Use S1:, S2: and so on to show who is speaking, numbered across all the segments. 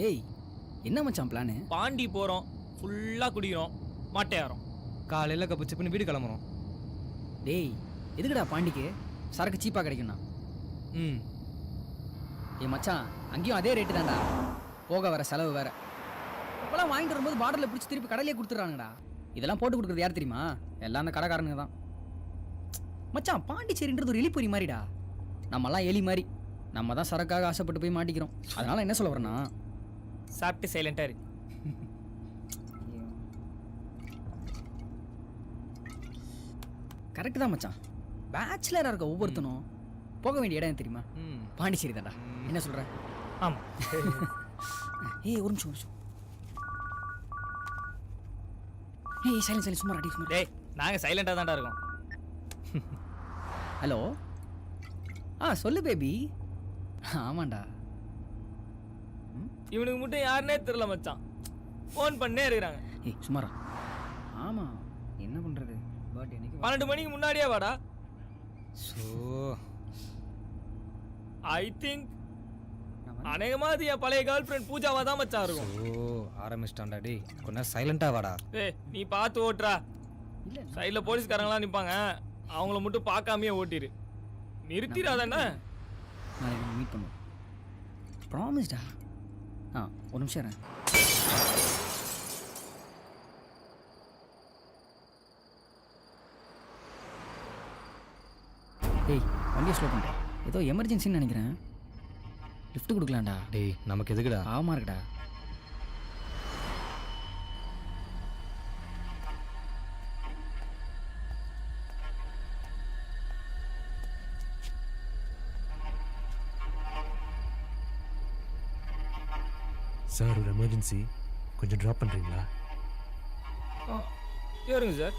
S1: ஏய் என்ன மச்சான் பிளானு?
S2: பாண்டி போகிறோம், ஃபுல்லாக குடிக்கிறோம், மாட்டையாரோம்.
S3: காலையில் கப்பு சிப்புன்னு வீடு கிளம்புறோம்.
S1: டேய் எதுக்குடா பாண்டிக்கு சரக்கு சீப்பாக கிடைக்குண்ணா?
S3: ம்.
S1: ஏய் மச்சான் அங்கேயும் அதே ரேட்டு தான்டா, போக வர செலவு வேற. இப்போலாம் வாங்கிட்டு வரும்போது பார்டரில் பிடிச்சி திருப்பி கடையிலே கொடுத்துட்றாங்கடா. இதெல்லாம் போட்டு கொடுக்குறது யார் தெரியுமா? எல்லாம் அந்த கடைக்காரனுங்க தான். மச்சான் பாண்டிச்சேரின்றது ஒரு எலிப்பொறி மாதிரிடா. நம்மலாம் எலி மாதிரி, நம்ம தான் சரக்காக ஆசைப்பட்டு போய் மாட்டிக்கிறோம். அதனால என்ன சொல்ல வரேன்னா,
S2: சாப்பிட்டு சைலண்டாக இருக்கு.
S1: கரெக்டு தான் மச்சான். பேச்சுலராக இருக்க ஒவ்வொருத்தனும் போக வேண்டிய இடம் தெரியுமா? பாண்டிச்சேரி தான்டா. என்ன சொல்கிற?
S2: ஆமாம்.
S1: ஏய் ஒரு நிமிஷம். ஏய் சைலண்ட் சும்மா அடி சும்மா.
S2: டேய் நாங்கள் சைலண்டாக தான்டா இருக்கோம்.
S1: ஹலோ. சொல்லு பேபி. ஆமாண்டா.
S2: இவனுக்கு மட்டும் யாருன்னே தெரியல மச்சான், ஃபோன் பண்ணே இருக்கிறாங்க.
S1: ஏய் சும்மாரா. ஆமாம் என்ன பண்ணுறது, பட் எனக்கு
S2: 12 மணிக்கு முன்னாடியே வாடா.
S3: ஸோ
S2: ஐ திங்க் அநேகமாக என் பழைய கேர்ள் ஃப்ரெண்ட் பூஜாவா தான் மச்சான் இருக்கும்.
S3: ஆரம்பிச்சிட்டான்டா. டேய் கொஞ்சம் சைலண்டாக வாடா.
S2: ஏய் நீ பார்த்து ஓட்டுறா.
S1: இல்லை
S2: சைடில் போலீஸ்காரங்களாம் நிற்பாங்க, அவங்கள மட்டும் பார்க்காமையே ஓட்டிடு. நிறுத்திடாதானே.
S1: நாளைக்கு மீட் பண்ணுவோம், ப்ராமிஸ்டா. ஒரு நிமிஷம் இருங்க. டேய் வண்டியை ஸ்லோ பண்ணுறேன், ஏதோ எமர்ஜென்சின்னு நினைக்கிறேன். லிஃப்ட் கொடுக்கலாம்டா.
S3: டேய் நமக்கு எதுக்குடா?
S1: பாவமாக இருக்குடா.
S4: சார் ஒரு எமர்ஜென்சி, கொஞ்சம் ட்ராப் பண்ணுறீங்களா?
S2: ஏறுங்க சார்.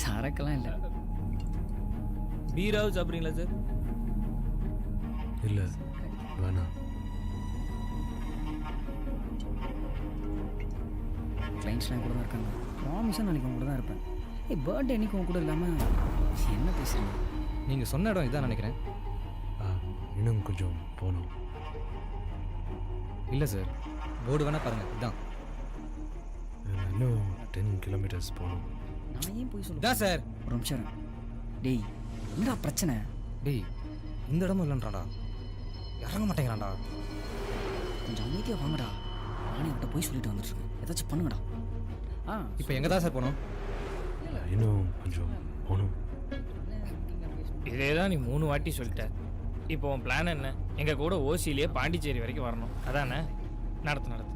S1: சரக்கெல்லாம் இல்லை.
S2: பீராவது சாப்பிட்றீங்களா சார்?
S4: இல்லை வேணாம்.
S1: கிளைண்ட்ஸ்லாம் கூட தான் இருக்காங்க. ப்ராமிஸாக நாளைக்கு உங்க கூட தான் இருப்பேன். ஏய் பர்த்டே அன்றைக்கி உங்க கூட இல்லாமல் என்ன பேசுகிறீங்க?
S3: நீங்கள் சொன்ன இடம் இதான் நினைக்கிறேன்.
S4: இன்னும் கொஞ்சம் போகணும்.
S3: இல்லை சார், போர்டு வேணால் பாருங்கள், இதான்.
S4: இன்னும் 10 கிலோமீட்டர்ஸ் போகணும்.
S1: நான் ஏன் போய் சொல்லுவேன்?
S3: இதான் சார்.
S1: ஒரு நிமிஷம். டேய் என்னடா பிரச்சனை?
S3: டேய் இந்த இடமும் இல்லைன்றாடா, இறங்க மாட்டேங்கிறான்டா.
S1: கொஞ்சம் அமைதியாக வாங்கடா. நானே அவட்ட போய் சொல்லிட்டு வந்துட்டுருக்கேன், ஏதாச்சும் பண்ணுங்கடா.
S3: இப்போ எங்கே தான் சார் போகணும்?
S4: இன்னும் கொஞ்சம் போகணும்.
S2: இதே தான் நீ 3 வாட்டி சொல்லிட்ட. இப்போ உன் பிளான் என்ன? எங்கள் கூட ஓசியிலேயே பாண்டிச்சேரி வரைக்கும் வரணும், அதானே? நடத்து.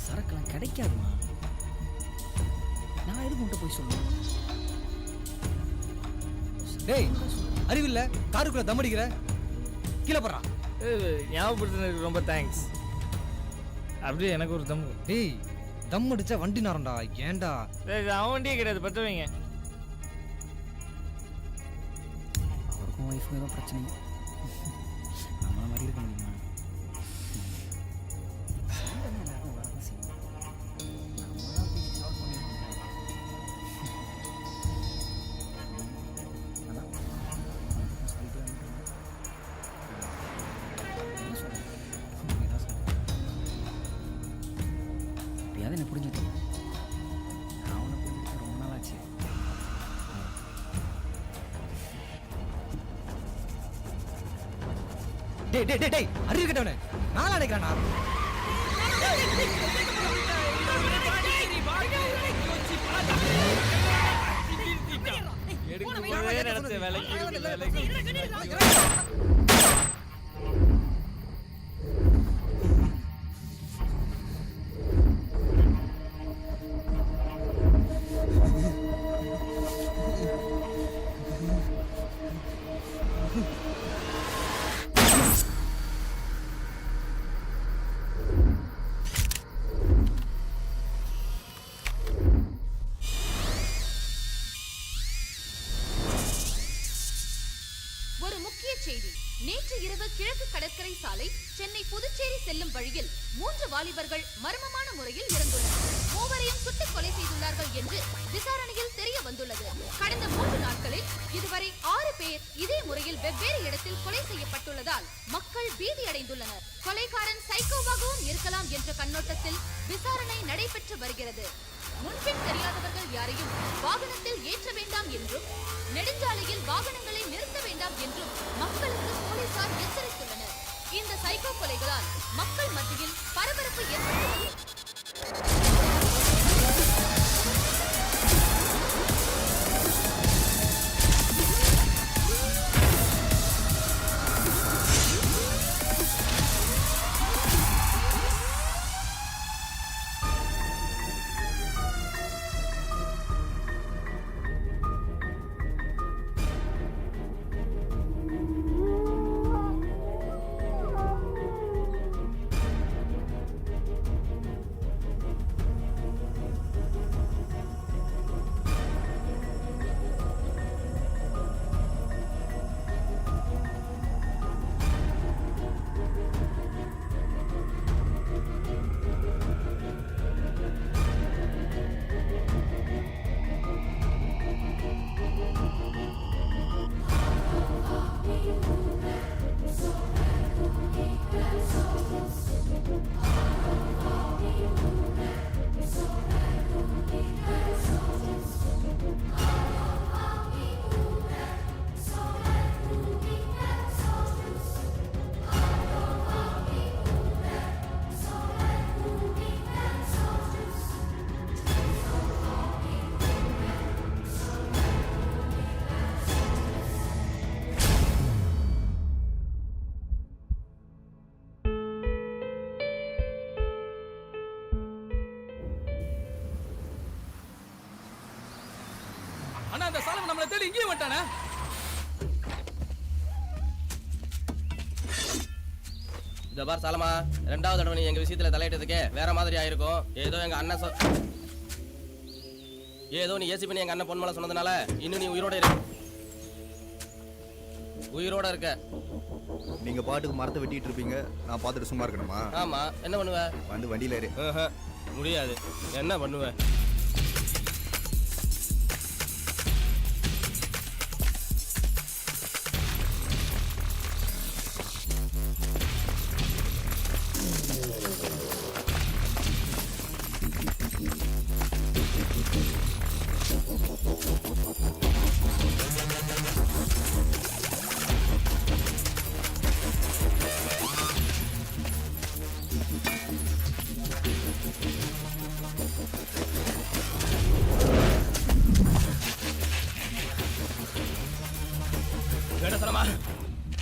S1: சரக்குலாம் கிடைக்காதுமா. நான் எதுக்கு உன்ட்ட போய் சொல்லுவேன்?
S3: டேய் அறிவில்லை, காருக்குள்ளே தம் அடிக்கிற, கீழே போடுறா.
S2: ஞாபகப்படுத்தினதுக்கு ரொம்ப தேங்க்ஸ். அப்படியே எனக்கு ஒரு தம்.
S3: டேய் தம் அடிச்சா வண்டி நேரம்டா, ஏன்டா?
S2: அவன் வண்டியே கிடையாது, பற்ற வைங்க.
S1: அவருக்கும் ஒய்ஃபுக்கும் ஏதோ பிரச்சனை, நம்மள மாதிரி இருக்க முடியுமா? எப்படியாவது என்ன புரிஞ்சுட்டு நான் உன்னை புரிஞ்சுட்டு ரொம்ப நாள் ஆச்சு.
S3: டேய் டேய் டேய் டேய் அறிவு கேட்டவனே, நான் நினைக்கிறேன்டா.
S5: தலைப்புச் செய்தி. நேற்று இரவு கிழக்கு கடற்கரை சாலை சென்னை புதுச்சேரி செல்லும் வழியில் 3 வாலிபர்கள் மர்மமான முறையில் இறந்துள்ளனர். மூவரையும் சுட்டுக் கொலை செய்துள்ளார்கள் என்று விசாரணையில் தெரிய வந்துள்ளது. கடந்த 3 நாட்களில் இதுவரை 6 பேர் இதே முறையில் வெவ்வேறு இடத்தில் கொலை செய்யப்பட்டுள்ளதால் மக்கள் பீதியடைந்துள்ளனர். கொலைகாரன் சைக்கோவாகவும் இருக்கலாம் என்ற கண்ணோட்டத்தில் விசாரணை நடைபெற்று வருகிறது. முன்பின் தெரியாதவர்கள் யாரையும் வாகனத்தில் ஏற்ற வேண்டாம் என்றும் நெடுஞ்சாலையில் வாகனங்களை நிறுத்த வேண்டாம் என்றும் மக்களுக்கு போலீசார் எச்சரித்துள்ளனர். இந்த சைக்கோ கொலைகளால் மக்கள் மத்தியில் பரபரப்பு ஏற்பட்டுள்ளது.
S3: அண்ணா அந்த சாலமன் நம்மளை தேடி இங்கேயே வந்துட்டானே.
S6: இந்த பார் சாலமா, 2வது தடவை நீ எங்க விஷயத்துல தலையிட்டதுக்கே வேற மாதிரி ஆயிருக்கும். ஏதோ எங்க அண்ணன் ஏதோ நீ ஏசி பண்ணி எங்க அண்ணன் பொன்மலை சொன்னதுனால இன்னும் நீ உயிரோட இருக்க.
S7: நீங்க பாட்டுக்கு மரத்தை வெட்டிட்டு இருப்பீங்க, நான் பார்த்துட்டு சும்மா இருக்கணுமா?
S6: ஆமா, என்ன பண்ணுவ?
S7: வந்து வண்டியில ஏறு.
S6: முடியாது. என்ன பண்ணுவ?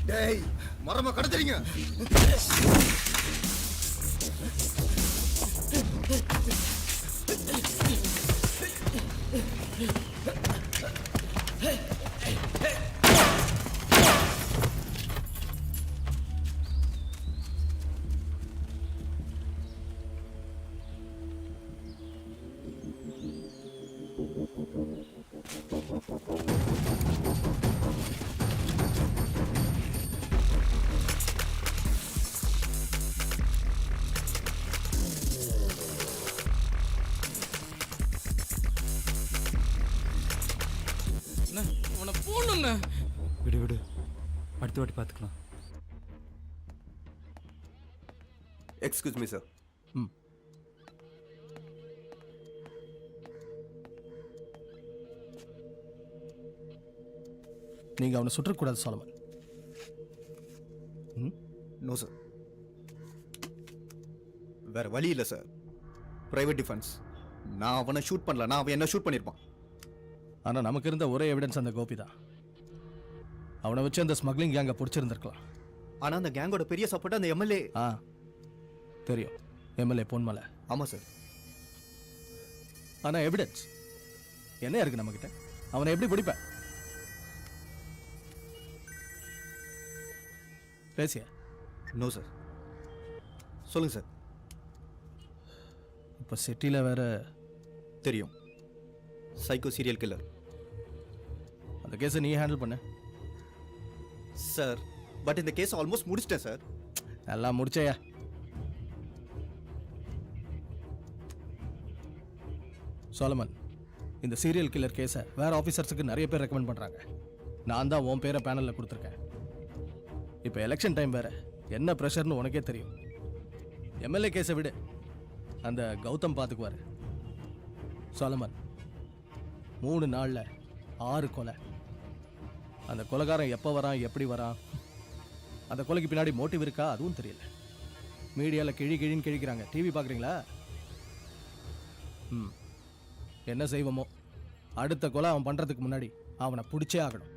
S7: டேய், மரமா கடத்துறீங்க.
S4: விடு விடு, அடுத்த வாட்டி பார்த்துக்கலாம்.
S7: Excuse me sir.
S3: நீங்க அவனை சுற்றக்கூடாது சாலமன்.
S7: நோ சார், வேற வழி இல்லை சார். Private defence. நான் அவனை ஷூட் பண்ணல, நான் அவன் என்ன ஷூட் பண்ணியிருப்பான்.
S3: ஆனா நமக்கு இருந்த ஒரே எவிடன்ஸ் அந்த கோபி தான். அவனை வச்சு அந்த ஸ்மக்லிங் கேங்கை பிடிச்சிருந்திருக்கலாம்.
S7: ஆனா அந்த கேங்கோட பெரிய சப்போர்ட் அந்த எம்எல்ஏ.
S3: தெரியும், எம்எல்ஏ பொன்மலை.
S7: ஆமா சார்.
S3: ஆனா எவிடன்ஸ் என்ன இருக்கு நம்மகிட்ட? அவனை எப்படி பிடிப்ப? பேசிய?
S7: No sir. சொல்லுங்க சார்.
S3: இப்போ சிட்டியில் வேற
S7: தெரியும், சைக்கோ சீரியல் கில்லர்.
S3: அந்த கேஸை நீ ஹேண்டில் பண்ண.
S7: சார் பட் இந்த கேஸ் ஆல்மோஸ்ட் முடிச்சிட்டேன் சார்.
S3: எல்லாம் முடிச்சையா? சோலமன், இந்த சீரியல் கில்லர் கேஸை வேற ஆஃபீஸர்ஸுக்கு நிறைய பேர் ரெக்கமெண்ட் பண்ணுறாங்க. நான் தான் உன் பேரை பேனலில் கொடுத்துருக்கேன். இப்போ எலெக்ஷன் டைம் வேற, என்ன ப்ரெஷர்னு உனக்கே தெரியும். எம்எல்ஏ கேஸை விடு, அந்த கௌதம் பார்த்துக்குவார். சோலமன், 3 நாளில் 6 கொலை. அந்த கொலைகாரன் எப்போ வரான், எப்படி வரான், அந்த கொலைக்கு பின்னாடி மோட்டிவ் இருக்கா, அதுவும் தெரியல. மீடியாவில் கிழின்னு கிழிக்கிறாங்க. டிவி பார்க்குறீங்களா? என்ன செய்வோமோ, அடுத்த கொலை அவன் பண்ணுறதுக்கு முன்னாடி அவனை பிடிச்சே ஆகணும்.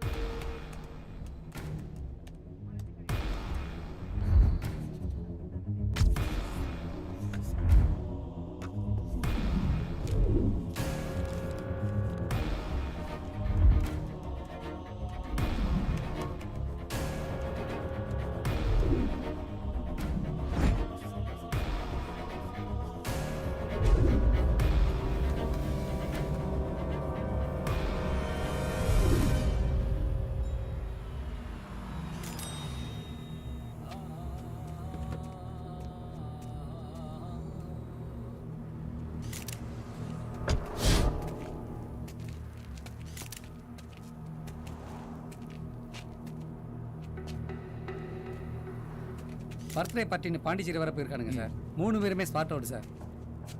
S8: பர்த்டே பார்ட்டின்னு பாண்டிச்சேரி வர போயிருக்கானுங்க சார். 3 பேருமே ஸ்பாட் அவுட் சார்.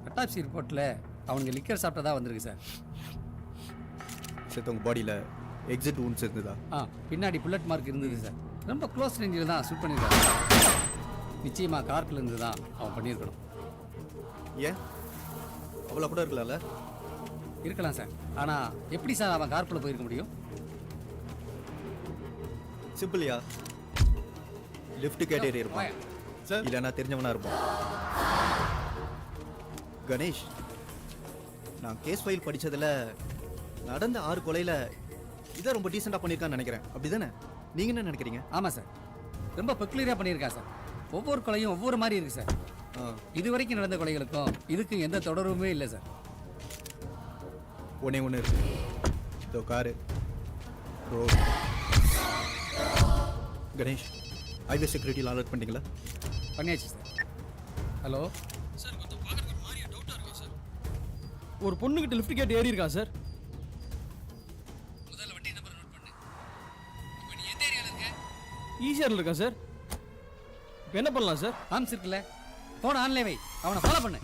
S8: அட்டாப்சி ரிப்போர்ட்டில் அவனுங்க லிக்கர் சாப்பிட்டதா வந்திருக்கு சார்.
S7: சார் உங்கள் பாடியில் எக்ஸிட் ஊன்ஸ் இருந்ததா?
S8: பின்னாடி புல்லட் மார்க் இருந்தது சார். ரொம்ப க்ளோஸ் ரேஞ்சில் தான் ஷூட் பண்ணியிருக்காங்க. நிச்சயமாக கார்க்கில் இருந்து தான் அவன் பண்ணியிருக்கணும்.
S7: ஏன் அவ்வளோ கூட இருக்கலாம்ல?
S8: இருக்கலாம் சார். ஆனால் எப்படி சார் அவன் கார்க்குள்ளே போயிருக்க முடியும்?
S7: சிம்பிள்யா, லிஃப்ட் கேட்டேரி இருப்பான் சார், இல்லைன்னா தெரிஞ்சவனா இருப்பான். கணேஷ், நான் கேஸ் ஃபைல் படித்ததில் நடந்த 6 கொலையில் இதை ரொம்ப டீசெண்டாக பண்ணியிருக்கான்னு நினைக்கிறேன். அப்படி தானே? நீங்கள் என்ன நினைக்கிறீங்க?
S8: ஆமாம் சார், ரொம்ப பெக்குலராக பண்ணியிருக்கா சார். ஒவ்வொரு கொலையும் ஒவ்வொரு மாதிரி இருக்குது சார். இது வரைக்கும் நடந்த கொலைகளுக்கும் இதுக்கும் எந்த தொடர்புமே இல்லை சார்.
S7: ஒன்று இருக்கு, இதோ காரு ரோடு. கணேஷ், ஹைவே செக்யூரிட்டியில் அலர்ட் பண்ணிட்டீங்களா?
S8: பண்ணியாச்சு சார். ஹலோ
S3: சார், கொஞ்சம் பார்க்கறதுக்கு ஒரு மாதிரியா டவுட்டாக இருக்கா சார்? ஒரு பொண்ணுகிட்ட லிஃப்ட் கேட் ஏறி இருக்கா சார்?
S8: முதல்ல வண்டி நம்பர் நோட் பண்ணு. இப்போ நீ எந்த ஏரியாவில் இருக்க?
S3: ஈஸியாக இருக்கா சார்? இப்போ என்ன பண்ணலாம் சார்?
S8: ஆம்ஸ் இருக்குல்ல, போன ஆன்லைன் வை, அவனை ஃபாலோ பண்ணு.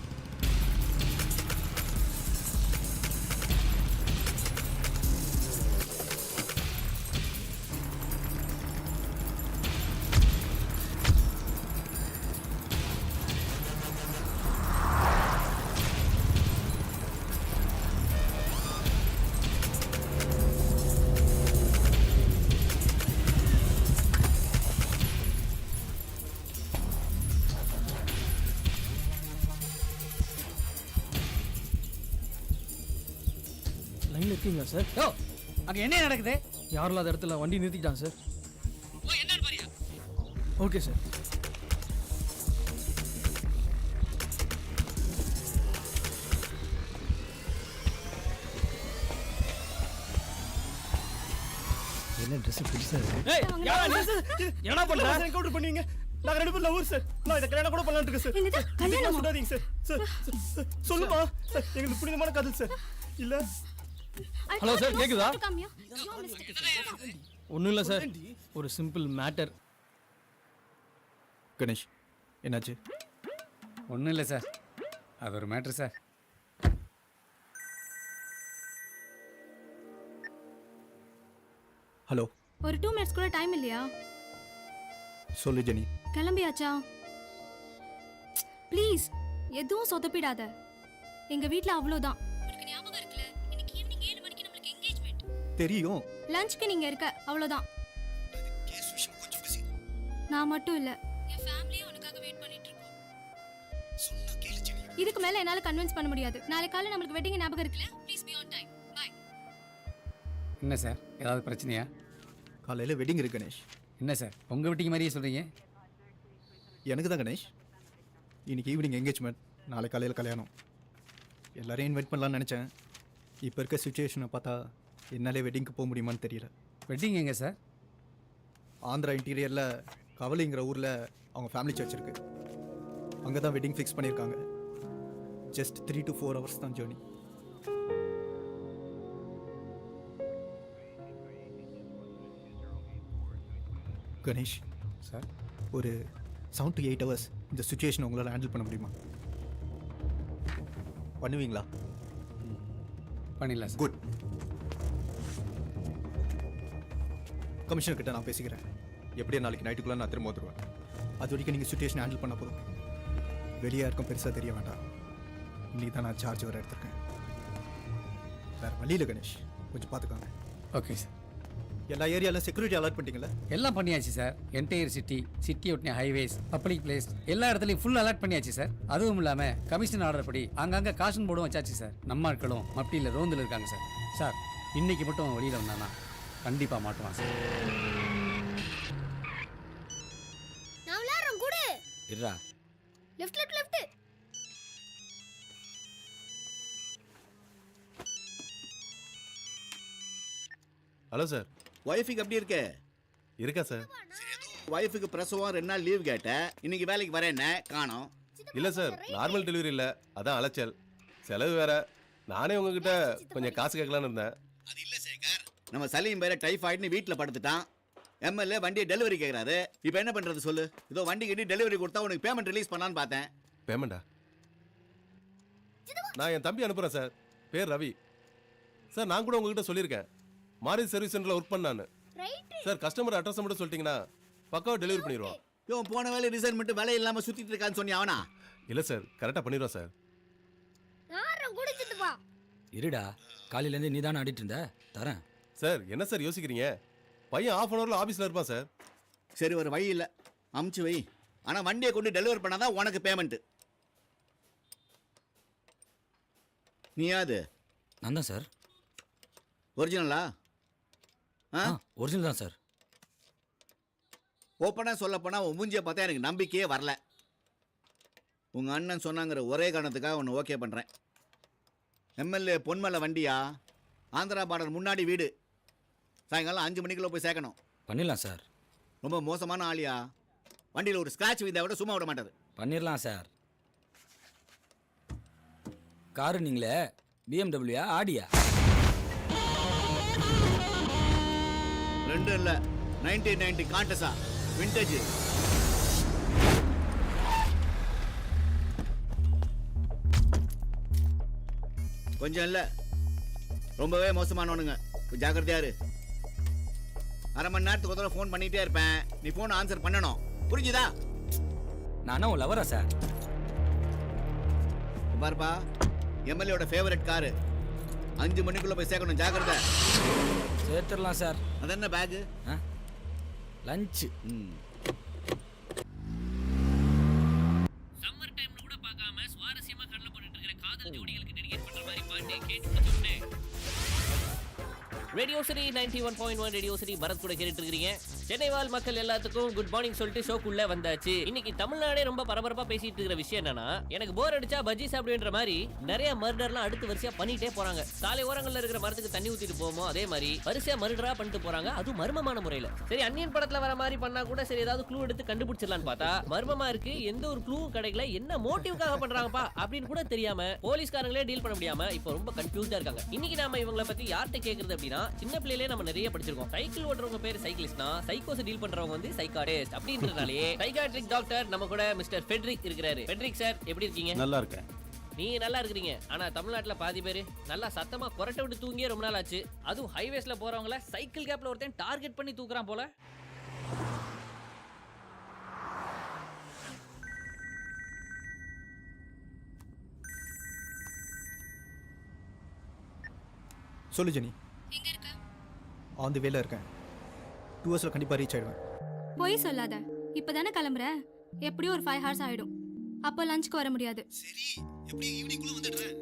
S3: லைனில் இருக்கீங்களா சார்?
S8: யோ, அங்கே என்ன நடக்குது?
S3: யாரும் இல்லாத இடத்துல வண்டி நிறுத்திட்டான் சார்.
S8: ஓ, என்னன்னு பாரியா?
S3: Okay sir.
S4: என்ன ட்ரெஸ் புதுசாக இருக்கு?
S3: என்ன பண்ற? என்கவுண்டர் பண்ணீங்க. நாங்க 2 பேரும் லவர் சார். நான் இத கல்யாணம் கூட பண்ணலாம்னு இருக்கேன் சார்.
S5: என்னது? கல்யாணமா?
S3: சொல்லாதீங்க சார். சார் சொல்லுமா சார், எங்களுக்கு புனிதமான காதல் சார். இல்ல ஹலோ சார், கேக்குதா? ஒன்றும் இல்லை சார், ஒரு சிம்பிள் மேட்டர்.
S7: கணேஷ், என்னாச்சு?
S8: ஒன்றும் இல்லை சார், அது ஒரு மேட்ரு சார்.
S7: ஹலோ,
S9: ஒரு 2 மினிட்ஸ் கூட டைம் இல்லையா?
S7: சொல்லு ஜெனி.
S9: கிளம்பியாச்சா? ப்ளீஸ் எதுவும் சொதப்பிடாத. எங்க வீட்ல அவ்வளோதான். உனக்கு ஞாபகம் இருக்குல, இன்னைக்கு ஈவினிங் 7 மணிக்கு நமக்கு என்கேஜ்மெண்ட்.
S7: தெரியும்.
S9: லஞ்ச்க்கு நீங்க இருக்க, அவ்வளோதான். நான் மட்டும் இல்ல, என் ஃபேமிலியும் உனக்காக வெயிட் பண்ணிட்டு இருக்கோம். இதுக்கு மேல என்னால கன்வின்ஸ் பண்ண முடியாது. நாளை காலை நமக்கு வெட்டிங் ஞாபகம் இருக்குல? Please be on time. Bye.
S8: என்ன சார், ஏதாவது பிரச்சனையா?
S7: காலையில் வெட்டிங் இருக்கு கணேஷ்.
S8: என்ன சார், உங்கள் வீட்டுக்கு மாதிரியே சொல்கிறீங்க?
S7: எனக்கு தான் கணேஷ். இன்னைக்கு ஈவினிங் என்கேஜ்மெண்ட், நாளை காலையில் கல்யாணம். எல்லாரையும் இன்வைட் பண்ணலான்னு நினச்சேன். இப்போ இருக்க சுச்சுவேஷனை பார்த்தா என்னாலே வெட்டிங்க்கு போக முடியுமான்னு தெரியல.
S8: வெட்டிங் எங்கே சார்?
S7: ஆந்திரா இன்டீரியரில் கவலைங்கிற ஊரில் அவங்க ஃபேமிலி சர்ச் இருக்கு. அங்கே தான் வெட்டிங் ஃபிக்ஸ் பண்ணியிருக்காங்க. ஜஸ்ட் 3 to 4 hours தான் ஜேர்னி. கணேஷ்
S8: சார்
S7: ஒரு 7 to 8 hours இந்த சுச்சுவேஷன் உங்களால் ஹேண்டில் பண்ண முடியுமா? பண்ணுவீங்களா?
S8: பண்ணிடலாம் சார்.
S7: குட். கமிஷனர் கிட்ட நான் பேசிக்கிறேன். எப்படியா நாளைக்கு நைட்டுக்குள்ளே நான் திரும்ப வந்துடுவேன். அது வரைக்கும் நீங்கள் சுச்சுவேஷன் ஹேண்டில் பண்ண போதும். வெளியே யாருக்கும் பெருசாக தெரிய வேண்டாம். இன்னைக்கு தான் நான் சார்ஜ் வர எடுத்திருக்கேன். வேறு வழியில் கணேஷ் கொஞ்சம் பார்த்துக்காங்க.
S8: Okay sir.
S7: எல்லா ஏரியாலும் செக்யூரிட்டி அலர்ட் பண்ணிட்டீங்களா?
S8: எல்லாம் பண்ணியாச்சு சார். என்டையர் சிட்டி ஒட்டின ஹைவேஸ், பப்ளிக் பிளேஸ் எல்லா இடத்துலையும் ஃபுல் அலர்ட் பண்ணியாச்சு சார். அதுவும் இல்லாமல் கமிஷன் ஆர்டர் படி அங்கங்கே காஷன் போர்டும் வச்சாச்சு சார். நம்ம ஆட்களும் மப்டியில் ரோந்தில் இருக்காங்க சார். சார் இன்னைக்கு மட்டும் வெளியில் வந்தானா கண்டிப்பாக மாட்டுவான் சார்.
S9: நான் விளையாடுறேன் கூட.
S1: இருடா.
S9: Left left left.
S3: Hello sir.
S10: ஒய்ஃபுக்கு எப்படி இருக்கு?
S3: இருக்கா சார்?
S10: ஒய்ஃபுக்கு பிரசவம் 2 நாள் லீவ் கேட்டேன். இன்னைக்கு வேலைக்கு வரேன்னு காணோம்.
S3: இல்லை சார், நார்மல் டெலிவரி இல்லை, அதான் அலைச்சல். செலவு வேற. நானே உங்ககிட்ட கொஞ்சம் காசு கேட்கலான்னு இருந்தேன்.
S10: அது இல்லை சேகர், நம்ம சலீம் பேர டைஃபாய்டுன்னு வீட்டில் படுத்துட்டான். எம்எல்ஏ வண்டியை டெலிவரி கேட்குறாரு. இப்போ என்ன பண்ணுறது சொல்லு? இதோ வண்டி கிட்டி டெலிவரி கொடுத்தா உனக்கு பேமெண்ட் ரிலீஸ் பண்ணலான்னு பார்த்தேன்.
S3: பேமெண்டா? நான் என் தம்பி அனுப்புகிறேன் சார். பேர் ரவி சார். நான் கூட உங்ககிட்ட சொல்லியிருக்கேன், மாருதி சர்வீஸ் சென்டரில் ஒர்க் பண்ணான்னு. சார் கஸ்டமர் அட்ரஸ் மட்டும் சொல்லிட்டீங்கன்னா பக்காவாக டெலிவரி பண்ணிடுவோம்.
S10: இவன் போன வேலை ரிசைன் மட்டும் வேலை இல்லாமல் சுற்றிட்டு இருக்கான்னு சொன்னி அவனா?
S3: இல்லை சார், கரெக்டாக பண்ணிடுவோம் சார்.
S1: இருடா, காலையிலேருந்து நீ தானே ஆடிட்டு இருந்த, தரேன்.
S3: சார் என்ன சார் யோசிக்கிறீங்க? பையன் ½ ஹவரில் ஆஃபீஸில் இருப்பான் சார்.
S10: சரி, ஒரு வழி இல்லை, அமுச்சு வை. ஆனால் வண்டியை கொண்டு டெலிவரி பண்ணாதான் உனக்கு பேமெண்ட்டு. நீயாது?
S1: நான் தான் சார்.
S10: ஒரிஜினலா?
S1: ஒரிஜினல் தான் சார்.
S10: ஓப்பனாக சொல்ல போனால் உன் மூஞ்சியை பார்த்தா எனக்கு நம்பிக்கையே வரல. உங்கள் அண்ணன் சொன்னாங்கிற ஒரே காரணத்துக்காக ஒன்று ஓகே பண்ணுறேன். எம்எல்ஏ பொன்மலை வண்டியா, ஆந்திரா பார்டர் முன்னாடி வீடு. சாயங்காலம் 5 மணிக்குள்ளே போய் சேர்க்கணும்.
S1: பண்ணிடலாம் சார்.
S10: ரொம்ப மோசமான ஆளியா. வண்டியில் ஒரு ஸ்க்ராட்ச் விழுந்தா விட சும்மா விட மாட்டாரு.
S1: பண்ணிடலாம் சார். காரு நீங்களே BMW ஆடியா?
S10: 2 இல்லை, 1990 காண்டஸா விண்டேஜ். கொஞ்சம் இல்லை, ரொம்பவே மோசமானவனுங்க. ஜாக்கிரதையா இரு. அரை மணி நேரத்துக்கு ஒரு தடவை ஃபோன் பண்ணிகிட்டே இருப்பேன். நீ ஃபோன் ஆன்சர் பண்ணணும், புரிஞ்சுதா?
S1: நானும் உன் லவரா சார்?
S10: பாருப்பா, எம்எல்ஏயோட ஃபேவரட் காரு. 5 மணிக்குள்ளே போய் சேர்க்கணும், ஜாக்கிரதை.
S1: சேர்த்துடலாம் சார்.
S10: அது என்ன பேகு?
S1: லஞ்சு.
S2: சம்மர் டைம்ல கூட பார்க்காம சுவாரஸ்யமா கடலை போட்டுட்டு இருக்கிற காதல் ஜோடிகளுக்கு டெடிகேட் பண்ற மாதிரி பாட்டு கேட்டு முடிச்சுட்டு radio city 91.1 radio city Bharath கூட கேட்டுட்டு இருக்கீங்க. சென்னை வாழ் மக்கள் எல்லாத்துக்கும் குட் மார்னிங் சொல்லிட்டு ஷோக்குள்ள வந்தாச்சு. இன்னைக்கு தமிழ்நாடே ரொம்ப பரபரப்பா பேசிட்டு இருக்கிற விஷயம் என்னன்னா, எனக்கு போர் அடிச்சா பஜ்ஜி சாப்பிடுன்ற மாதிரி நிறைய மர்டர்லாம் அடுத்து வரிசையா பண்ணிட்டே போறாங்க. சாலை ஓரங்கள்ல இருக்கிற மரத்துக்கு தண்ணி ஊத்திட்டு போமோ அதே மாதிரி வரிசையா மர்டரா பண்ணிட்டு போறாங்க, அதுவும் மர்மமான முறையில. சரி, அன்னியன் படத்துல வர மாதிரி பண்ணா கூட சரி, ஏதாவது க்ளூ எடுத்து கண்டுபிடிச்சிடலான்னு பார்த்தா மர்மமா இருக்கு. எந்த ஒரு க்ளூவும் கிடைக்கல. என்ன மோட்டிவ்காக பண்றாங்கப்பா அப்படின்னு கூட தெரியாம போலீஸ்காரங்களே டீல் பண்ண முடியாம இப்போ ரொம்ப கன்ஃபியூஸ்டா இருக்காங்க. இன்னைக்கு நாம இவங்களை பத்தி யார்கிட்ட கேக்குறது அப்படின்னா, சின்ன பிள்ளையிலே நம்ம நிறைய படிச்சிருக்கோம். சைக்கிள் ஓட்டுறவங்க பேர் சைக்கிளிஸ்ட்னா, சைக்கோஸ் டீல் பண்றவங்க வந்து சைக்காட்டிஸ்ட் அப்படின்றனாலே சைக்காட்ரிக் டாக்டர் நம்ம கூட மிஸ்டர் ஃபெட்ரிக் இருக்கிறாரு. ஃபெட்ரிக் சார், எப்படி இருக்கீங்க?
S3: நல்லா இருக்கேன்.
S10: நீங்க நல்லா இருக்கிறீங்க. ஆனா தமிழ்நாட்டுல பாதி பேரு நல்லா சத்தமா கொரட்டை விட்டு தூங்கியே ரொம்ப நாள் ஆச்சு. அதுவும் ஹைவேஸ்ல போறவங்கள சைக்கிள் கேப்ல ஒருத்தன் டார்கெட் பண்ணி தூக்குறான் போல.
S7: சொல்லு ஜெனி.
S9: எங்க இருக்க?
S7: ஆன் தி வேல இருக்கேன். 2 ஹவர்ஸில் கண்டிப்பாக ரீச் ஆயிடுவேன்.
S9: போய் சொல்லாத. இப்பதானே கிளம்புற. எப்படியும் ஒரு 5 hours ஆயிடும். அப்போ லஞ்சுக்கு வர முடியாது.
S7: சரி, எப்படி ஈவினிங்குள்ள வந்துடுறேன்.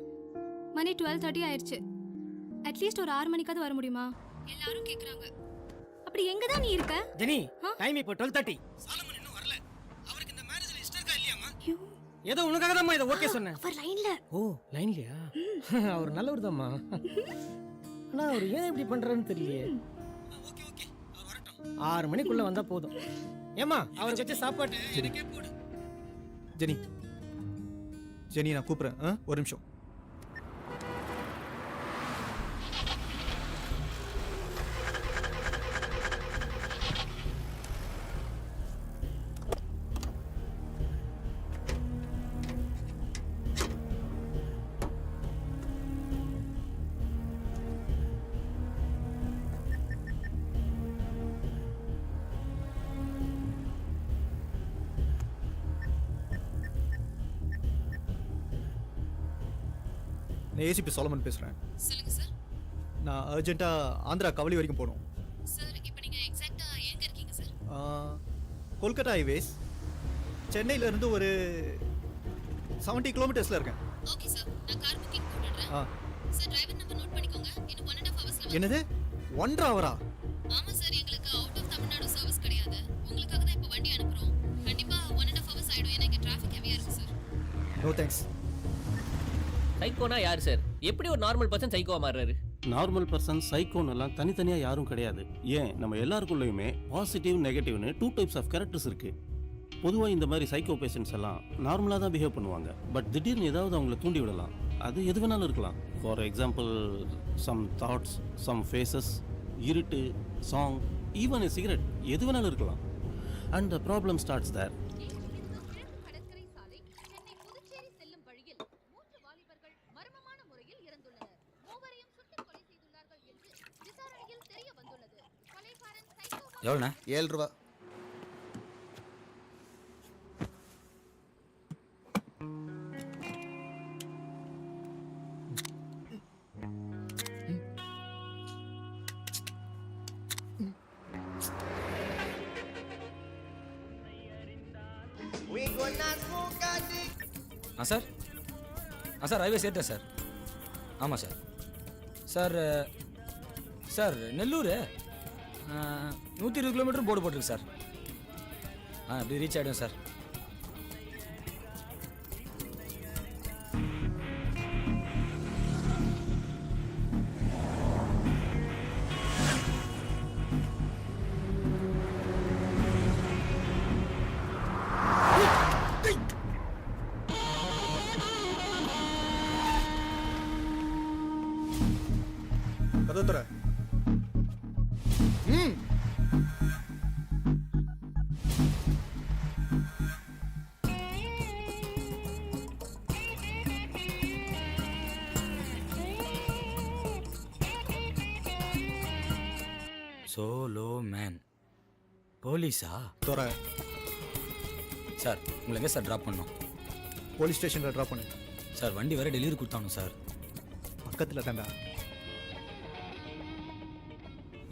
S9: மணி 12:30 ஆயிடுச்சு. அட்லீஸ்ட் ஒரு 6 மணிக்காவது வர முடியுமா? எல்லாரும் கேக்குறாங்க. அப்படி எங்க தான் நீ இருக்க?
S6: ஜெனி, டைம் இப்போ 12:30.
S7: சாலமன் இன்னும் வரல. அவருக்கு இந்த மேரேஜ்ல இஷ்டம் இருக்கா இல்லையாமா?
S6: ஏதோ உனக்காக தான் இதை ஓகே சொன்னேன்.
S9: அவர் லைன்ல.
S6: ஓ, லைன்லயா? அவர் நல்லவர் தான்மா. ஆனா அவர் ஏன் இப்படி பண்றாருன்னு தெரியலையே.
S7: ஓகே ஓகே, அவர் வரட்டும்.
S11: 6 மணிக்குள்ள வந்தா போதும். ஏமா அவருக்கு வச்ச சாப்பாடு எனக்கே போடு.
S7: ஜெனி ஜெனி நான் கூப்பிட்றேன். ஒரு நிமிஷம். நான் ஏசிபி சோலமன் பேசுகிறேன்.
S9: சொல்லுங்க சார்.
S7: நான் அர்ஜென்ட்டாக ஆந்திரா கவலி வரைக்கும் போகணும்.
S9: சார் இப்போ நீங்க எக்ஸாக்ட்டா எங்க இருக்கீங்க சார்?
S7: கொல்கத்தா ஹைவேஸ் சென்னையிலேருந்து ஒரு 70 கிலோமீட்டர்ஸில் இருக்கேன்.
S9: ஓகே சார், நான் கார் புக்கிங் போட்டுடுறேன். சார் டிரைவர் நம்பர் நோட் பண்ணிக்கோங்க. இன்னும் 1.5 ஹவர்ஸ்ல.
S7: என்னது 1.5 ஹவரா?
S9: ஆமா சார், எங்களுக்கு அவுட் ஆஃப் தமிழ்நாடு சர்வீஸ் கிடையாது. உங்களுக்காக தான் இப்போ வண்டி அனுப்புறோம். கண்டிப்பா 1.5 ஹவர்ஸ் ஆயிடும். ஏன்னா இங்க டிராஃபிக் ஹெவியா இருக்கு சார்.
S7: No thanks.
S2: சைக்கோனா யார் சார்? எப்படி ஒரு நார்மல் பர்சன் சைக்கோவா மாறுறாரு?
S12: நார்மல் பர்சன் சைக்கோன்னெல்லாம் தனித்தனியாக யாரும் கிடையாது. ஏன் நம்ம எல்லாருக்குள்ளேயுமே பாசிட்டிவ் நெகட்டிவ்னு 2 டைப்ஸ் ஆஃப் கேரக்டர்ஸ் இருக்கு. பொதுவாக இந்த மாதிரி சைக்கோ பேஷண்ட்ஸ் எல்லாம் நார்மலாக தான் பிஹேவ் பண்ணுவாங்க. பட் திடீர்னு ஏதாவது அவங்கள தூண்டி விடலாம். அது எது வேணாலும் இருக்கலாம். For example some thoughts, some faces, இருட்டு, சாங், ஈவன் எ சிகரெட், எது வேணாலும் இருக்கலாம். And the problem starts there.
S5: கடற்கரை சாலை சென்னை புதுச்சேரி செல்லும் வழியில் 3 வாலிபர்கள் மர்மமான முறையில் இறந்துள்ளனர். மூவரையும் சுட்டுக் கொலை செய்துள்ளார்கள் என்று விசாரணையில் தெரிய வந்துள்ளது. கொலைகாரன் சைக்கோவா?
S1: எவ்வளோண்ணா?
S10: 7 ரூபா.
S1: சார் சார் ரயில்வே சேர்த்தேன் சார். ஆமாம் sir. Sir sir Nellore 120 kilometre board போட்டிருக்கு சார். அப்படி ரீச் ஆகிடும் சார்.
S7: கதோத்தர.
S1: சோலோ மேன் போலீஸா?
S7: தோற.
S1: சார் உங்களை எங்கே சார் ட்ராப் பண்ணோம்?
S7: போலீஸ் ஸ்டேஷனில் ட்ராப் பண்ணு.
S1: சார் வண்டி வர டெலிவரி கொடுத்தானோ சார்?
S7: பக்கத்தில் தாண்டா.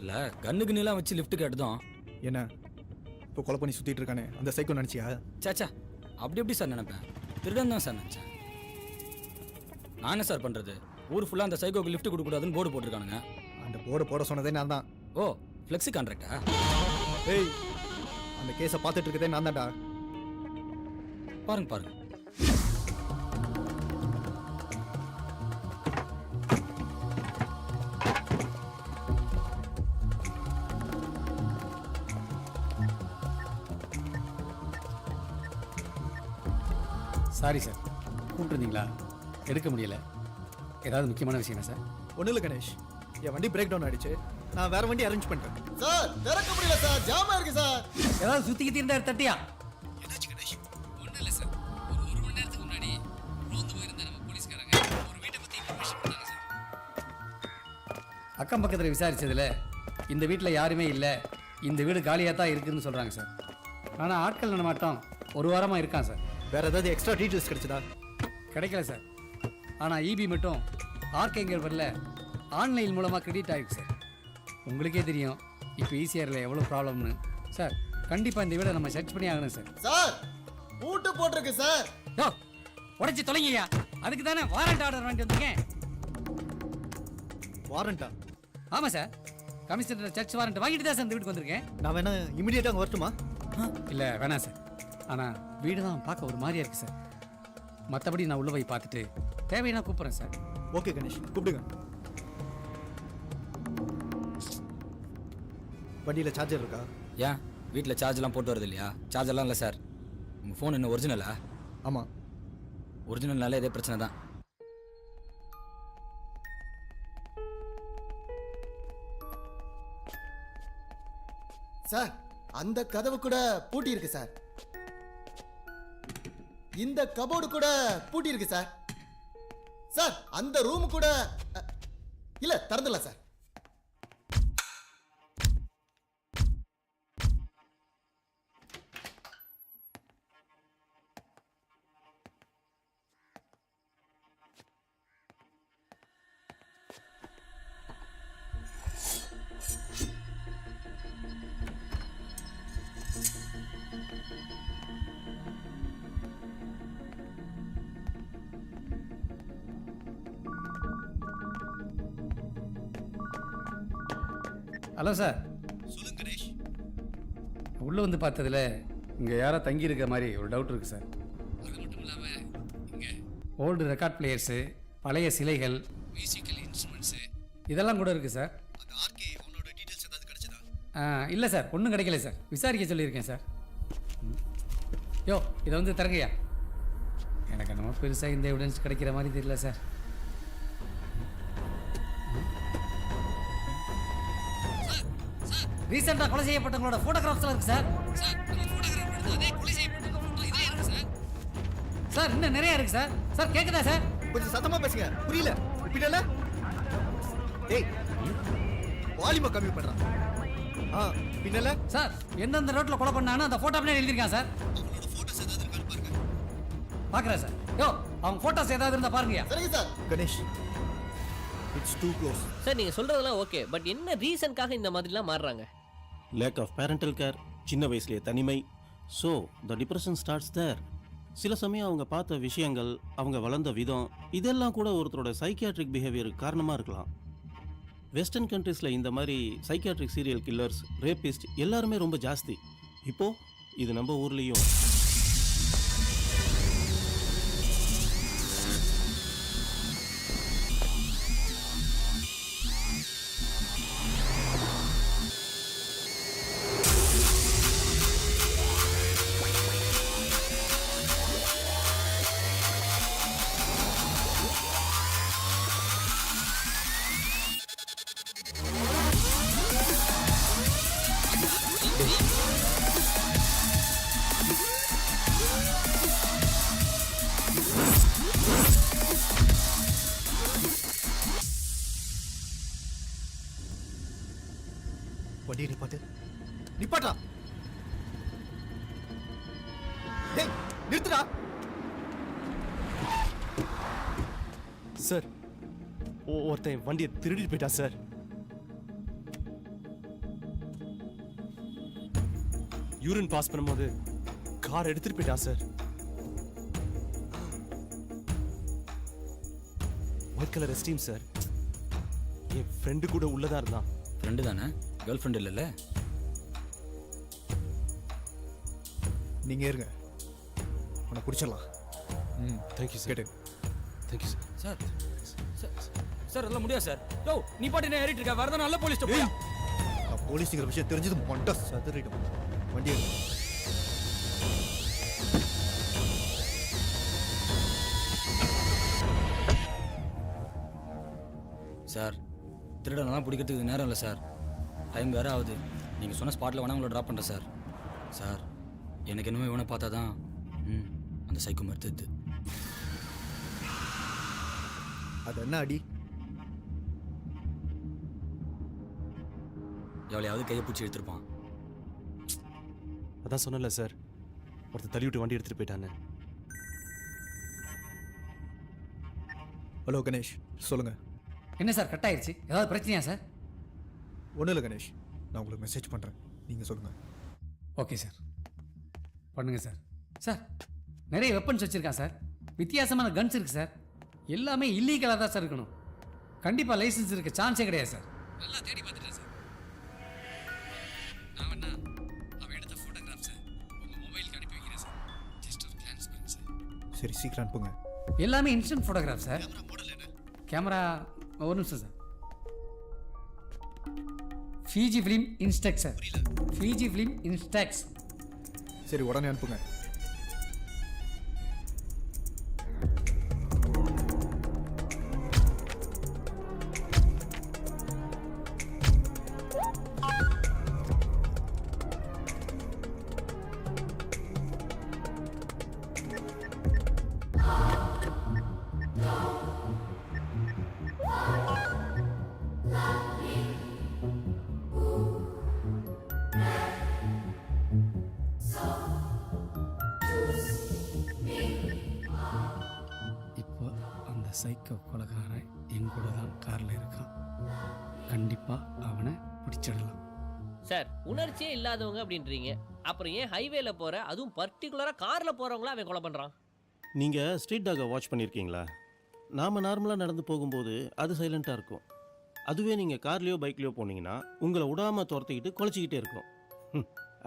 S1: இல்லை கண்ணுக்கு நீலாம் வச்சு லிஃப்ட் கேட்டதும்.
S7: என்ன இப்போ கொலை பண்ணி சுற்றிட்டு இருக்கானே அந்த சைக்கோ நினச்சியா?
S1: சாச்சா அப்படி எப்படி சார் நினைப்பேன்? திருடன் தான் சார் நினச்சேன். நான் என்ன சார் பண்ணுறது? ஊர் ஃபுல்லாக அந்த சைக்கோக்கு லிஃப்ட் கொடுக்கக்கூடாதுன்னு போர்டு போட்டிருக்கானுங்க.
S7: அந்த போர்டு போட சொன்னதே நான் தான்.
S1: ஓ ஃப்ளெக்ஸி கான்ட்ராக்டா?
S7: ஏய் அந்த கேஸை பார்த்துட்டு இருக்கதே நான் தான்டா.
S1: பாருங்க பாருங்க.
S8: சாரி சார், கூப்பிட்டுருந்தீங்களா? எடுக்க முடியல. ஏதாவது முக்கியமான விஷயமா சார்?
S7: ஒன்றும் இல்லை கணேஷ், என் வண்டி பிரேக் டவுன் ஆயிடுச்சு. நான் வேற வண்டி அரேஞ்ச் பண்ணிட்டேன்.
S10: சார் திறக்க முடியல சார், ஜாமா இருக்கு சார்.
S8: ஏதாவது சுற்றிக்கிட்டு இருந்தார் தட்டியா?
S7: என்னாச்சு கணேஷ்?
S8: ஒன்றும் இல்லை சார், ஒரு 1 மணி நேரத்துக்கு முன்னாடி ரோந்து போயிருந்த நம்ம போலீஸ்காரங்க ஒரு வீட்டை பற்றி இன்ஃபர்மேஷன் பண்ணாங்க சார். அக்கம் பக்கத்தில் விசாரிச்சதில் இந்த வீட்டில் யாருமே இல்லை, இந்த வீடு காலியாக தான் இருக்குதுன்னு சொல்கிறாங்க சார். ஆனால் ஆட்கள் நடமாட்டம் 1 வாரமாக இருக்கான் சார்.
S7: வேற ஏதாவது எக்ஸ்ட்ரா டீட்டெயில்ஸ் கிடைச்சதா?
S8: கிடைக்கல சார். ஆனால் இபி மட்டும் ஆர்கேங்கர் வரல ஆன்லைன் மூலமாக கிரெடிட் ஆகிருக்கு சார். உங்களுக்கே தெரியும் இப்போ ஈசிஆரில் எவ்வளோ ப்ராப்ளம்னு. சார் கண்டிப்பாக இந்த வீடை நம்ம சர்ச் பண்ணி ஆகணும் சார்.
S10: சார் பூட்டு போட்டிருக்கு சார்.
S8: யோ உடைச்சி தொலைங்கய்யா, அதுக்கு தானே வாரண்ட் ஆர்டர் வாங்கிட்டு வந்திருக்கேன்.
S7: வாரண்டா?
S8: ஆமாம் சார், கமிஷனர் சர்ச் வாரண்ட் வாங்கிட்டு தான் சார் இந்த வீட்டுக்கு வந்திருக்கேன்.
S7: நான் வேணா இமீடியட்டாக அங்கே வரட்டுமா?
S8: இல்லை வேணாம் சார். ஆனால் வீடு தான் பார்க்க ஒரு மாதிரியா இருக்குது சார். மற்றபடி நான் உள்ள போய் பார்த்துட்டு தேவையான கூப்பிட்றேன் சார்.
S7: ஓகே கணேஷ், கூப்பிடுங்க. வண்டியில் சார்ஜர் இருக்கா?
S1: ஏன் வீட்டில் சார்ஜ்லாம் போட்டு வரது இல்லையா? சார்ஜர்லாம் இல்லை சார். உங்கள் ஃபோன் என்ன ஒரிஜினலா?
S7: ஆமாம்.
S1: ஒரிஜினல்னால இதே பிரச்சனை தான்.
S13: சார் அந்த கதவு கூட பூட்டி இருக்கு சார். இந்த கபோர்டு கூட பூட்டி இருக்கு சார். சார் அந்த ரூம் கூட இல்ல திறந்துல சார்.
S8: Hello sir.
S7: சொல்லுங்க கணேஷ்.
S8: உள்ளே வந்து பார்த்ததுல இங்கே யாரோ தங்கி இருக்க மாதிரி ஒரு டவுட் இருக்குது சார். அது மட்டும் இல்லாமல் இங்கே ஓல்டு ரெக்கார்ட் பிளேயர்ஸு, பழைய சிலைகள், மியூசிக்கல் இன்ஸ்ட்ருமெண்ட்ஸு இதெல்லாம் கூட இருக்குது சார்.
S7: அந்த ஆர்கே அவனோட டீட்டெயில்ஸ் ஏதாவது கிடைச்சதா?
S8: இல்லை சார், ஒன்றும் கிடைக்கல சார். விசாரிக்க சொல்லியிருக்கேன் சார். யோ இதை வந்து தரங்கய்யா. எனக்கு என்னமோ பெருசாக இந்த எவிடன்ஸ் கிடைக்கிற மாதிரி தெரியல சார். ரீசெண்டாக கொலை செய்யப்பட்டவங்களோட ஃபோட்டோகிராஃப்ஸ்லாம் இருக்கு சார். சார் இன்னும் நிறைய இருக்கு சார். சார் கேட்குதா சார்?
S7: கொஞ்சம் சத்தமா பேசுங்க, புரியல. பின்னல டேய் வால்யூமை கம்மி பண்றான். பின்னல
S8: சார் எந்தெந்த ரோட்டில் கொலை பண்ணானோ அந்த ஃபோட்டோ அப்படியே எழுதியிருக்கான் சார்.
S7: அவனோட போட்டோஸ் ஏதாவது இருக்கான்னு பாருங்க.
S8: பார்க்குறேன் சார். யோ அவங்க ஃபோட்டோஸ் ஏதாவது இருந்தால் பாருங்கய்யா.
S13: சரிங்க sir.
S7: Ganesh it's too close.
S2: Sir நீங்க சொல்றதெல்லாம் ஓகே, பட் என்ன ரீசன்காக இந்த மாதிரிலாம் மாறுறாங்க?
S12: லேக் ஆஃப் பேரண்டல் கேர், சின்ன வயசுலேயே தனிமை. So the depression starts there. சில சமயம் அவங்க பார்த்த விஷயங்கள், அவங்க வளர்ந்த விதம், இதெல்லாம் கூட ஒருத்தரோட சைக்கியாட்ரிக் பிஹேவியருக்கு காரணமாக இருக்கலாம். வெஸ்டர்ன் கண்ட்ரீஸில் இந்த மாதிரி சைக்கியாட்ரிக் சீரியல் கில்லர்ஸ், ரேபிஸ்ட் எல்லாருமே ரொம்ப ஜாஸ்தி. இப்போது இது நம்ம ஊர்லேயும்.
S7: வண்டியை நிப்பாட்டு. நிப்பாட்டா. டேய் நிறுத்துடா. சார் ஒருத்தன் வண்டியை திருடிட்டு போயிட்டா சார். யூரின் பாஸ் பண்ணும்போது கார் எடுத்துட்டு போயிட்டா sir. White colour Esteem sir. என் ஃப்ரெண்டு கூட உள்ளதா இருந்தான்.
S1: ஃப்ரெண்டு தானே, கேர்ள் ஃப்ரெண்ட் இல்லைல்ல?
S7: நீங்க இருங்க, உன்னை பிடிச்சிடலாம். Thank you sir. கேட்டு தேங்க்யூ சார்.
S1: சார் சார் அதெல்லாம் முடியாது சார். யோ நீ பாட்டு என்ன ஏறிட்டு இருக்க? வரதான் நல்ல போலீஸ் ஸ்டேஷன்.
S7: நான் போலீஸுங்கிற விஷயம் தெரிஞ்சது மொண்டை சதுரிடும். வண்டி எடுங்க.
S1: சார் திருடனெல்லாம் பிடிக்கிறதுக்கு நேரம் இல்லை சார். டைம் வேறு ஆகுது. நீங்கள் சொன்ன ஸ்பாட்டில் வேணா உங்களை ட்ராப் பண்ணுறேன் சார். சார் எனக்கு என்னமோ இவனை பார்த்தா தான் அந்த சைக்கோ மறுத்துது.
S7: அது என்ன அடி?
S1: எவ்வளையாவது கையை பிடிச்சி எடுத்துருப்பான்.
S7: அதான் சொன்னல சார், ஒருத்தர் தள்ளி விட்டு வண்டி எடுத்துட்டு போயிட்டான்னு. ஹலோ கணேஷ், சொல்லுங்க.
S8: என்ன சார் கட் ஆயிடுச்சு? ஏதாவது பிரச்சனையா சார்?
S7: ஒன்றும் இல்லை கணேஷ், நான் உங்களுக்கு மெசேஜ் பண்ணுறேன், நீங்கள் சொல்லுங்கள்.
S8: ஓகே சார், பண்ணுங்க சார். சார் நிறைய வெப்பன்ஸ் வச்சுருக்கான் சார். வித்தியாசமான கன்ஸ் இருக்குது சார். எல்லாமே இல்லீகலாக தான் சார் இருக்கணும். கண்டிப்பாக லைசன்ஸ் இருக்க சான்ஸே கிடையாது சார். நல்லா தேடி பார்த்துட்டேன் சார். நான் வேணா அவன் எடுத்த ஃபோட்டோகிராஃப்ஸை உங்கள் மொபைலுக்கு அனுப்பி வைக்கிறேன் சார். ஜஸ்ட் ஒரு கிளான்ஸ் பண்ணுங்க சார்.
S7: சரி சீக்கிரம் அனுப்புங்க.
S8: எல்லாமே இன்ஸ்டன்ட் ஃபோட்டோகிராஃப் சார். கேமரா ஒரு நிமிஷம் sir. Fiji film INSTEX sir. Fiji film INSTEX.
S7: சரி உடனே அனுப்புங்க.
S8: இப்போ அந்த சைக்கோ கொலைகாரன் என் கூட தான் காரில் இருக்கான். கண்டிப்பாக அவனை பிடிச்சிடலாம்.
S2: சார் உணர்ச்சியே இல்லாதவங்க அப்படின்றீங்க, அப்புறம் ஏன் ஹைவேல போற அதுவும் பர்டிகுலரா கார்ல போறவங்கள அவன் கொலை பண்றான்?
S12: நீங்கள் ஸ்ட்ரீட் டாகை வாட்ச் பண்ணியிருக்கீங்களா? நாம் நார்மலாக நடந்து போகும்போது அது சைலண்ட்டாக இருக்கும். அதுவே நீங்கள் கார்லேயோ பைக்லேயோ போனீங்கன்னா உங்களை விடாமல் துரத்திக்கிட்டு குலைச்சிக்கிட்டே இருக்கும்.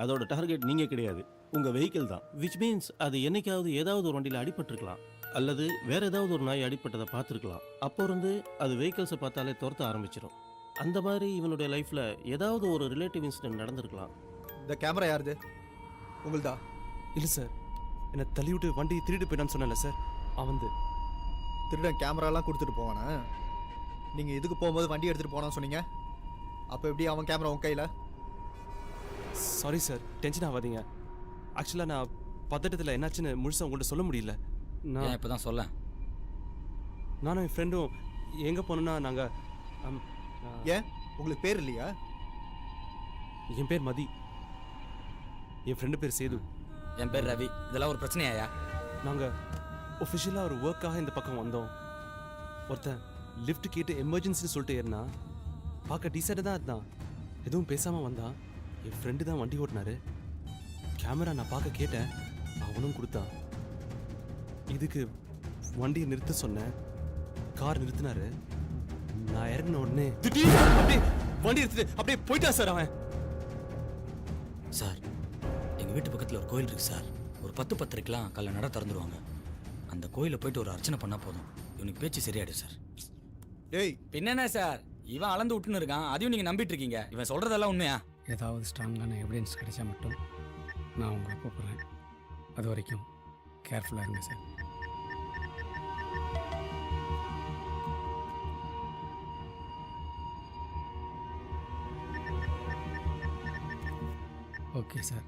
S12: அதோட டார்கெட் நீங்கள் கிடையாது, உங்கள் வெஹிக்கிள் தான். விச் மீன்ஸ் அது என்னைக்காவது ஏதாவது ஒரு வண்டியில் அடிபட்டிருக்கலாம், அல்லது வேற ஏதாவது ஒரு நாய் அடிபட்டதை பார்த்துருக்கலாம். அப்போ இருந்து அது வெஹிக்கிள்ஸை பார்த்தாலே துரத்த ஆரம்பிச்சிடும். அந்த மாதிரி இவனுடைய லைஃப்பில் ஏதாவது ஒரு ரிலேட்டிவ் இன்சிடென்ட் நடந்திருக்கலாம்.
S7: இந்த கேமரா யாருது? உங்களுதா?
S4: இல்லை சார், என்னை தள்ளி விட்டு வண்டி திருட்டு போயிட்டான்னு சொன்னல சார், அவன்
S7: திருடன் கேமராலாம் கொடுத்துட்டு போவானா? நீங்கள் இதுக்கு போகும்போது வண்டி எடுத்துகிட்டு போனான்னு சொன்னீங்க. அப்போ எப்படி அவன் கேமரா உன் கையில்?
S4: சாரி சார், டென்ஷன் ஆகாதீங்க. ஆக்சுவலாக நான் பதட்டத்தில் என்னாச்சுன்னு முழுசாக உங்கள்கிட்ட சொல்ல முடியல. நான்
S8: இப்போ தான் சொல்ல.
S4: நானும் என் ஃப்ரெண்டும் எங்கே போனோன்னா நாங்கள்
S7: ஏன் உங்களுக்கு பேர் இல்லையா?
S4: என் பேர் மதி, என் ஃப்ரெண்டு பேர் சேது.
S8: என் பேர் ரவி. இதெல்லாம் ஒரு பிரச்சனையாயா?
S4: நாங்கள் ஒஃபிஷியலாக ஒரு ஒர்க்காக இந்த பக்கம் வந்தோம். ஒருத்தன் லிஃப்ட் கேட்டு எமர்ஜென்சின்னு சொல்லிட்டு ஏறினா, பார்க்க டீசெண்டாக தான் இருந்தான். எதுவும் பேசாமல் வந்தான். என் ஃப்ரெண்டு தான் வண்டி ஓட்டினாரு. கேமரா நான் பார்க்க கேட்டேன், அவனும் கொடுத்தான். இதுக்கு வண்டியை நிறுத்த சொன்னேன், கார் நிறுத்தினாரு. நான் இறங்கின உடனே திடீர்னு அப்படியே வண்டி எடுத்துட்டு அப்படியே போயிட்டான் சார் அவன்.
S8: சார், எங்கள் வீட்டு பக்கத்தில் ஒரு கோயில் இருக்குது சார். ஒரு 10:10 காலைல நட திறந்துருவாங்க. அந்த கோயிலில் போயிட்டு ஒரு அர்ச்சனை பண்ணால் போதும், இவனுக்கு பேச்சு சரியாயிடும் சார்.
S7: டேய்
S8: பின்னென்ன சார், இவன் அளந்து விட்டுன்னு இருக்கான், அதையும் நீங்கள் நம்பிட்டு இருக்கீங்க. இவன் சொல்கிறதெல்லாம் உண்மையா? ஏதாவது ஸ்ட்ராங்கான எவிடன்ஸ் கிடைச்சா மட்டும் நான் உங்களை கூப்பிட்றேன். அது வரைக்கும் கேர்ஃபுல்லாக இருங்க சார். ஓகே சார்,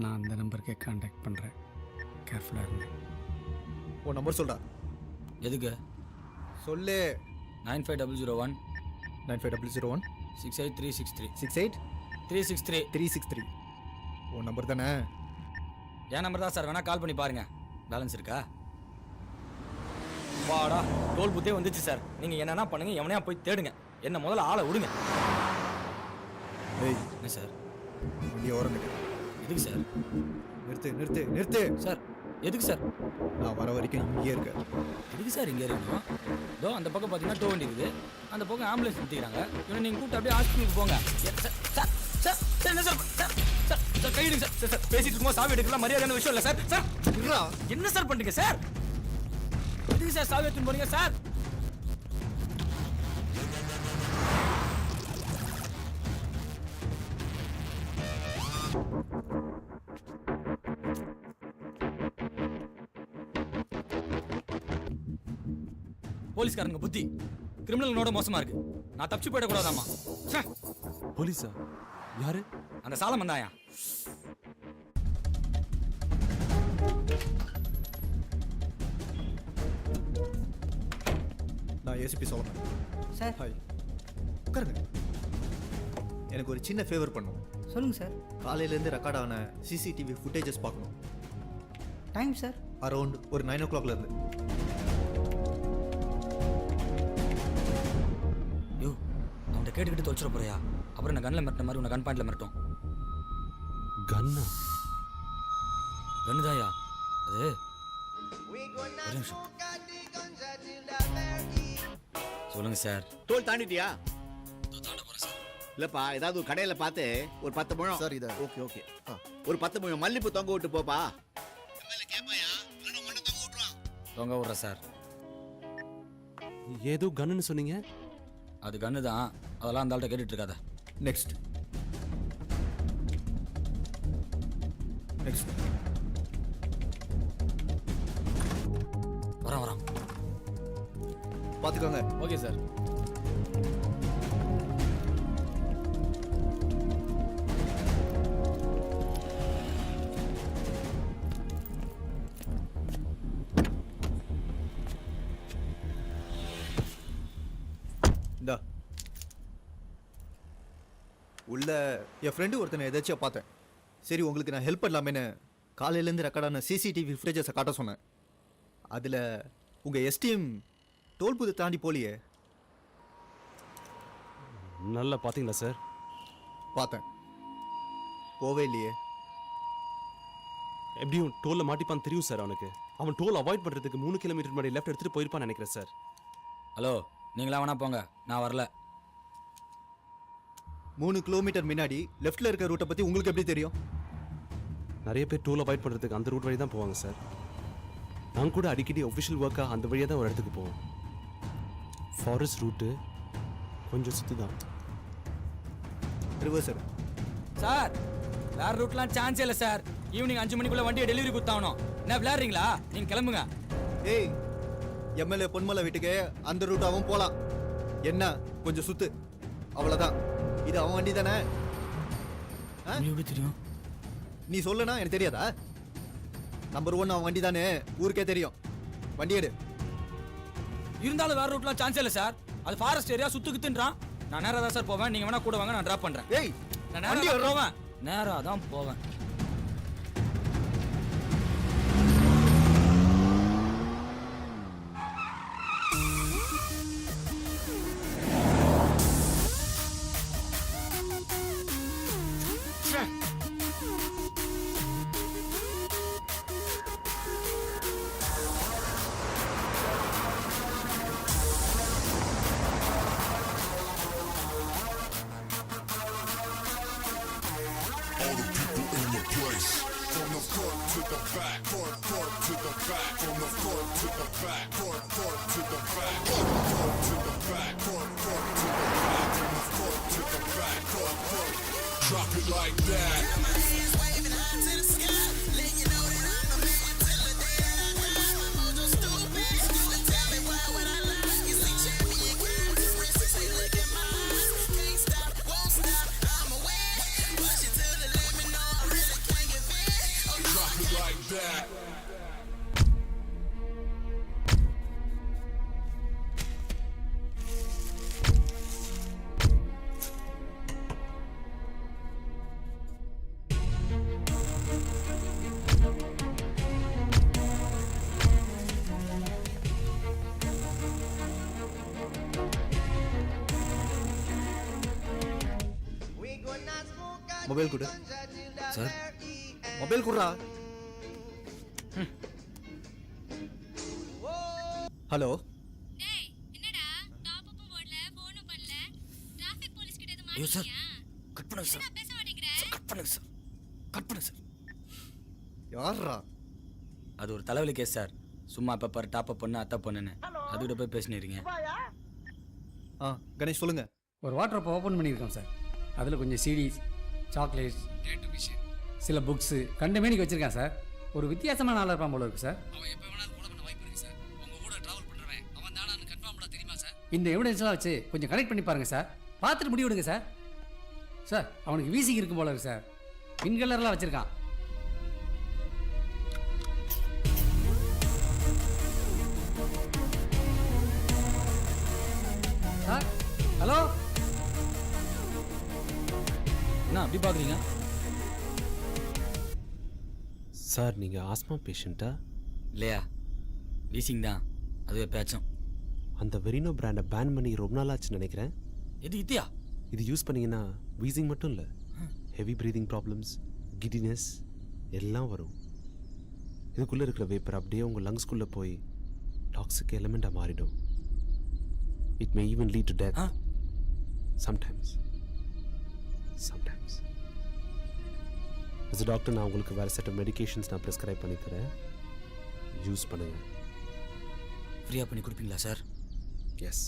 S8: நான் அந்த நம்பருக்கே கான்டாக்ட் பண்ணுறேன். கேர்ஃபுல்லாக இருங்க.
S7: உன் நம்பர் சொல்டா.
S8: எதுக்கு?
S7: சொல்லு.
S8: 95001
S7: 95001
S8: 68363
S7: 68363
S8: 363.
S7: உன் நம்பர் தானே?
S8: என் நம்பர் தான் சார், வேணா கால் பண்ணி பாருங்க. பேலன்ஸ் இருக்கா? வாடா, டோல் புத்தே வந்துச்சு சார். நீங்கள் என்னென்ன பண்ணுங்க, எவனையா போய் தேடுங்க, என்ன முதல்ல ஆளை விடுங்க.
S7: ஏய்
S8: என்ன சார்?
S7: வண்டியை ஓரம் நிற்க.
S8: எதுக்கு சார்?
S7: நிறுத்து நிறுத்து நிறுத்து.
S8: சார் எதுக்கு சார்?
S7: நான் வர வரைக்கும் இங்கேயே இருக்க.
S8: எதுக்கு சார் இங்கே இருக்கணும்? இதோ அந்த பக்கம் பார்த்தீங்கன்னா டோ வண்டி இருக்குது, அந்த பக்கம் ஆம்புலன்ஸ் நிறுத்திக்கிறாங்க. இவனை நீங்கள் கூப்பிட்டு அப்படியே ஹாஸ்பிட்டலுக்கு போங்க. சார் சார் சார் சார் என்ன சார்? சார் சார் சார் கையிடுங்க சார். சார் சார் பேசிட்டு இருக்கும்போது சாவி எடுக்கலாம் மரியாதையான விஷயம் இல்லை சார். சார் என்ன சார் பண்ணுறீங்க சார்? எதுக்கு சார் சாவி எடுத்துன்னு போறீங்க சார்? போலீஸ்காரங்க புத்தி கிரிமினலோட மோசமா இருக்கு. நான் தப்பிச்சு போயிடக்கூடாதாமா.
S4: போலீஸா? யாரு?
S8: அந்த சாலம் வந்தாயா?
S7: நான் ஏசிபி சொல்லணும்
S11: சார்.
S7: ஹாய், உட்காருங்க. எனக்கு ஒரு சின்ன ஃபேவர் பண்ணும்.
S11: சொல்லுங்கள் சார்.
S7: காலையிலேருந்து ரெக்கார்ட் ஆன சிசிடிவி ஃபுட்டேஜஸ் பார்க்கணும்.
S11: Time sir?
S7: அரௌண்ட் ஒரு 9 o'clockலேருந்து.
S8: யோ, அவன்கிட்ட கேட்டுக்கிட்டு தொலைச்சிட போறியா? அப்புறம் நான் கண்ணில் மிரட்டின மாதிரி உன்னை கன் பாயிண்டில் மிரட்டும்.
S4: கன்னா?
S8: கண்ணுதாயா அது? ஒரு நிமிஷம். சொல்லுங்க சார்.
S10: டோல் தாண்டிட்டியா? இல்லப்பா, ஏதாவது ஒரு கடையில் பார்த்து ஒரு 10 முழம்.
S7: சார் இதை
S10: ஓகே ஓகே. ஒரு 10 முழம் மல்லிப்பூ தொங்க விட்டு போப்பா.
S8: தொங்க விட்றேன் சார்.
S4: ஏதோ கன்னுன்னு சொன்னீங்க.
S8: அது கன்று தான், அதெல்லாம் அந்த ஆள்கிட்ட கேட்டுட்டு இருக்காத.
S7: நெக்ஸ்ட் நெக்ஸ்ட்
S1: வரான்
S7: பார்த்துக்கோங்க.
S1: Okay sir.
S7: இந்தா உள்ள என் ஃப்ரெண்டு ஒருத்தனை எதாச்சும் பார்த்தேன். சரி உங்களுக்கு நான் ஹெல்ப் பண்ணலாமேன்னு காலையிலேருந்து ரெக்கார்டான சிசிடிவி ஃபுட்டேஜஸை காட்ட சொன்னேன். அதில் உங்கள் எஸ்டிஎம் டோல் புது தாண்டி போலியே.
S4: நல்லா பார்த்தீங்களா சார்?
S7: பார்த்தேன், போவே இல்லையே.
S4: எப்படியும் டோலில் மாட்டிப்பான்னு தெரியும் சார் அவனுக்கு. அவன் டோல் அவாய்ட் பண்ணுறதுக்கு 3 கிலோமீட்டர் முன்னாடி லெஃப்ட் எடுத்துகிட்டு போயிருப்பான்னு நினைக்கிறேன் சார்.
S1: ஹலோ, நீங்களா வேணா போங்க, நான் வரல.
S7: 3 கிலோமீட்டர் முன்னாடி லெஃப்ட்டில் இருக்க ரூட்டை பற்றி உங்களுக்கு எப்படி தெரியும்?
S4: நிறைய பேர் டோல் அவாய்ட் பண்ணுறதுக்கு அந்த ரூட் வழி தான் போவாங்க சார். நான் கூட அடிக்கடி ஒஃபிஷியல் ஒர்க்காக அந்த வழியாக தான் ஒரு இடத்துக்கு போவோம். ஃபாரஸ்ட் ரூட்டு கொஞ்சம் சுற்று தான்.
S7: ரிவர்சர்
S1: சார், வேற ரூட்லாம் சான்ஸே இல்லை சார். ஈவினிங் 5 மணிக்குள்ள வண்டியை டெலிவரி கொடுத்தாகணும். என்ன விளையாடுறீங்களா? நீங்க கிளம்புங்க.
S7: ஏய், எம்எல்ஏ பொன்மலை வீட்டுக்கு அந்த ரூட்டாவும் போகலாம். என்ன கொஞ்சம் சுத்து, அவ்வளோதான். இது அவன் வண்டி தானே?
S1: எப்படி தெரியும்?
S7: நீ சொல்லனா எனக்கு தெரியாதா? நம்பர் 1 அவன் வண்டி தானே, ஊருக்கே தெரியும். வண்டி எடு.
S1: இருந்தாலும் வேற ரூட்லாம் சான்ஸே இல்லை சார். அது ஃபாரஸ்ட் ஏரியா, சுத்துக்குத்துன்றான். நான் நேரா தான் சார் போவேன். நீங்க வேணா கூட வாங்க, நான் டிராப் பண்றேன்.
S7: ஏய்,
S1: நான் நேரா போவேன், நேரா தான் போவேன்.
S7: மொபைல் கொடு
S1: சார்.
S7: மொபைல் குடுறா. ஹலோ,
S9: டேய் என்னடா டாப் அப் போடல ஃபோனும் பண்ணல டிராஃபிக் போலீஸ் கிட்ட எது
S1: ஐயோ சார்,
S9: மாட்டிக்கியா?
S1: கட் பண்ணுங்க சார்.
S9: பேச மாட்டேங்கற.
S1: கட் பண்ணுங்க சார், கட் பண்ணுங்க சார்.
S7: யாரா?
S1: அது ஒரு தலைவலி கேஸ் சார். சும்மா அப்ப டாப் அப் பண்ணு அத்தை பண்ணுன்னு அதுகிட்ட போய் பேசினீங்க.
S7: கணேஷ் சொல்லுங்க.
S8: ஒரு வாட்டர் ஓப்பன் பண்ணியிருக்கோம் சார். அதில் கொஞ்சம் சிடிஸ், சாக்லேட்ஸ், டேட்டு மிஷின், சில புக்ஸு கண்டமேனிக்கு வச்சுருக்கேன் சார். ஒரு வித்தியாசமான ஆளாக இருப்பான் போல இருக்கு சார். அவன் எப்போ வேணாலும் கூட பண்ண வாய்ப்பு இருக்கு சார். உங்கள் கூட ட்ராவல் பண்ணுறவன் அவன் தானான்னு கன்ஃபார்ம் பண்ண தெரியுமா சார்? இந்த எவிடன்ஸ்லாம் வச்சு கொஞ்சம் கனெக்ட் பண்ணி பாருங்கள் சார். பார்த்துட்டு முடிவு விடுங்க சார். சார், அவனுக்கு வீசிங் இருக்கும் போல இருக்கு சார். பின் கலர்லாம் வச்சுருக்கான். Sir, hello.
S1: என்ன அப்படி பார்க்குறீங்க
S4: சார்? நீங்கள் ஆஸ்மா பேஷண்ட்டா?
S1: இல்லையா, வீசிங் தான். அதுவே பேச்சும்.
S4: அந்த வெரினோ பிராண்டை பேன் பண்ணி ரொம்ப நாள் ஆச்சுன்னு நினைக்கிறேன்.
S1: எது இத்தியா?
S4: இது யூஸ் பண்ணீங்கன்னா வீசிங் மட்டும் இல்லை, ஹெவி ப்ரீதிங் ப்ராப்ளம்ஸ், கிடினஸ் எல்லாம் வரும். இதுக்குள்ளே இருக்கிற வேப்பர் அப்படியே உங்கள் லங்ஸ்குள்ளே போய் டாக்ஸிக் எலிமெண்ட்டாக மாறிடும். It may even lead to death. Sometimes as a doctor நான் உங்களுக்கு வேறு செட் ஆஃப் மெடிகேஷன்ஸ் நான் ப்ரிஸ்கிரைப் பண்ணி தரேன். யூஸ் பண்ணுங்கள்.
S1: ஃப்ரீயாக பண்ணி கொடுப்பீங்களா சார்?
S4: எஸ்.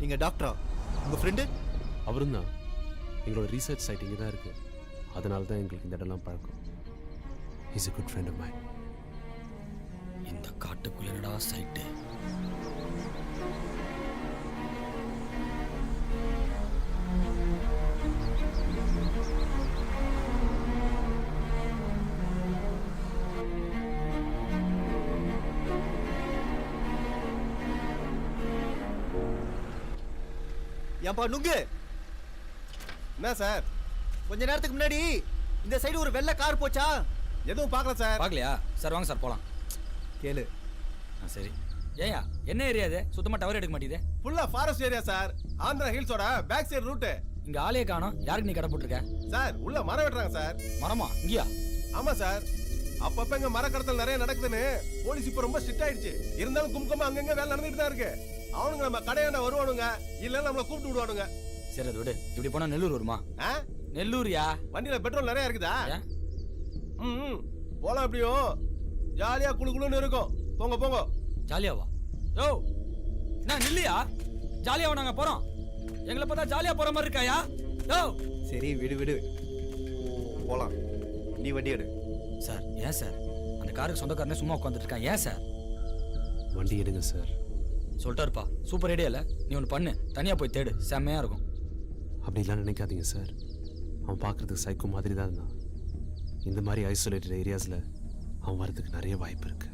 S7: நீங்கள் டாக்டரா? உங்கள் ஃப்ரெண்டு?
S4: அவரும் தான். எங்களோட ரீசர்ச் சைட் இங்கே தான் இருக்குது. அதனால தான் எங்களுக்கு இந்த இடம்லாம் பழக்கம். Is a good friend of mind.
S8: இந்த காட்டுக்குள்ளடா சைட்டு.
S13: ஏன்பா நுங்கு?
S3: என்ன சார்?
S13: கொஞ்ச நேரத்துக்கு முன்னாடி இந்த சைடு ஒரு வெள்ளை கார் போச்சா?
S3: எதுவும் பார்க்கல சார்.
S8: பார்க்கலையா சார்? வாங்க சார் போகலாம்.
S3: கேளு.
S8: சரி. ஏயா என்ன ஏரியா இது? சுத்தமாக டவர் எடுக்க மாட்டேங்குது.
S3: ஃபுல்லா ஃபாரஸ்ட் ஏரியா சார். ஆந்திரா ஹில்ஸோட பேக் சைடு ரூட்.
S8: இங்கே ஆளையே காணோம். யாருக்கு நீ கடை போட்டிருக்க?
S3: சார் உள்ள மரம் வெட்டுறாங்க சார்.
S8: மரமா? இங்கேயா?
S3: ஆமா சார். அப்பப்ப இங்க மர கடத்தல் நிறைய நடக்குதுன்னு போலீஸ் இப்ப ரொம்ப ஸ்ட்ரிக்ட் ஆயிடுச்சு. இருந்தாலும் கும்கமா அங்கங்க வேலை நடந்துட்டு தான் இருக்கு. அவனுங்க நம்ம கடையாண்ட வருவானுங்க, இல்ல நம்மள கூப்பிட்டு விடுவானுங்க.
S8: சரி அது விடு. இப்படி போனா நெல்லூர் வருமா? நெல்லூரியா?
S3: வண்டியில பெட்ரோல் நிறைய இருக்குதா?
S8: ஏன்?
S3: ம் போலாம். எப்படியும் ஜாலியா குளுகுளுன்னு இருக்கும். போங்க போங்க.
S8: ஜாலியாவா? யோ நான் நில்லையா? ஜாலியாவா நாங்க போறோம்? எங்களை பார்த்தா ஜாலியா போற மாதிரி இருக்காயா? யோ
S7: சரி விடு விடு, போலாம். நீ வண்டி எடு.
S8: சார் ஏன் சார்? அந்த காருக்கு சொந்தக்காரனே சும்மா உட்காந்துட்டு இருக்கான். ஏன் சார்?
S4: வண்டி எடுங்க சார்.
S8: சொல்லிட்டாருப்பா. சூப்பர் ஐடியா இல்லை? நீ ஒன்று பண்ணு, தனியாக போய் தேடு, செம்மையாக இருக்கும்.
S4: அப்படிலாம் நினைக்காதீங்க சார். அவன் பார்க்குறதுக்கு சைக்கோ மாதிரி தான் இருந்தான். இந்த மாதிரி ஐசோலேட்டட் ஏரியாஸில் அவன் வரதுக்கு நிறைய வாய்ப்பு இருக்கு.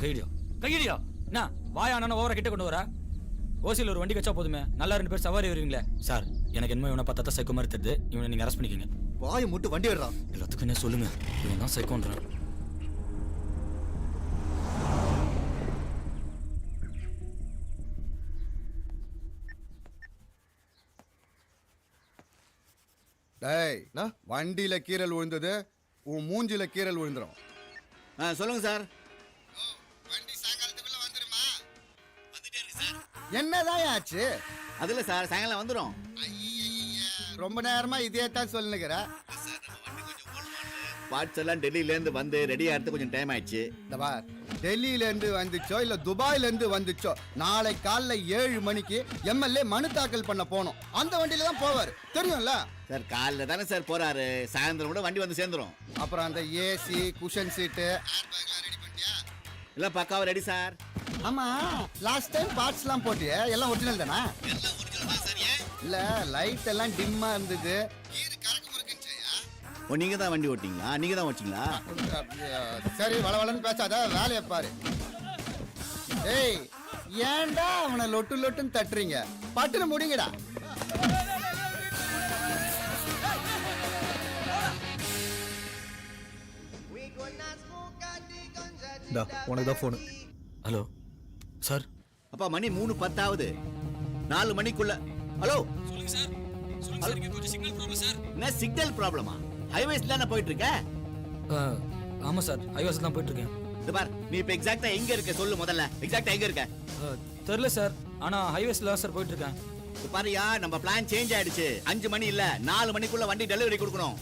S8: கைடியோ கைடியோ என்ன வாயானா ஓவரா கிட்ட கொண்டு வர? ஓசியில் ஒரு வண்டி கச்சா போதுமே, நல்லா 2 பேர் சவாரி வருவீங்களே. சார் எனக்கு என்ன இவனை பார்த்தா சைக்கோ மாதிரி தெரியுது. இவனை நீங்கள் அரெஸ்ட் பண்ணிக்கோங்க.
S13: வாயை மட்டும் வண்டி விடுறான்.
S8: எல்லாத்துக்கும் என்ன சொல்லுங்க, இவன் தான் சைக்கோன்றான்.
S14: டேய், வண்டியில கீரல் விழுந்தது, உன் மூஞ்சில கீரல் விழுந்துரும்.
S10: சொல்லுங்க சார்.
S14: என்னதான் ஆச்சு?
S10: அதுல சார் சாயங்காலம் வந்துடும்.
S14: ரொம்ப நேரமா இதே தான் சொல்லுங்கிற.
S10: பார்ட்ஸ் எல்லாம் டெல்லியில இருந்து வந்து ரெடி ஆகிறது கொஞ்சம் டைம் ஆயிடுச்சு.
S14: டெல்லியில இருந்து வந்துச்சோ இல்ல துபாயில இருந்து வந்துச்சோ, நாளை காலைல 7 மணிக்கு எம்எல்ஏ மனு தாக்கல் பண்ண போனோம். அந்த வண்டியில தான் போவாரு, தெரியும்ல
S10: சார். காலைல தானே சார் போறாரு, சாயந்தரம் கூட வண்டி வந்து சேர்ந்துரும்.
S14: அப்புறம் அந்த ஏசி குஷன் சீட்டு
S10: எல்லாம் பக்காவா ரெடி சார்.
S14: ஆமா, லாஸ்ட் டைம் பார்ட்ஸ் எல்லாம் போட்டியே, எல்லாம் ஒரிஜினல் தானா? இல்ல லைட் எல்லாம் டிம்மா இருந்தது.
S10: நீங்க தான் வண்டி ஓட்டிங்களா? நீங்க தான் ஓட்டிங்களா?
S14: சரி வளவளன்னு பேசாத, வேலையை பாரு. ஏய் ஏன்டா அவனை லொட்டு லொட்டுன்னு தட்டுறீங்க? பட்டுன்னு முடிங்கடா.
S7: உனக்கு தான் போனு.
S8: Hello sir.
S10: அப்பா மணி 3:10 4 மணிக்குள்ள. ஹலோ
S8: சொல்லுங்க சார். சொல்லுங்க சார், இங்க கொஞ்சம் சிக்னல் ப்ராப்ளம் சார்.
S10: என்ன சிக்னல் ப்ராப்ளமா? ஹைவேஸ்ல தானே போயிட்டு இருக்க?
S8: ஆமா சார், ஹைவேஸ்ல தான் போயிட்டு இருக்கேன்.
S10: இது பார், நீ இப்ப எக்ஸாக்ட்டா எங்க இருக்க சொல்லு முதல்ல. எக்ஸாக்ட்டா எங்க இருக்க?
S8: தெரியல சார், ஆனா ஹைவேஸ்ல தான் சார் போயிட்டு இருக்கேன்.
S10: பாரியா, நம்ம பிளான் சேஞ்ச் ஆயிடுச்சு. 5 மணி இல்ல 4 மணிக்குள்ள வண்டி டெலிவரி கொடுக்கணும்.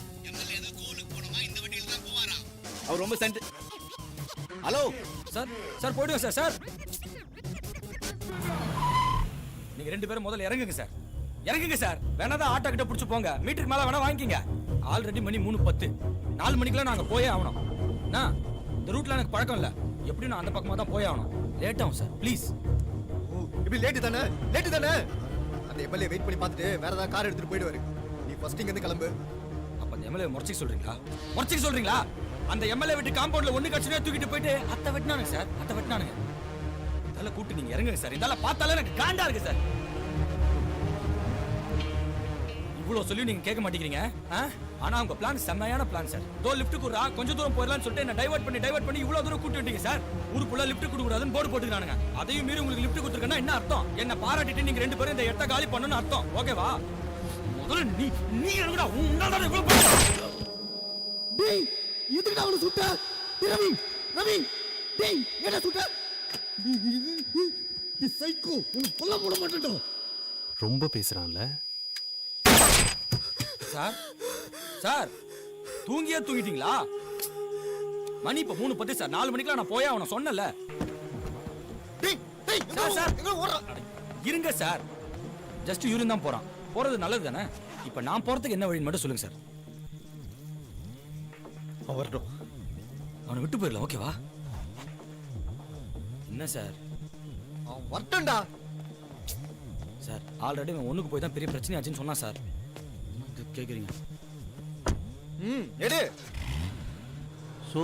S10: அவர் ரொம்ப சென்ட். Hello
S8: sir. சார் போயிடுவோம் சார். சார் நீங்க 2 பேரும் முதல்ல இறங்குங்க சார். இறங்குங்க சார். வேணாதான் ஆட்டோ கிட்ட பிடிச்சி போங்க. மீட்டருக்கு மேல வேணா வாங்கிக்கிங்க. ஆல்ரெடி மணி 3:10. 4 மணிக்கெல்லாம் நாங்க போயே ஆகணும். இந்த ரூட்ல எனக்கு பழக்கம் இல்ல. எப்படி நான் அந்த பக்கமா தான் போயே ஆகணும். லேட் ஆகும் சார், ப்ளீஸ்.
S7: இப்படி லேட்டு தானே? லேட்டு தானே? அந்த எம்எல்ஏ வெயிட் பண்ணி பார்த்துட்டு வேற ஏதாவது கார் எடுத்துட்டு போயிடுவாரு. நீ ஃபர்ஸ்ட் இங்க இருந்து கிளம்பு.
S8: அப்ப அந்த எம்எல்ஏ முறைச்சிக்க சொல்றீங்களா? முறைச்சிக்க சொல்றீங்களா? அந்த எம்எல்ஏ விட்டு காம்பவுண்ட்ல ஒண்ணு கட்சியா தூக்கிட்டு போயிட்டு அத்தை வெட்டினானுங்க சார். அத்தை வெட்டினானுங்க. இதெல்லாம் கூட்டு நீங்க இறங்குங்க சார். இதெல்லாம் பார்த்தாலே எனக்கு காண்டா இருக்கு சார். இவ்வளவு சொல்லி நீங்க கேட்க மாட்டேங்கிறீங்க. ஆனா உங்க பிளான் செம்மையான பிளான் சார். தோ லிஃப்ட் குடுறா, கொஞ்சம் தூரம் போயிடலாம்னு சொல்லிட்டு என்ன டைவர்ட் பண்ணி இவ்வளவு தூரம் கூட்டி விட்டீங்க சார். ஊருக்குள்ள லிஃப்ட் கொடுக்க கூடாதுன்னு போர்டு போட்டுக்கிறானுங்க. அதையும் மீறி உங்களுக்கு லிஃப்ட் கொடுத்துருக்கேன்னா என்ன அர்த்தம்? என்ன பாராட்டிட்டு நீங்க 2 பேரும் இந்த இடத்த காலி பண்ணணும்னு அர்த்தம். ஓகேவா? முதல்ல நீ என்னடா உன்னால இவ்வளவு பண்ண?
S14: டேய் எதுக்குடா அவனை சுட்ட? ரவி ரவி டேய் என்ன சுட்ட? நீ சைக்கோ, உனக்கு கொல்ல போட மாட்டேன்டா.
S4: ரொம்ப பேசுறான்ல
S8: சார். சார் தூங்கிட்டீங்களா? மணி இப்ப 3:10 சார். 4 மணிக்கெல்லாம் நான் போயே அவனை சொன்னல. சார் சார் இருங்க சார். ஜஸ்ட் யூரின் தான் போறான். போறது நல்லது தானே? இப்போ நான் போகிறதுக்கு என்ன வழின்னு மட்டும் சொல்லுங்கள் சார்.
S7: அவன் வரட்டும்.
S8: அவனை விட்டு போயிடலாம், ஓகேவா? என்ன சார்?
S7: அவன் வரட்டும்டா.
S8: சார் ஆல்ரெடி அவன் ஒன்றுக்கு போய் தான் பெரிய பிரச்சனை ஆச்சுன்னு சொன்னான் சார். கேட்குறீங்க?
S7: எடு.
S12: ஸோ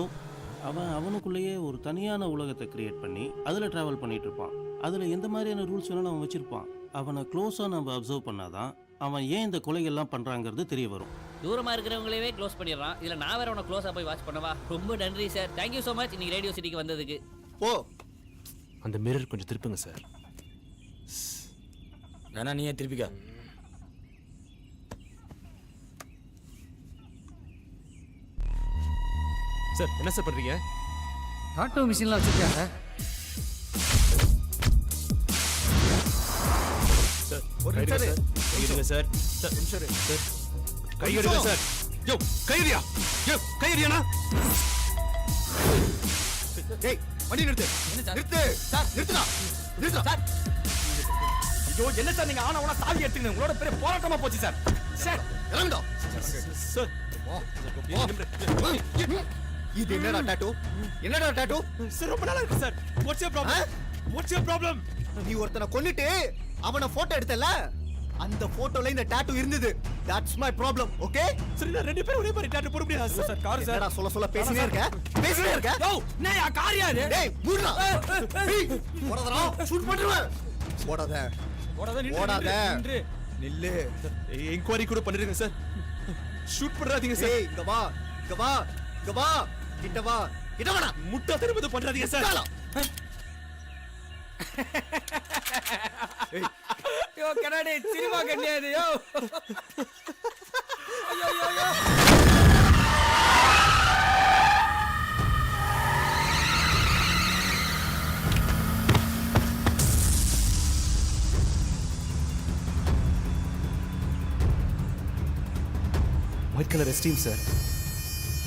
S12: அவனுக்குள்ளேயே ஒரு தனியான உலகத்தை கிரியேட் பண்ணி அதில் ட்ராவல் பண்ணிட்டு இருப்பான். அதில் எந்த மாதிரியான ரூல்ஸ் வேணாலும் அவன் வச்சிருப்பான். அவனை க்ளோஸாக நம்ம அப்சர்வ் பண்ணாதான் அவன் ஏன் இந்த கொலைகள்லாம் பண்ணுறாங்கிறது தெரிய வரும்.
S2: தூரமா இருக்கிறவங்களவே க்ளோஸ் பண்ணிடுறான். இதுல நான் வேற உன க்ளோஸா போய் வாட்ச் பண்ணவா? ரொம்ப நன்றி சார். தேங்க்யூ ஸோ மச் இன்னைக்கு ரேடியோ சிட்டிக்கு வந்ததுக்கு.
S7: ஓ
S4: அந்த மிரர் கொஞ்சம் திருப்புங்க சார்.
S8: வேணா நீயே திருப்பிக்க.
S4: சார் என்ன சார் பண்றீங்க?
S8: ஆட்டோ மிஷின்லாம் வச்சுருக்காங்க.
S4: சார்
S7: ஒரு
S4: கை எடுங்க சார். கை எடுங்க சார். சார் கை எடுங்க சார். யோ கையடியா. யோ கையடியானா?
S7: டேய் வண்டி நிறுத்து. நிறுத்து சார். நிறுத்துடா. நிறுத்துடா சார்.
S8: ஐயோ என்ன சார் நீங்க ஆனா சாவி எடுத்துங்க. உங்களோட பெரிய போராட்டமா போச்சு சார்.
S7: சார் இறங்குடா.
S4: சார்
S7: இது என்னடா டாட்டூ? என்னடா டாட்டூ?
S4: சார் ரொம்ப நல்லா இருக்கு sir. What's your problem? What's your problem?
S7: நீ ஒருத்தனை கொன்னுட்டு அவனை போட்டோ எடுத்தல, அந்த போட்டோல இந்த டாட்டூ இருந்தது. That's my problem. ஓகே?
S4: சரி நான் ரெண்டு பேரும் ஒரே மாதிரி டாட்டூ போட முடியாது சார். Car sir.
S7: என்னடா சொல்ல பேசினே இருக்க? பேசினே இருக்க?
S8: யோ நான் யா கார் யாரு?
S7: டேய் மூடுடா. போடாதடா. ஷூட் பண்ணிடுவேன். போடாத. ஓடாத. நில்லு.
S4: என்கொயரி கூட பண்ணிருங்க சார். ஷூட் பண்ணாதீங்க சார்.
S7: ஏய் இங்க வா. இங்க வா. இங்க வா. கிட்ட வா. கிட்ட வாடா.
S4: முட்டா திரும்ப பண்றாதீங்க சார்.
S8: யோ கண்ணாடி சினிமா கண்ணியாது. யோ ஐயோ ஐயோ ஐயோ.
S4: White colour Esteem sir.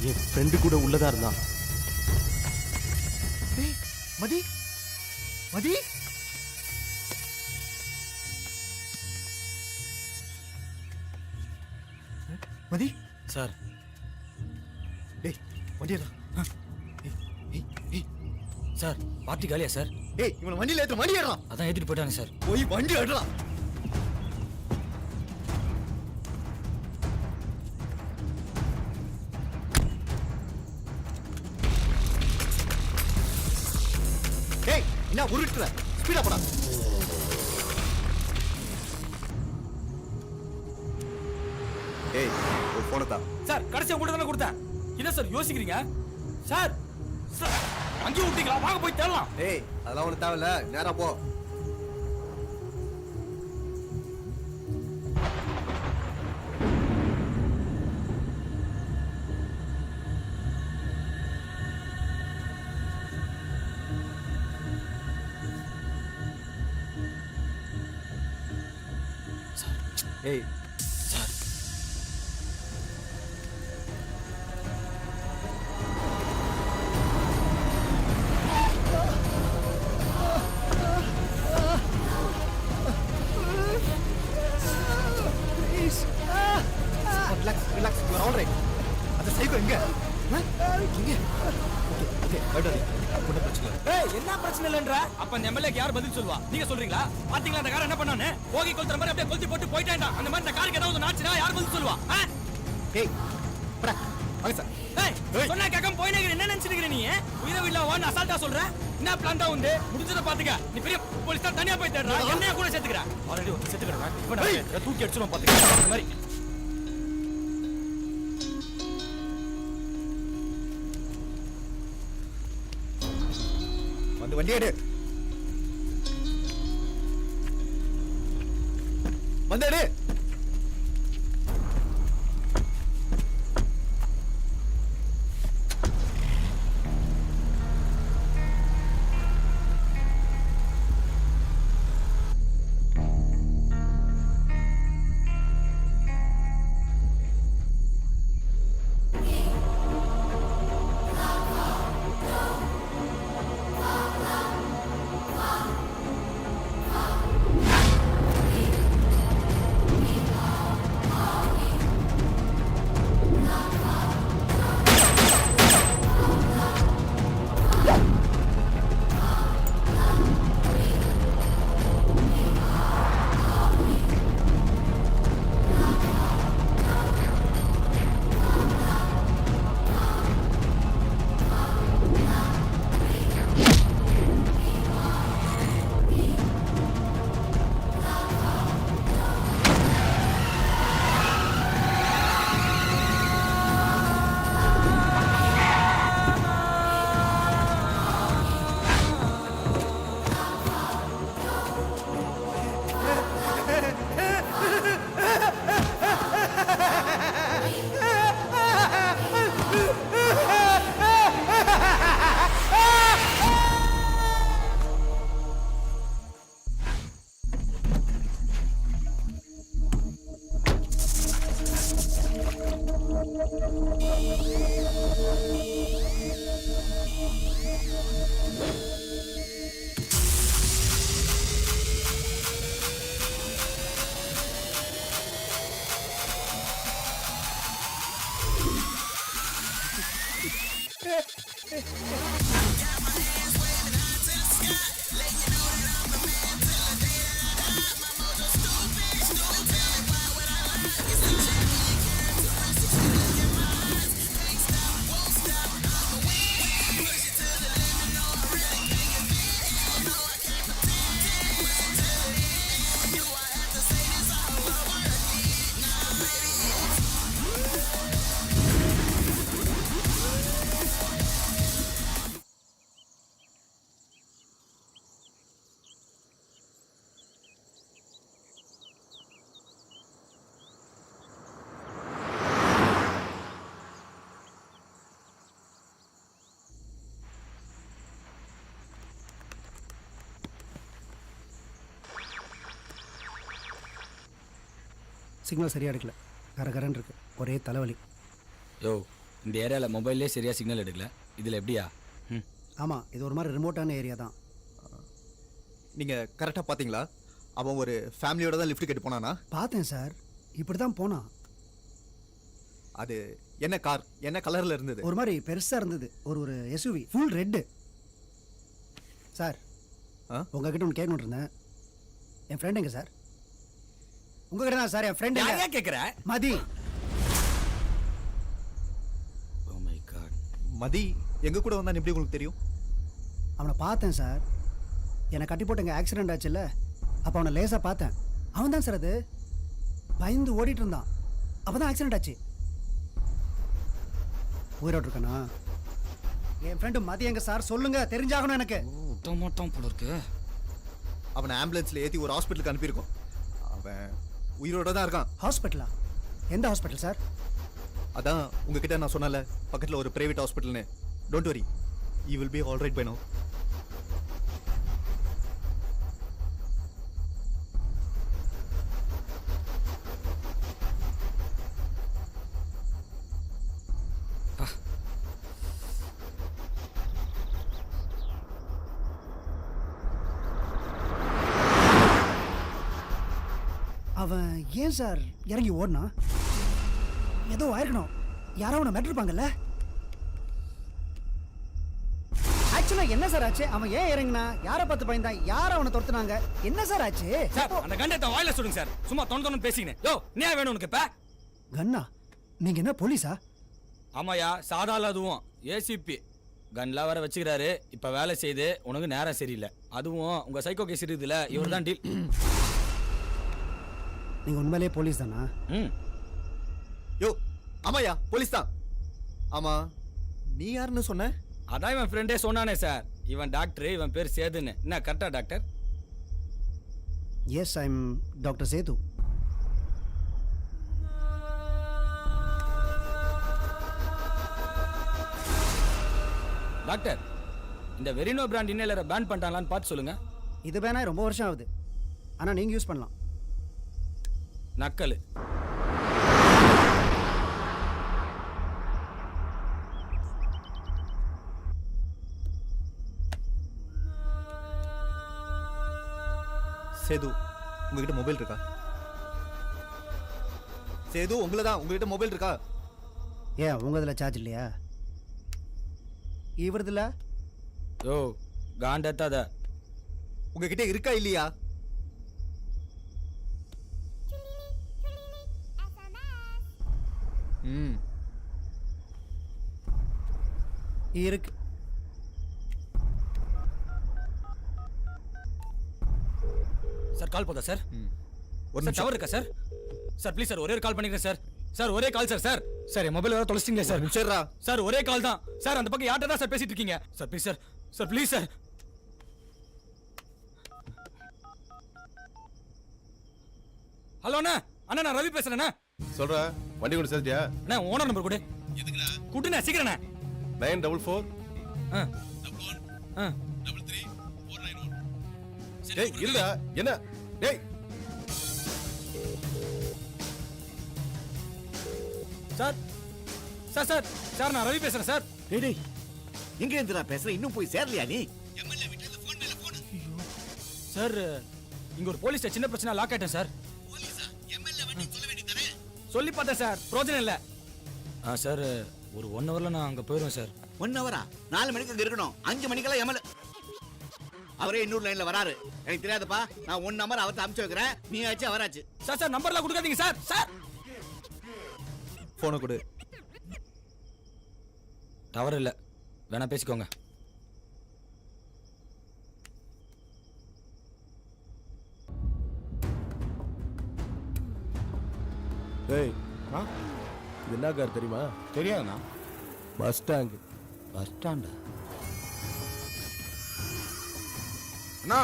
S4: என் ஃப்ரெண்டு கூட உள்ளதா இருந்தான்.
S7: டேய் மதி. மதி. மதி
S8: சார்.
S7: டேய் வண்டியடா.
S8: சார் பார்ட்டி காலியா சார்?
S7: டேய் இவனை வண்டியில ஏத்து. வண்டி ஏறலாம்.
S8: அதான் ஏத்திட்டு போயிட்டாங்க சார்.
S7: போய் வண்டி ஏறலாம். டேய் என்ன உருட்டுற? ஸ்பீடா போடா. ஏய் ஒரு போன் தா.
S8: சார் கடைசியா உங்கள்ட்ட தானே கொடுத்தேன். என்ன சார் யோசிக்கிறீங்க? சார் சார் அங்கேயும் விட்டீங்களா? வாங்க போய் தேடலாம்.
S7: ஏய் அதெல்லாம் ஒண்ணு தேவையில்ல. நேரா போ. ஏய்
S8: sir
S7: relax relax. You are all right. அந்த சைக்கோ எங்க? இங்க. ஓகே பயடாதீங்க. ஒன்றும் பிரச்சனை இல்லை.
S8: ஏய் என்ன பிரச்சனை இல்லன்ற? அப்ப அந்த எம்எல்ஏக்கு யார் பதில் சொல்வா? நீங்க சொல்றீங்களா? பாத்தீங்களா அந்த கார் என்ன பண்ணானே? போகி கொளுத்துற மாதிரி அப்படியே கொளுத்தி போட்டு போயிட்டான்டா. அந்த மாதிரி அந்த காருக்கு ஏதாவது நாச்சுனா யார் பதில் சொல்வா?
S7: ஏய் படா வாங்க சார்.
S8: ஏய் சொன்னா கேட்காம போயினே என்ன நினைச்சிட்டு நீ? உயிரை வில்ல வான்னு அசால்ட்டா சொல்ற? என்ன பிளான் தான் உண்டு? முடிஞ்சத பாத்துக்க. நீ பெரிய போலீஸ் தான் தனியா போய் தேடுறா. என்னைய கூட சேர்த்துக்கற. ஆல்ரெடி வந்து சேர்த்துக்கறடா. இப்போ நான் தூக்கி அடிச்சுறோம் பாத்துக்க. அந்த மாதிரி
S7: வந்து வண்டி எடு. வந்து எடு.
S11: சிக்னல் சரியாக எடுக்கல கரகரன்னு இருக்கு ஒரே தலைவலி.
S15: யோ இந்த ஏரியாவில் மொபைல்லே சரியாக சிக்னல் எடுக்கல இதில் எப்படியா?
S11: ஆமாம், இது ஒரு மாதிரி ரிமோட்டான ஏரியா தான்.
S7: நீங்கள் கரெக்டாக பார்த்தீங்களா? அவன் ஒரு ஃபேமிலியோட தான் லிஃப்ட் கேட்டு போனானா?
S11: பார்த்தேன் சார், இப்படி தான் போனான்.
S7: அது என்ன கார், என்ன கலரில் இருந்தது?
S11: ஒரு மாதிரி பெருசாக இருந்தது, ஒரு எஸ்யூவி ஃபுல் ரெட்டு. சார் உங்ககிட்ட ஒன்று கேட்கணுன்னு இருந்தேன். என் ஃப்ரெண்ட் எங்க சார்? உங்ககிட்ட தான் சார். என் ஃப்ரெண்ட்
S15: யாரையா கேட்குற?
S11: மதி.
S15: Oh my God.
S7: மதி எங்க கூட வந்தான் எப்படி உங்களுக்கு தெரியும்?
S11: அவனை பார்த்தேன் சார். என்னை கட்டி போட்டு எங்கள் ஆக்சிடென்ட் ஆச்சுல்ல, அப்போ அவனை லேசாக பார்த்தேன். அவன் தான் சார் அது. பயந்து ஓடிட்டு இருந்தான், அப்போ தான் ஆக்சிடென்ட் ஆச்சு. உயிரோடு இருக்கானா? என் ஃப்ரெண்டு மதி எங்க சார்? சொல்லுங்க, தெரிஞ்சாகணும் எனக்கு.
S15: மாட்டான் போல இருக்கு.
S7: அவனை ஆம்புலன்ஸில் ஏற்றி ஒரு ஹாஸ்பிட்டலுக்கு அனுப்பியிருக்கோம். அவன் உயிரோட தான் இருக்கான்.
S11: ஹாஸ்பிட்டலா? எந்த ஹாஸ்பிட்டல் சார்?
S7: அதான் உங்ககிட்ட நான் சொன்னல, பக்கத்தில் ஒரு பிரைவேட் ஹாஸ்பிட்டல்னு. Don't worry, you will be all right by no.
S11: அவன் ஏன் சார் இறங்கி ஓடினா? ஏதோ ஆயிருக்கணும், யாரோ அவனை மெட்டிருப்பாங்கல்ல. ஆக்சுவலா என்ன சார் ஆச்சு? அவன் ஏன் இறங்கினா? யாரை பார்த்து பயந்தான்? யார் அவனை துரத்துனாங்க? என்ன சார் ஆச்சு?
S15: சார் அந்த கண்டத்தை வாயில சொல்லுங்க சார். சும்மா தொண்ணு பேசிங்க. யோ என்ன வேணும் உனக்கு இப்ப?
S11: கன்னா? நீங்க என்ன போலீஸா?
S15: ஆமாயா, சாதாரண அதுவும் ஏசிபி கன்லாம் வர வச்சுக்கிறாரு. இப்ப வேலை செய்து உனக்கு நேரம் சரியில்லை. அதுவும் உங்க சைக்கோ கேஸ் இருக்குதுல, இவர் தான் டீல்.
S11: நீங்க உண்மையிலேயே போலீஸ் தானா?
S7: யோ ஆமாயா, போலீஸ் தான். ஆமா, நீ யாருன்னு சொன்ன?
S15: அதான் இவன் ஃப்ரெண்டே சொன்னானே சார். இவன் டாக்டர், இவன் பேர் சேதுன்னு. என்ன கரெக்டா doctor?
S11: Yes, I am doctor Sethu.
S15: Doctor, இந்த வெரினோ பிராண்ட் இன்னேலரை பேன் பண்ணிட்டாங்களான்னு பார்த்து சொல்லுங்க.
S11: இது பேனா ரொம்ப வருஷம் ஆகுது, ஆனா நீங்க யூஸ் பண்ணலாம்.
S15: நக்கல்.
S7: சேது, உங்ககிட்ட மொபைல் இருக்கா? சேது, உங்களை தான். உங்ககிட்ட மொபைல் இருக்கா?
S11: ஏன் உங்க இதுல சார்ஜ் இல்லையா? இவரதுல?
S15: யோ காண்டத்தாத.
S7: உங்ககிட்ட இருக்கா இல்லையா?
S11: இருக்கு.
S15: சார் கால் போதா சார்?
S7: ஒரு
S15: சார் டவர் இருக்கா சார்? சார் ப்ளீஸ் சார், ஒரே ஒரு கால் பண்ணிக்கிறேன் சார். சார் ஒரே கால் சார். சார் சார் என் மொபைல் வேற தொலைச்சிட்டீங்க சார்.
S7: சரிடா
S15: சார், ஒரே கால் தான் சார். அந்த பக்கம் யார்கிட்ட தான் சார் பேசிட்டு இருக்கீங்க? Sir please sir. Sir please sir. Hello அண்ணா. அண்ணா நான் ரவி பேசுறேண்ணா.
S3: சொல்ற வண்டி கொண்டு சேர்த்தியா?
S15: அண்ணா ஓனர் நம்பர் கொடு.
S3: எதுக்குடா?
S15: குட்டுண்ணா சீக்கிரண்ணா.
S3: 944 டேய் இல்லடா. என்ன டேய்?
S15: சார் சார் சார் சார் நான் ரவி பேசுறேன் சார்.
S10: டேய் எங்க இருந்துடா பேசுற? இன்னும் போய் சேரலையா நீ?
S15: சார் இங்க ஒரு போலீஸ் சின்ன பிரச்சனை, லாக் ஆயிட்டேன் சார். சொல்லி பார்த்தேன் சார், பிரோஜனம் இல்லை. சார் ஒரு 1 ஹவர்ல நான் அங்க போயிடுவேன் சார்.
S10: 1 ஹவரா? 4 மணிக்கு அங்க இருக்கணும். 5 மணிக்கெல்லாம் எம்எல்ஏ அவரே இன்னொரு லைன்ல வராரு. எனக்கு தெரியாதுப்பா. நான் 1 நம்பர் அவர்கிட்ட அனுப்பிச்சு வைக்கிறேன். நீ ஆச்சு அவராச்சு.
S15: சார் நம்பர்லாம் கொடுக்காதீங்க சார்.
S7: ஃபோனை கொடு.
S15: டவர் இல்ல, வேணா பேசிக்கோங்க.
S3: ஏய், இது என்ன கார் தெரியுமா?
S12: தெரியாதுண்ணா.
S3: Bus stand.
S12: பஸ் ஸ்டாண்டா?
S14: அண்ணா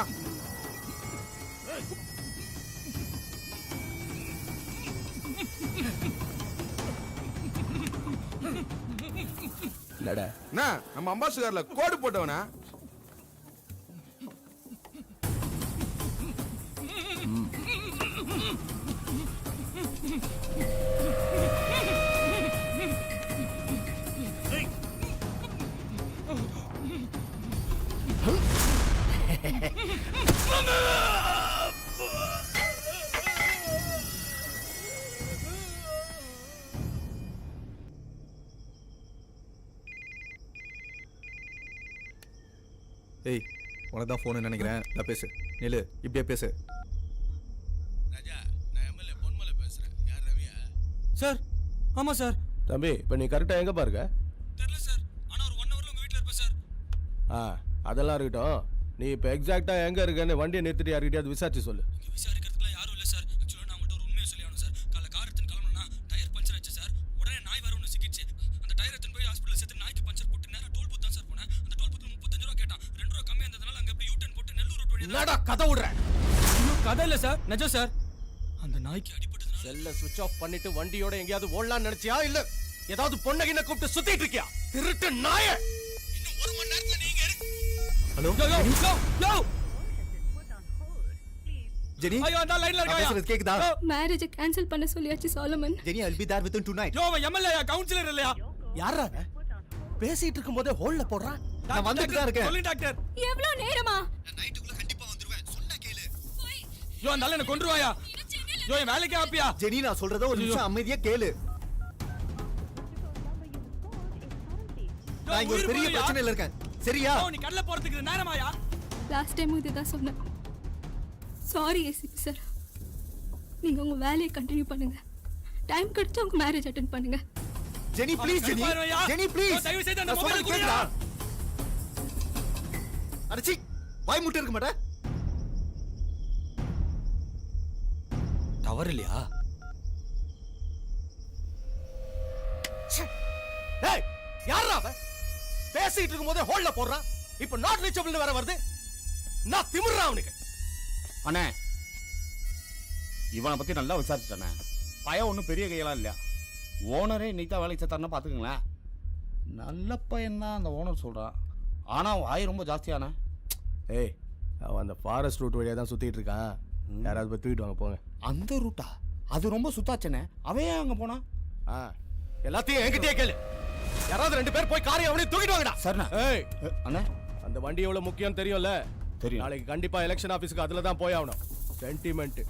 S3: இல்லடா,
S14: அண்ணா நம்ம அம்பாசிடர்ல கோடு போட்டவனா?
S7: ஏய், உனக்கு தான் ஃபோன் நினைக்கிறேன். நான் பேசு. நில்லு, இப்படியே பேசு.
S3: ராஜா, நான் எம்எல்ஏ பொன்மலை பேசுறேன். யார் ரவியா?
S15: சார், ஆமா சார்.
S3: தம்பி, இப்போ நீ கரெக்டாக எங்கே பாருங்க?
S15: தெரியல சார், ஆனா ஒரு 1 ஹவர்ல உங்க வீட்ல இருப்பேன் சார்.
S3: அதெல்லாம் இருக்கட்டும். நீ இப்போ எக்ஸாக்டாக எங்கே இருக்கேன்னு வண்டியை நிறுத்திட்டு யார்கிட்டயாவது விசாரிச்சு சொல்லு.
S15: இங்க விசாரிக்கிறதுக்குலாம் யாரும் இல்ல சார். ஆக்சுவலா நான் உங்கள்கிட்ட ஒரு உண்மையை சொல்லி ஆகணும் சார். காலைல கார் எடுத்து கிளம்பணும்னா டயர் பஞ்சர் ஆச்சு சார். உடனே நாய் வர ஒன்று சிக்கிடுச்சு. அந்த டயர் எடுத்து போய் ஹாஸ்பிட்டல் சேர்த்து நாய்க்கு பஞ்சர் போட்டு நேரா டோல் பூத் தான் சார் போனேன். அந்த டோல் பூத்ல 35 ரூபா கேட்டான். 2 ரூபா கம்மியா இருந்ததுனால அங்க போய் யூ-டர்ன் போட்டு நெல்லூர் ரோட் வழியா
S3: என்னடா கதை விடுற?
S15: கதை இல்ல சார், நிஜம் சார். அந்த நாய்க்கு அடிபட்டதுனால
S3: செல்ல சுவிட்ச் ஆஃப் பண்ணிட்டு வண்டியோட எங்கேயாவது ஓடலாம்னு நினைச்சியா? இல்ல ஏதாவது பொண்ணகின கூப்பிட்டு சுத்திட்டு இருக்கியா? திருட்டு நாய! இன்னும் 1 மணி நேரத்துல நீங்க
S7: ஹலோ
S15: யோ
S7: ஜெனி,
S15: ஐயோ அந்த லைன்ல
S7: நான்
S15: இருக்காயா?
S7: பேசுறது கேக்குதா?
S9: மேரேஜை கேன்சல் பண்ண சொல்லியாச்சு Solomon.
S7: Jenny, I'll be there within tonight.
S15: யோ அவன் எம்எல்ஏ கவுன்சிலர் இல்லையா?
S3: யாரா அவன்? பேசிட்டு இருக்கும்போதே ஹோல்ல போடுறான்.
S7: நான் வந்துட்டு தான் இருக்கேன்.
S15: சொல்லி டாக்டர்.
S9: எவ்வளவு நேரமா?
S7: நான் நைட்டுக்குள்ள கண்டிப்பா வந்துருவேன். சொன்னா கேளு.
S15: யோ அந்த ஆளை என்ன கொன்றுவாயா? யோ என் வேலைக்கு ஆப்பியா?
S7: ஜெனி, நான் சொல்றத ஒரு நிமிஷம் அமைதியா கேளு. நான் இங்க ஒரு பெரிய பிரச்சனையில இருக்கேன். சரியா?
S15: யோ நீ கடல போறதுக்கு நேரமாயா?
S9: லாஸ்ட் டைம் இதுதான் சொன்னேன். Sorry ACP sir. நீங்க உங்க வேலையை கண்டினியூ பண்ணுங்க. டைம் கிடைச்சா உங்க மேரேஜ் அட்டெண்ட் பண்ணுங்க.
S7: Jenny please, Jenny. Jenny please.
S15: தயவு செய்து அந்த
S7: நான்
S15: மொபைலை
S7: சொல்றது
S15: கொடுடா.
S7: கேக்குதா? அடச்சி, வாய் மூட்டை இருக்க மாட்டே.
S15: டவர் இல்லையா?
S3: ஏய், யாரா அவன்? பேசிட்டு இருக்கும்போதே ஹோல்ல போடுறான். இப்போ நாட் ரீச்சபிள்னு வேற வருது. நான் திமிர்றான் அவனுக்கு.
S12: அண்ணே, இவனை பத்தி நல்லா விசாரிச்சிட்டேண்ணே. பையன் ஒன்றும் பெரிய கையெல்லாம் இல்லையா. ஓனரே இன்னைக்கு தான் வேலைக்கு சேர்த்தாருன்னா பார்த்துக்குங்களேன். நல்ல பையன் தான் அந்த ஓனர் சொல்கிறான். ஆனால் அவன் வாய் ரொம்ப ஜாஸ்தியானே.
S3: ஏய், அவன் அந்த ஃபாரஸ்ட் ரூட் வழியா தான் சுத்திட்டு இருக்கான். யாராவது போய் தூக்கிட்டு வாங்க போங்க.
S12: அந்த ரூட்டா? அது ரொம்ப சுத்தாச்சனே. அவன் ஏன் அங்கே போனான்?
S3: எல்லாத்தையும் என்கிட்டயே கேளு. யாராவது 2 பேர் போய் காரை அவனையும் தூக்கிட்டு வாங்கடா.
S12: சரிண்ணா.
S3: ஏய்
S12: அண்ணே,
S3: அந்த வண்டி எவ்வளவு முக்கியம் தெரியும்ல?
S12: தெரியும்.
S3: நாளைக்கு கண்டிப்பா எலெக்ஷன் ஆபீஸ்க்கு அதுல தான் போய் ஆகணும். சென்டிமெண்ட்.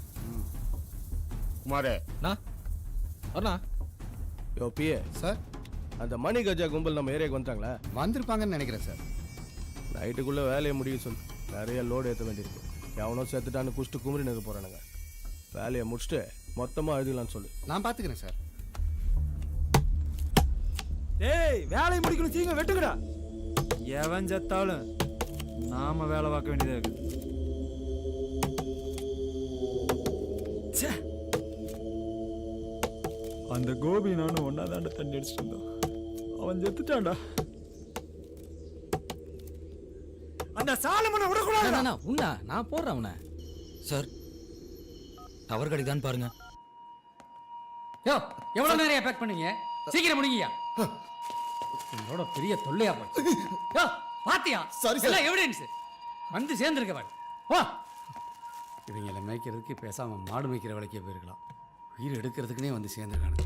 S12: குமாரே
S7: அண்ணா.
S3: யோ பிஏ
S14: சார்,
S3: அந்த மணி கஜா கும்பல் நம்ம ஏரியாக்கு வந்துட்டாங்களா?
S14: வந்திருப்பாங்கன்னு நினைக்கிறேன் சார்.
S3: நைட்டுக்குள்ள வேலையை முடிய சொல்லு. நிறைய லோடு ஏற்ற வேண்டியிருக்கு. எவனோ செத்துட்டான்னு குஷ்டு குமரி நிற்க போறானுங்க. வேலையை முடிச்சுட்டு மொத்தமா எழுதிக்கலாம்னு சொல்லு.
S14: நான் பாத்துக்கிறேன் சார்.
S15: ஏய் வேலையை முடிக்கணும், சீக்கிரம் வெட்டுக்கடா. எவன் செத்தாலும் நாம வேலை பார்க்க வேண்டியதா இருக்கு. அந்த கோபி நானும் ஒன்னா தாண்ட தண்ணி அடிச்சுட்டு இருந்தோம். அவன் செத்துட்டான்டா. அந்த சாலமனை விடக்கூடாது.
S1: உண்ணா நான் போடுறேன் உன்னை.
S15: சார் டவர் கிடைக்குதான்னு பாருங்க.
S8: யோ எவ்வளவு நேரம் பேக் பண்ணீங்க? சீக்கிரம் முடிங்கயா. என்னோட பெரிய தொல்லையா போச்சு. யோ பாத்தியா?
S7: Sorry, sir.
S8: எல்லாம் எவிடன்ஸ் வந்து சேர்ந்துருக்க பாரு. வா. இவங்களை மேய்க்கிறதுக்கு பேசாம மாடு மேய்க்கிற வேலைக்கே போயிருக்கலாம். உயிர் எடுக்கிறதுக்குனே வந்து சேர்ந்துருக்கானுங்க.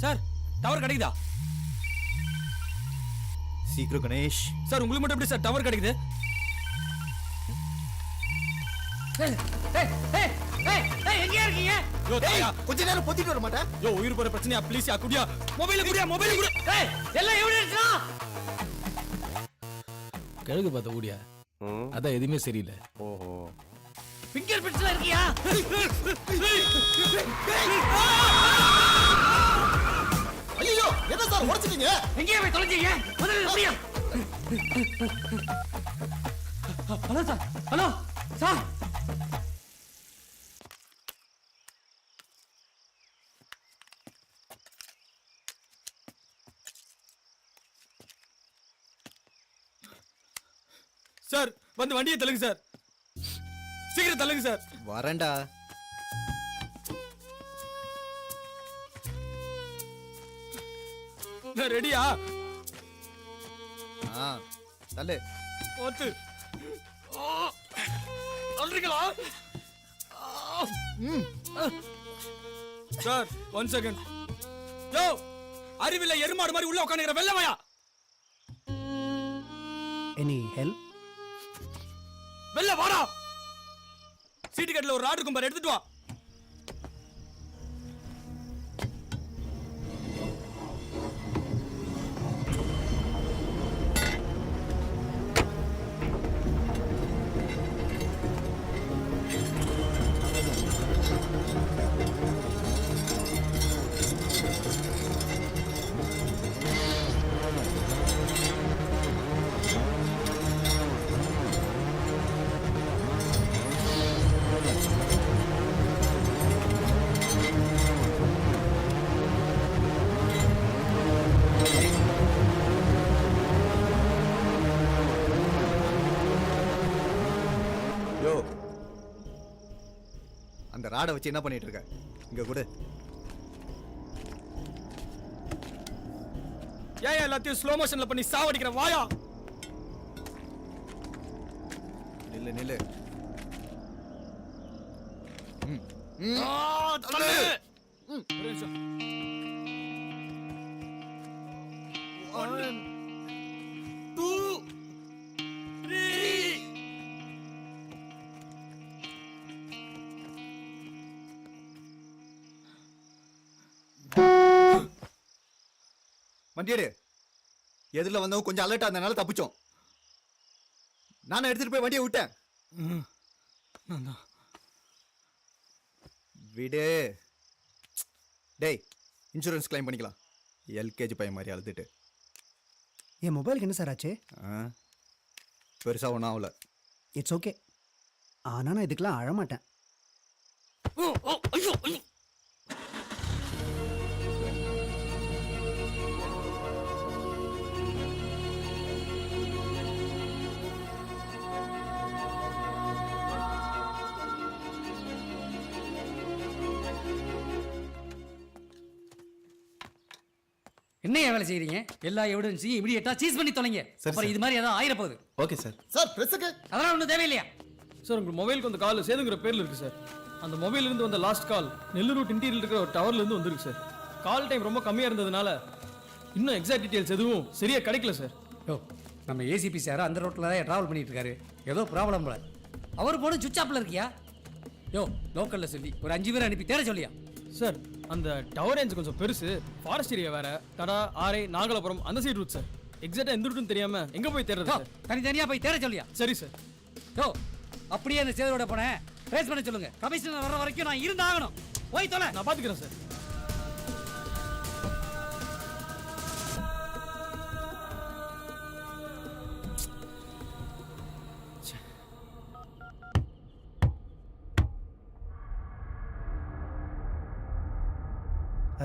S15: சார் டவர் கிடைக்குதா?
S7: சீக்கிரம் கணேஷ்.
S15: சார் உங்களுக்கு மட்டும் எப்படி சார் டவர் கிடைக்குது?
S8: ஏய், ஏய், ஏய்,
S1: எங்கேயா இருக்கீங்க?
S14: கொஞ்ச நேரம் பொத்திட்டு வர மாட்டேன்.
S15: யோ உயிர் போற பிரச்சனையா ப்ளீஸ் யா குடியா மொபைல் குடு
S1: எல்லாம் எவிடன்ஸ்டா.
S3: கழுகு பார்த்த ஊடியா அதான் எதுவுமே சரியில்லை.
S12: ஓஹோ.
S1: ஃபிங்கர் பிரிண்ட்ஸ்ல இருக்கியா?
S14: ஐயோ என்ன சார் உடைச்சிட்டீங்க?
S1: எங்கேயா போய் தொலைஞ்சீங்க? முதல்ல முடியா. Hello sir. Hello sir.
S15: Sir வந்து வண்டியை தள்ளுங்க சார், சீக்கிரம் தள்ளுங்க சார்.
S7: வரேன்டா.
S15: நான் ரெடியா?
S7: தள்ளு.
S15: ஓட்டு சொல்றீங்களா? Sir 1 second. யோ அறிவில்லை எருமாடு மாதிரி உள்ள உட்காந்துக்கிற வெள்ளமையா,
S11: எனி ஹெல்ப்?
S15: வெளில வாடா. சீட்டு கட்டில ஒரு ராடு கும்பர் எடுத்துட்டு வா.
S7: யோ அந்த ராடை வச்சு என்ன பண்ணிட்டு இருக்க? இங்க கொடு.
S15: ஏன் எல்லாத்தையும் ஸ்லோ மோஷன்ல பண்ணி சாவடிக்கிற வாயா?
S7: நில்லு நில்லு.
S15: தள்ளு. ஒரு நிமிஷம். 1 2 3.
S7: வண்டியடு. எதிரில் வந்தவங்க கொஞ்சம் அலர்ட்டா இருந்தனால தப்பிச்சோம். நானும் எடுத்துட்டு போய் வண்டியை விட்டேன். விடு. டேய் இன்சூரன்ஸ் கிளைம் பண்ணிக்கலாம். எல்கேஜி பையன் மாதிரி அழுதுட்டு.
S11: என் மொபைலுக்கு என்ன சார் ஆச்சு?
S7: பெருசாக ஒன்றும் ஆகல.
S11: It's okay. ஆனால் நான் இதுக்கெல்லாம் அழமாட்டேன்.
S15: ஐயோ
S8: என்னையா வேலை செய்றீங்க? எல்லா எவிடன்ஸையும் இமிடியேட்டா சீஸ் பண்ணி தொலைங்க. அப்புறம் இது மாதிரி ஏதாவது ஆயிர போகுது.
S7: Okay sir.
S14: சார் பிரஸுக்கு
S8: அதெல்லாம் ஒன்றும் தேவையில்லையா?
S15: சார் உங்க மொபைலுக்கு அந்த கால் சேதுங்கிற பேர்ல இருக்கு சார். அந்த மொபைல்ல இருந்து வந்த லாஸ்ட் கால் நெல்லூர் ரூட் இன்டீரியல் இருக்கிற ஒரு டவர்ல இருந்து வந்திருக்கு சார். கால் டைம் ரொம்ப கம்மியா இருந்ததுனால இன்னும் எக்ஸாக்ட் டீடைல்ஸ் எதுவும் சரியா கிடைக்கல சார்.
S8: யோ நம்ம ஏசிபி சார் அந்த ரோட்டில் தான் டிராவல் பண்ணிட்டு இருக்காரு. ஏதோ ப்ராப்ளம் போல. அவர் போன சுவிட்ச் ஆஃப்ல இருக்கியா? யோ லோக்கல்ல சொல்லி ஒரு 5 பேர் அனுப்பி தேட சொல்லியா?
S15: சார் அந்த டவர் ரேஞ்ச் கொஞ்சம் பெருசு, ஃபாரஸ்ட் ஏரியா வேற, தடா ஆரை நாகலாபுரம் அந்த சைடு ரூட் சார். எக்ஸாக்டா எந்த ரூட்னு தெரியாம எங்க போய் தேடுறது சார்?
S8: தனித்தனியா போய் தேட சொல்லியா?
S15: சரி சார்.
S8: யோ அப்படியே அந்த சேதரோட போனேன் ட்ரேஸ் பண்ண சொல்லுங்க. கமிஷனர் வர வரைக்கும் நான் இருந்தாகணும். போய் தொலை.
S15: நான் பாத்துக்கிறேன் சார்.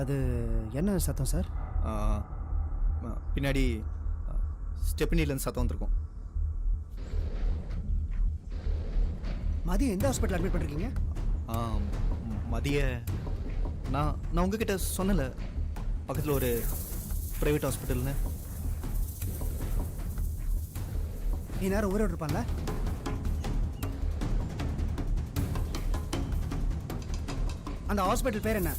S11: அது என்ன சத்தம் சார்?
S7: பின்னாடி ஸ்டெப்னிலேருந்து சத்தம் வந்திருக்கும்.
S11: மதியம் எந்த ஹாஸ்பிட்டல் அட்மிட் பண்ணிருக்கீங்க?
S7: மதிய நான் உங்ககிட்ட சொன்னல பக்கத்தில் ஒரு ப்ரைவேட் ஹாஸ்பிட்டல்னு.
S11: நீ நேரம் ஊரோடு இருப்பாங்க. அந்த ஹாஸ்பிட்டல் பேர் என்ன?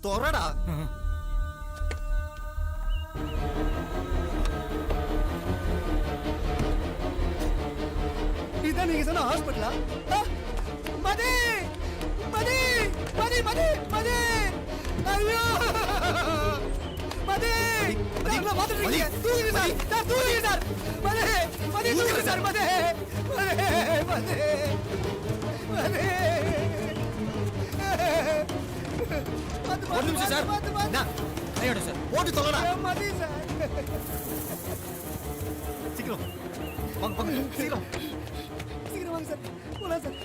S7: தொறடா.
S11: இதான் நீங்க சொன்ன ஹாஸ்பிட்டலா? மதி மதி மதி மதி மதி ஐயோ மதி என்ன பாத்துட்டு இருக்கீங்க? தூக்குங்க சார், சார் தூக்குங்க சார். மதி மதி தூக்குங்க சார். மதி மதி மதி மதி.
S7: ஒரு நிமிஷம் சார். கையோட சார். போட்டு தொலைடா.
S11: மதி சார்.
S7: சீக்கிரம் வாங்க வாங்க சீக்கிரம்.
S11: சீக்கிரம் வாங்க சார். போலாம் சார்.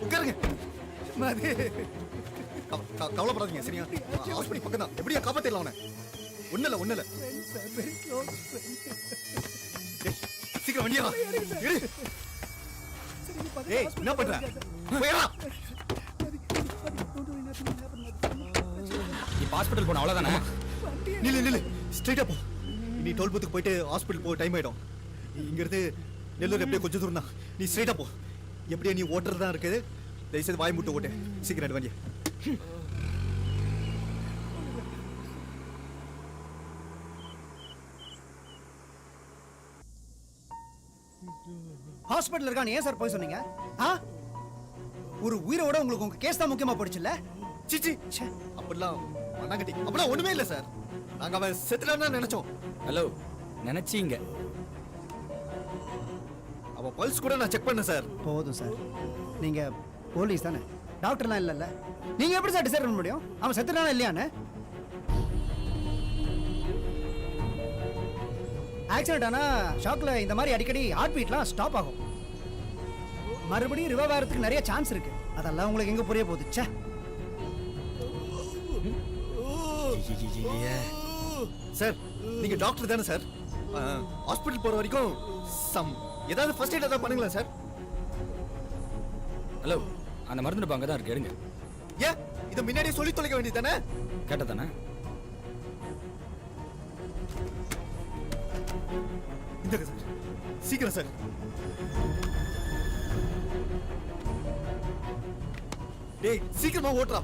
S7: உட்காருங்க. மதி கவலைப்படாதீங்க சரியா? ஹாஸ்பிட்டல் பக்கம் தான். எப்படியா காப்பாத்திடலாம் அவனை. ஒண்ணு இல்ல. சீக்கிரம் வண்டியா எடு. ஏய் என்ன பண்ற? போயடா.
S15: இப்ப ஹாஸ்பிடல் போன அவ்வளவுதானே?
S7: நில்லு ஸ்ட்ரைட்டா போ. நீ டோல் பூத்துக்கு போயிட்டு ஹாஸ்பிட்டல் போக டைம் ஆயிடும். இங்க இருந்து நெல்லூர் எப்படியே கொஞ்சம் தூரம் தான். நீ ஸ்ட்ரைட்டா போ. எப்படியே நீ ஓட்டுறது தான் இருக்குது. தயவுசெய்து வாய் முட்டு ஓட்டு. சீக்கிரம் வண்டி.
S11: ஹாஸ்பிட்டல் இருக்கான்னு ஏன் சார் போய் சொன்னீங்க? ஒரு உயிரோட உங்களுக்கு உங்க கேஸ் தான் முக்கியமா போடுச்சுல்ல?
S7: சிச்சி அப்படிலாம் மண்ணாங்கட்டி அப்படிலாம் ஒண்ணுமே இல்ல சார். நாங்க அவன் செத்துட்டான்னு நினைச்சோம்.
S15: ஹலோ நினைச்சீங்க?
S7: அவன் பல்ஸ் கூட நான் செக் பண்ணேன் சார்.
S11: போதும் சார். நீங்க போலீஸ் தானே, டாக்டர்லாம் இல்லைல்ல. நீங்க எப்படி சார் டிசைட் பண்ண முடியும் அவன் செத்துட்டானா இல்லையான்னு? ஆக்சிடென்ட் ஆனா ஷாக்ல இந்த மாதிரி அடிக்கடி ஹார்ட் பீட்லாம் ஸ்டாப் ஆகும். மறுபடியும் ரிவைவ் ஆகிறதுக்கு நிறைய சான்ஸ் இருக்கு. அதெல்லாம் உங்களுக்கு எங்க புரிய போகுது? ச்சே.
S7: சார் நீங்க டாக்டர் தானே சார்? ஹாஸ்பிட்டல் போற வரைக்கும் ஏதாவது ஃபர்ஸ்ட் எய்ட் ஏதாவது பண்ணுங்களா சார்?
S15: ஹலோ அந்த மருந்து டப்பா அங்கே தான் இருக்கு, எடுங்க.
S7: ஏன் இதை முன்னாடியே சொல்லி தொலைக்க வேண்டியது தானே?
S15: கேட்ட தானே?
S7: இந்த சார் சீக்கிரம் சார். டேய் சீக்கிரமா ஓட்டுறா.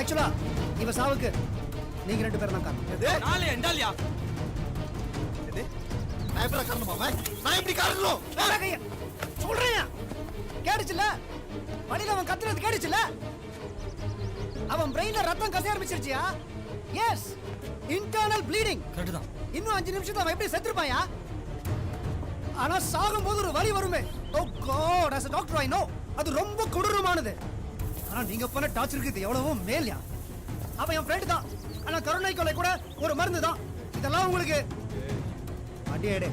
S11: ஆக்சுவலா இவ சாவுக்கு நீங்க ரெண்டு பேரும் தான் காரணம்.
S15: நாளே எண்டாலியா
S7: நான் எப்படி காரணமா? நான் எப்படி காரணம்?
S11: சொல்றேன். கேடுச்சுல வழியில அவன் கத்துறது கேடுச்சுல. அவன் பிரெயின்ல ரத்தம் கசிய ஆரம்பிச்சிருச்சியா? Yes, internal bleeding.
S15: கரெக்ட் தான்.
S11: இன்னும் 5 நிமிஷத்துல அவன் எப்படி செத்துருப்பாயா? ஆனா சாகும்போது ஒரு வலி வருமே. ஓ God, as a doctor I know அது ரொம்ப கொடூரமானது. ஆனா நீங்க பண்ண டார்ச்சருக்கு இது எவ்வளவோ மேல்யா. அவன் என் ஃப்ரெண்ட் தான். ஆனா கருணை கொலை கூட ஒரு மருந்து தான். இதெல்லாம் உங்களுக்கு வண்டியை எடு.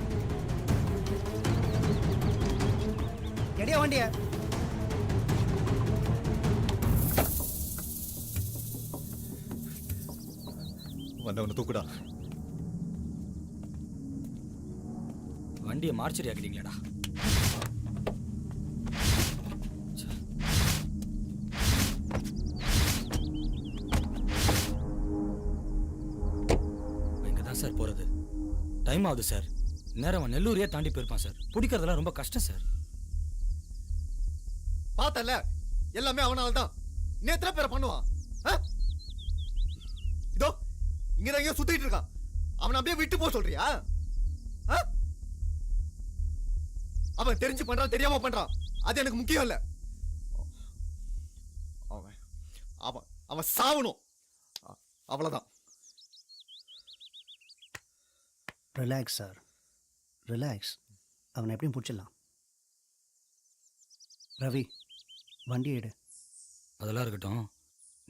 S11: எடியா வண்டிய.
S7: வந்தவனை தூக்குடா.
S15: வண்டியை மார்ச்சரி ஆக்கிட்டீங்களாடா. சார் போறது டைம் ஆகுது சார். நேரம் அவன் நெல்லூரியே தாண்டி போயிருப்பான் சார். பிடிக்கிறதெல்லாம் ரொம்ப கஷ்டம் சார்.
S7: பார்த்தல எல்லாமே அவனால தான். இன்னும் எத்தனை பேரை பண்ணுவான்? இதோ இங்கதான் எங்கேயோ சுத்திட்டு இருக்கான். அவனை அப்படியே விட்டு போக சொல்றியா? அவன் தெரிஞ்சு பண்றான் தெரியாம பண்றான் அது எனக்கு முக்கியம் இல்ல. அவன் அவன் சாவணும், அவ்வளவுதான்.
S11: Relax sir, relax. அவனை எப்படியும் பிடிச்சிடலாம். ரவி, வண்டி எடு.
S16: அதெல்லாம் இருக்கட்டும்,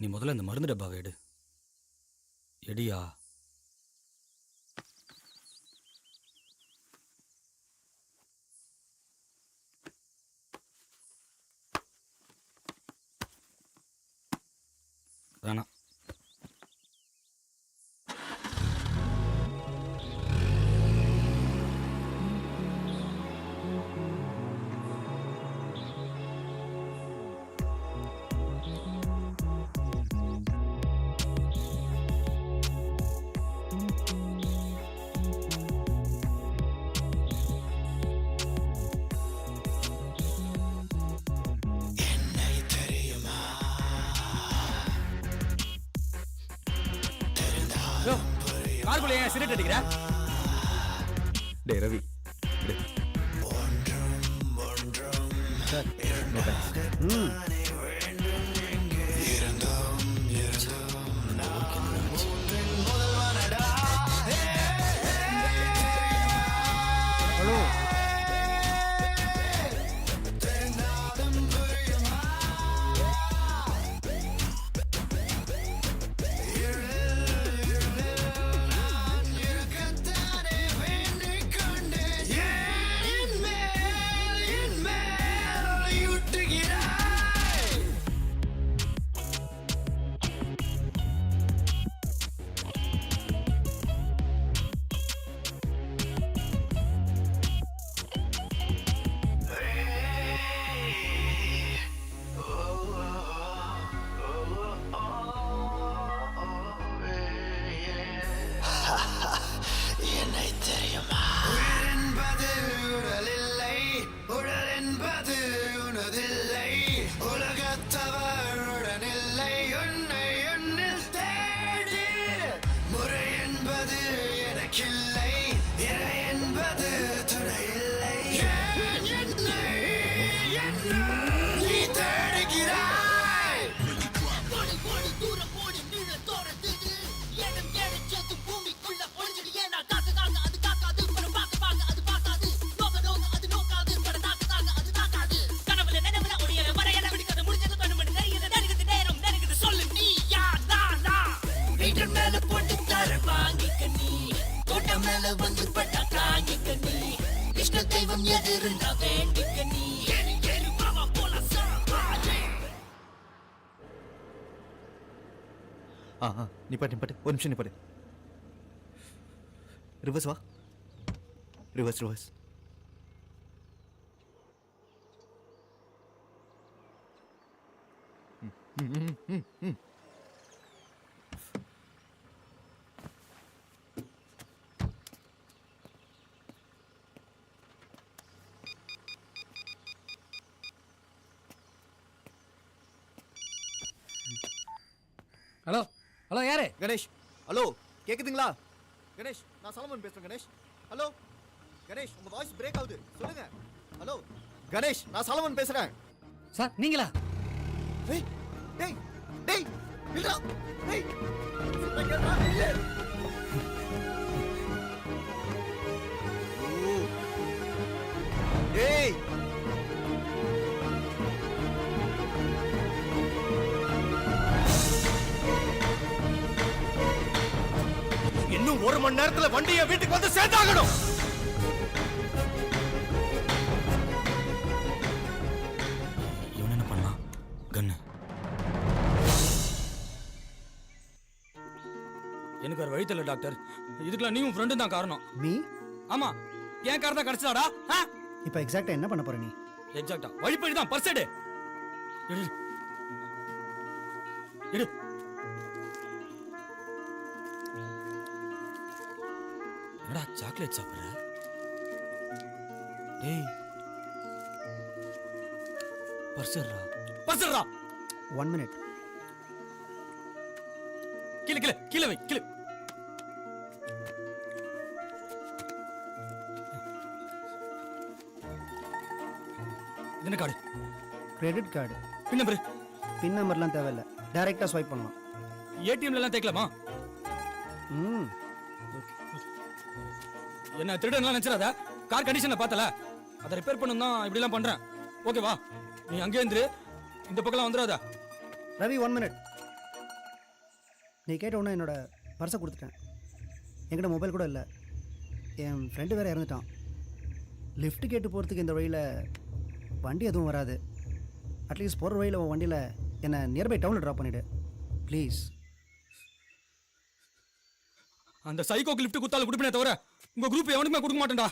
S16: நீ முதல்ல இந்த மருந்து டப்பாவை எடு. எடியா. வேணாம்.
S1: காருக்குள்ள ஏன் சிகரெட் அடிக்கிற?
S7: டேய் Ravi,
S11: sir,
S7: no thanks.
S11: Hello.
S7: நிப்பாட்டு, ஒரு நிமிஷம் நிப்பாட்டு. ரிவர்ஸ் வா, ரிவர்ஸ்.
S1: ஹலோ ஹலோ, யாரு?
S7: கணேஷ், ஹலோ, கேக்குதுங்களா? கணேஷ், நான் சலமன் பேசுறேன். கணேஷ், ஹலோ. கணேஷ், உங்க வாய்ஸ் பிரேக் ஆகுது, சொல்லுங்க. ஹலோ கணேஷ், நான் சலமன் பேசுறேன்.
S1: சார், நீங்களா?
S7: டேய் டேய் டேய், இல்லடா. டேய், டேய். இன்னும் 1 மணி நேரத்துல வண்டியை வீட்டுக்கு வந்து சேர்த்தாகணும்.
S16: இவன் என்ன பண்ணலாம்? கன்னு. எனக்கு ஒரு வழி தெரியல டாக்டர். இதுக்கெல்லாம் நீயும் ஃப்ரெண்டும் தான் காரணம்.
S11: மீ?
S16: ஆமா, ஏன் காரணம் தான் கிடைச்சதாடா?
S11: இப்போ எக்ஸாக்ட்டா என்ன பண்ண போற நீ?
S16: எக்ஸாக்ட்டா வழிப்படி தான். பர்ஸ் எடு. எடு. என்னடா சாக்லேட் சாப்பிடுற? டேய், பர்சர்ரா.
S11: 1 minute.
S16: கீழே வை. என்ன கார்டு?
S11: Credit card.
S16: பின்
S11: நம்பர்லாம் தேவையில்லை, டைரக்டா ஸ்வைப் பண்ணலாம்.
S16: ஏடிஎம்ல எல்லாம் தேக்கலாமா? என்ன திருடன்லாம் நினைச்சிடாத. கார் கண்டிஷனை பார்த்தல, அதை ரிப்பேர் பண்ணணும் தான் இப்படிலாம் பண்றேன். ஓகேவா? நீ அங்கே இருந்து இந்த பக்கம்லாம் வந்துடாத.
S11: ரவி 1 மினிட். நீ கேட்ட உடனே என்னோட பர்ஸை கொடுத்துட்டேன். என்கிட்ட மொபைல் கூட இல்லை. என் ஃப்ரெண்டு வேறு இறந்துட்டான். லிஃப்ட் கேட்டு போகிறதுக்கு இந்த வழியில் வண்டி எதுவும் வராது. அட்லீஸ்ட் போகிற வழியில் உன் வண்டியில் என்னை நியர்பை டவுனில் ட்ராப் பண்ணிவிடு ப்ளீஸ்.
S16: அந்த சைக்கோக்கு லிஃப்ட் கொடுத்தாலும் கொடுப்பேனே தவிர உங்க குரூப் எவனுக்குமே கொடுக்க மாட்டேன்டா.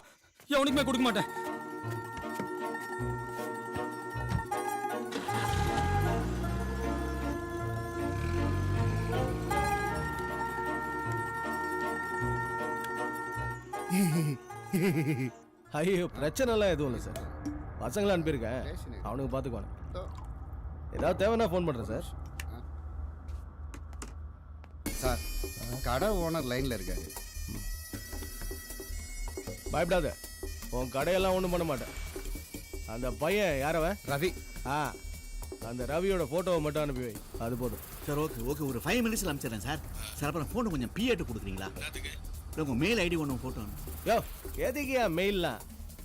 S16: எவனுக்குமே கொடுக்க மாட்டேன்.
S3: ஐயோ பிரச்சனைலாம் எதுவும் இல்லை சார். பசங்களை அனுப்பியிருக்கேன், அவனுக்கு பார்த்துக்குவானு. ஏதாவது தேவைன்னா ஃபோன் பண்ணுறேன் சார்.
S14: சார் கடை ஓனர் லைன்ல இருக்காரு.
S3: பயப்படாத, உன் கடையெல்லாம் ஒன்றும் பண்ண மாட்டேன். அந்த பையன் யாரவன்?
S7: ரவி.
S3: அந்த ரவியோட ஃபோட்டோவை மட்டும் அனுப்பி வை, அது போதும்.
S10: சார் ஓகே ஓகே, ஒரு 5 மினிட்ஸில் அனுப்பிச்சிடுறேன் சார். சார் அப்புறம் ஃபோனை கொஞ்சம் பிஏட்டு கொடுக்குறீங்களா? உங்கள் மெயில் ஐடி ஒன்று ஃபோட்டோ அனுப்பு.
S3: யோ எதுக்கியா மெயில்லாம்?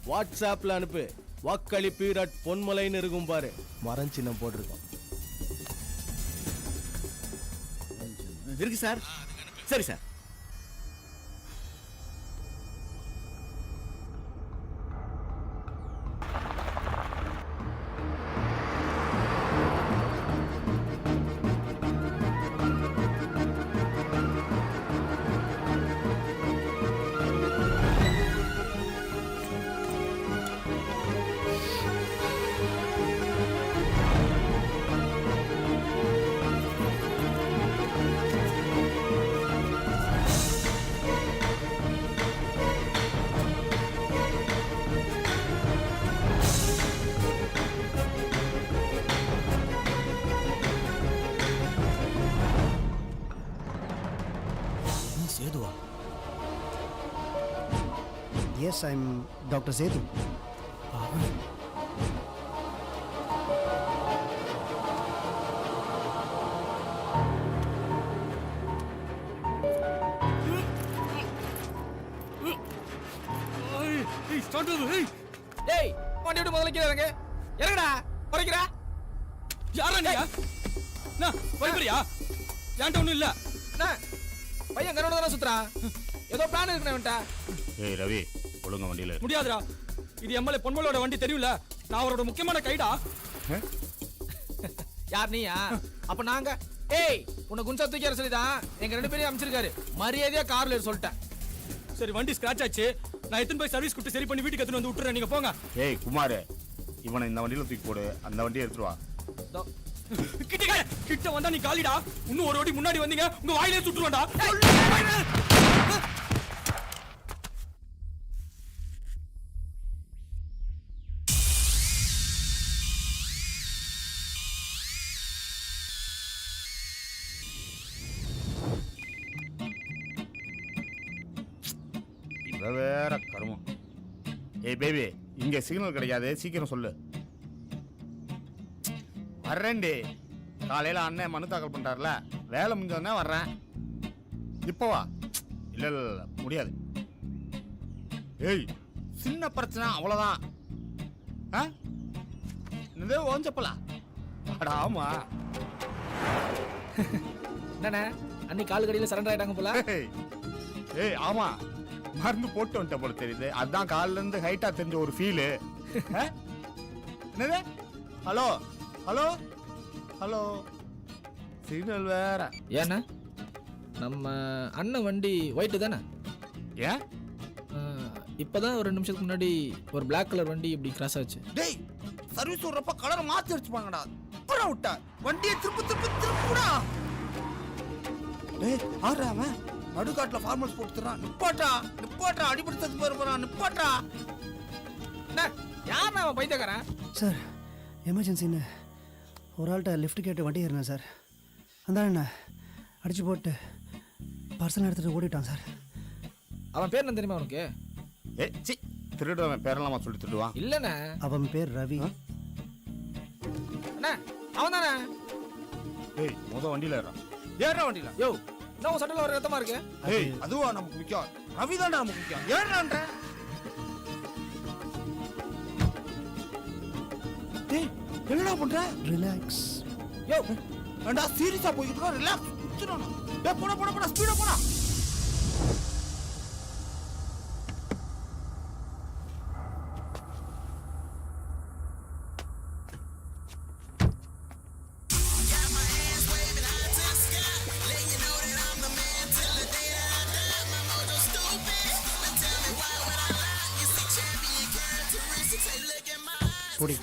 S3: வாட்ஸ்அப்பில் அனுப்பு. wakkalipeer@ponmalainu இருக்கும் பாரு, மரம் சின்னம் போட்டிருக்கோம்.
S10: இருக்கு சார். சரி சார்.
S16: சேதுவா?
S11: Yes, I am doctor Sethu.
S16: டேய் வண்டி விட்டு முதல்ல கீழே இறங்கு. இறங்குடா. குறைக்கிறா யாரா நீயா? வைப்பறியா? ஏன்ட்ட ஒன்றும் இல்லை. பையன் கரோட தானே சுத்துறான். ஏதோ பிளான் இருக்குண்ணா.
S12: ஏய் ரவி, ஒழுங்க வண்டியில
S16: முடியாதுடா. இது எம்எல்ஏ பொன்மலோட வண்டி தெரியும்ல. நான் அவரோட முக்கியமான கைடா. யார் நீயா? அப்ப நாங்க ஏய் உன்னை குஞ்சா தூக்கிற சொல்லிதான் எங்க 2 பேரையும் அனுப்பிச்சிருக்காரு. மரியாதையா கார்ல சொல்லிட்டேன். சரி வண்டி ஸ்கிராச் ஆச்சு. நான் எத்தனை போய் சர்வீஸ் கொடுத்து சரி பண்ணி வீட்டுக்கு எடுத்துட்டு வந்து விட்டுறேன். நீங்க போங்க.
S12: ஏய் குமார், இவனை இந்த வண்டியில தூக்கி போடு, அந்த வண்டியை எடுத்துட்டு வா.
S16: கிட்ட வந்தா நீ காலிடா. இன்னும் ஒரு வாட்டி முன்னாடி வந்தீங்க உங்க வாயிலே சுட்டுருவான்டா.
S12: இவ வேற கருமம். ஏய் பேபி, இங்க சிக்னல் கிடைக்காது, சீக்கிரம் சொல்லு. வர்றேன்டி. காலையில அண்ணன் மனு தாக்கல் பண்றாருல, வேலை முடிஞ்சோடனே வர்றேன். இப்போ வா. இல்ல இல்ல முடியாது. ஏய் சின்ன பிரச்சனை அவ்வளவுதான். என்னதே ஓஞ்சப்பலா? ஆமா.
S16: என்னண்ணே அன்னைக்கு கால் கடியில சரண்டர் ஆயிட்டாங்க போல.
S12: ஏய் ஆமா, மருந்து போட்டு வந்துட்ட போல தெரியுது. அதான் காலில இருந்து ஹைட்டா தெரிஞ்ச ஒரு ஃபீலு. என்னது? ஹலோ ஹலோ ஹலோ, சிக்னல் வேற.
S16: ஏண்ணா நம்ம அண்ணன் வண்டி ஒயிட்டு தானே?
S12: ஏன்
S16: இப்பதான் ஒரு 2 நிமிஷத்துக்கு முன்னாடி ஒரு பிளாக் கலர் வண்டி இப்படி கிராஸ் ஆச்சு.
S12: டேய் சர்வீஸ் விடுறப்ப கலரை மாத்தி அடிச்சுப்பாங்கடா. புறா விட்டா வண்டியை திருப்புடா. டேய் ஆறா அவன் நடுக்காட்டுல ஃபார்மல்ஸ் போட்டுறான். நிப்பாட்டா நிப்பாட்டா, அடிபடுத்தது போறான். நிப்பாட்டா.
S16: யார் அவன் பைத்தியக்காரன்?
S11: சார் எமர்ஜென்சின்னு ஒரு ஆள்கிட்ட லிஃப்ட் கேட்டு வண்டி ஏறினேன் சார். அந்த என்ன அடிச்சு போட்டு பார்சல் எடுத்துகிட்டு ஓடிட்டான் சார்.
S16: அவன் பேர் என்ன தெரியுமா உனக்கு?
S12: ஏ சி, திருடுவன் பேரெல்லாமா சொல்லி திருடுவான்?
S16: இல்லண்ணே,
S11: அவன் பேர் ரவி.
S16: அவன் தானே.
S12: ஏய் முத வண்டியில ஏறா.
S16: ஏறா வண்டியில. யோ நான் உன் சட்டையில ஒரு ரத்தமா இருக்கு.
S7: ஏய் அதுவா நமக்கு முக்கியம், ரவி தான் நமக்கு முக்கியம். ஏன்றான்ற டேய் என்னடா பண்ற? ரிலாக்ஸ். யோ ஏண்டா சீரியஸா போயிட்டு இருக்க? ரிலாக்ஸ். டேய் போடா போடா போடா ஸ்பீடா போடா.
S11: பொடி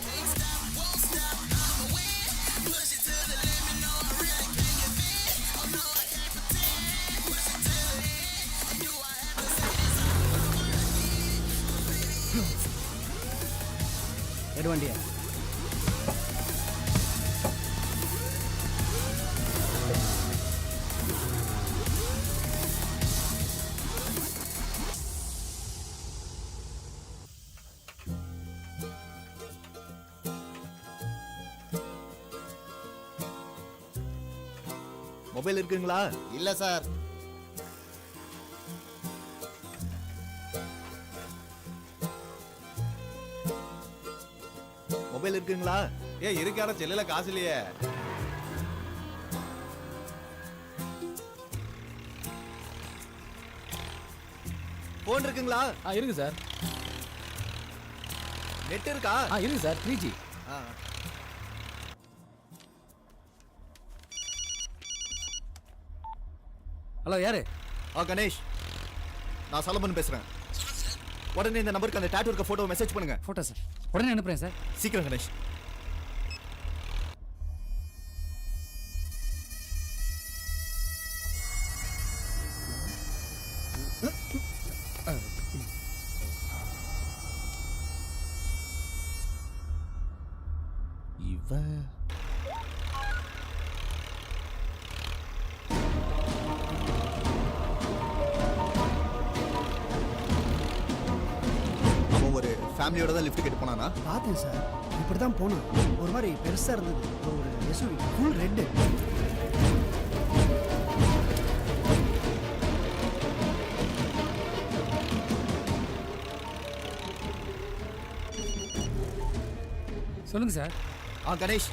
S11: எடு வண்டியா.
S7: மொபைல் இருக்குங்களா?
S13: இல்ல சார்.
S7: மொபைல் இருக்குங்களா?
S3: ஏன் இருக்கான செல்லுல காசு இல்லையே.
S7: போன் இருக்குங்களா?
S16: இருக்கு சார்.
S7: நெட் இருக்கா?
S16: இருக்கு சார். 3G.
S11: ஹலோ யாரு?
S7: கணேஷ், நான் சலமன் பேசுறேன். உடனே இந்த நம்பருக்கு அந்த டாட்டூ இருக்க போட்டோ மெசேஜ் பண்ணுங்க.
S11: ஃபோட்டோ சார் உடனே அனுப்புறேன் சார்.
S7: சீக்கிரம் கணேஷ். இவன் ஒரு ஃபேமிலியோட தான் லிஃப்ட் கேட்டு போனானா?
S11: பார்த்தேன் சார். இப்படி தான் போனோம். ஒரு மாதிரி பெருசாக இருந்தது. ஒரு எஸ்யூவி ஃபுல் ரெட்டு. சொல்லுங்க சார்.
S7: கணேஷ்,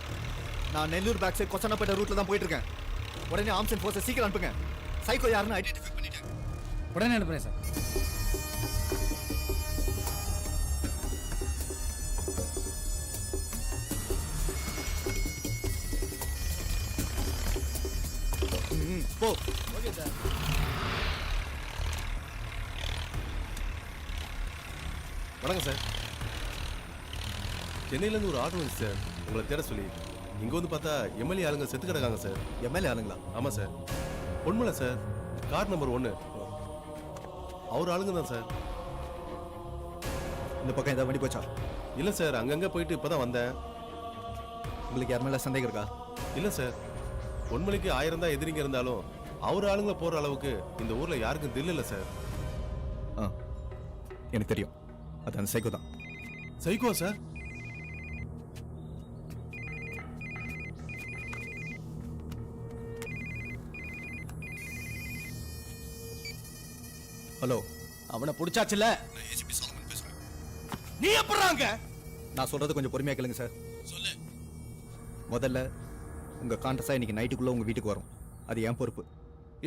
S7: நான் நெல்லூர் பேக் சைட் கொச்சனப்பேட்டை ரூட்ல தான் போயிட்டு இருக்கேன். உடனே ஆர்ம்ஸ் அண்ட் ஃபோர்ஸை சீக்கிரம் அனுப்புங்க. சைக்கோ யாருன்னு ஐடென்டிஃபை பண்ணிட்டேன்.
S11: உடனே அனுப்புறேன் சார்.
S7: போ.
S16: Okay sir.
S3: வணக்கம் சார். சென்னையிலேருந்து ஒரு ஆட்டோ வந்து சார் உங்களை தேட சொல்லி. இங்கே வந்து பார்த்தா எம்எல்ஏ ஆளுங்க செத்து கிடக்காங்க சார்.
S7: எம்எல்ஏ ஆளுங்களா?
S3: ஆமாம் sir. Ponmalai sir, car number 1. அவர் ஆளுங்க தான் சார்.
S7: இந்த பக்கம் ஏதாவது வண்டி போச்சா?
S3: இல்லை சார், அங்கங்கே போயிட்டு இப்போ தான் வந்தேன்.
S7: உங்களுக்கு யார் மேலே சந்தேகம் இருக்கா?
S3: இல்லை சார், பொன்மலைக்கு 1000 தான் எதிரிங்க இருந்தாலும் அவர் ஆளுங்க போகிற அளவுக்கு இந்த ஊரில் யாருக்கும் தில் இல்லை சார்.
S7: எனக்கு தெரியும். அது அந்த சைக்கோ தான்.
S3: Psycho sir?
S7: ஹலோ,
S3: அவனை பிடிச்சாச்சுல்ல? நீ எப்பறாங்க?
S7: நான் சொல்றது கொஞ்சம் பொறுமையா கேளுங்க சார். சொல்லு. முதல்ல உங்க கான்ட்ரஸா இன்னைக்கு நைட்டுக்குள்ள உங்க வீட்டுக்கு வரும். அது என் பொறுப்பு.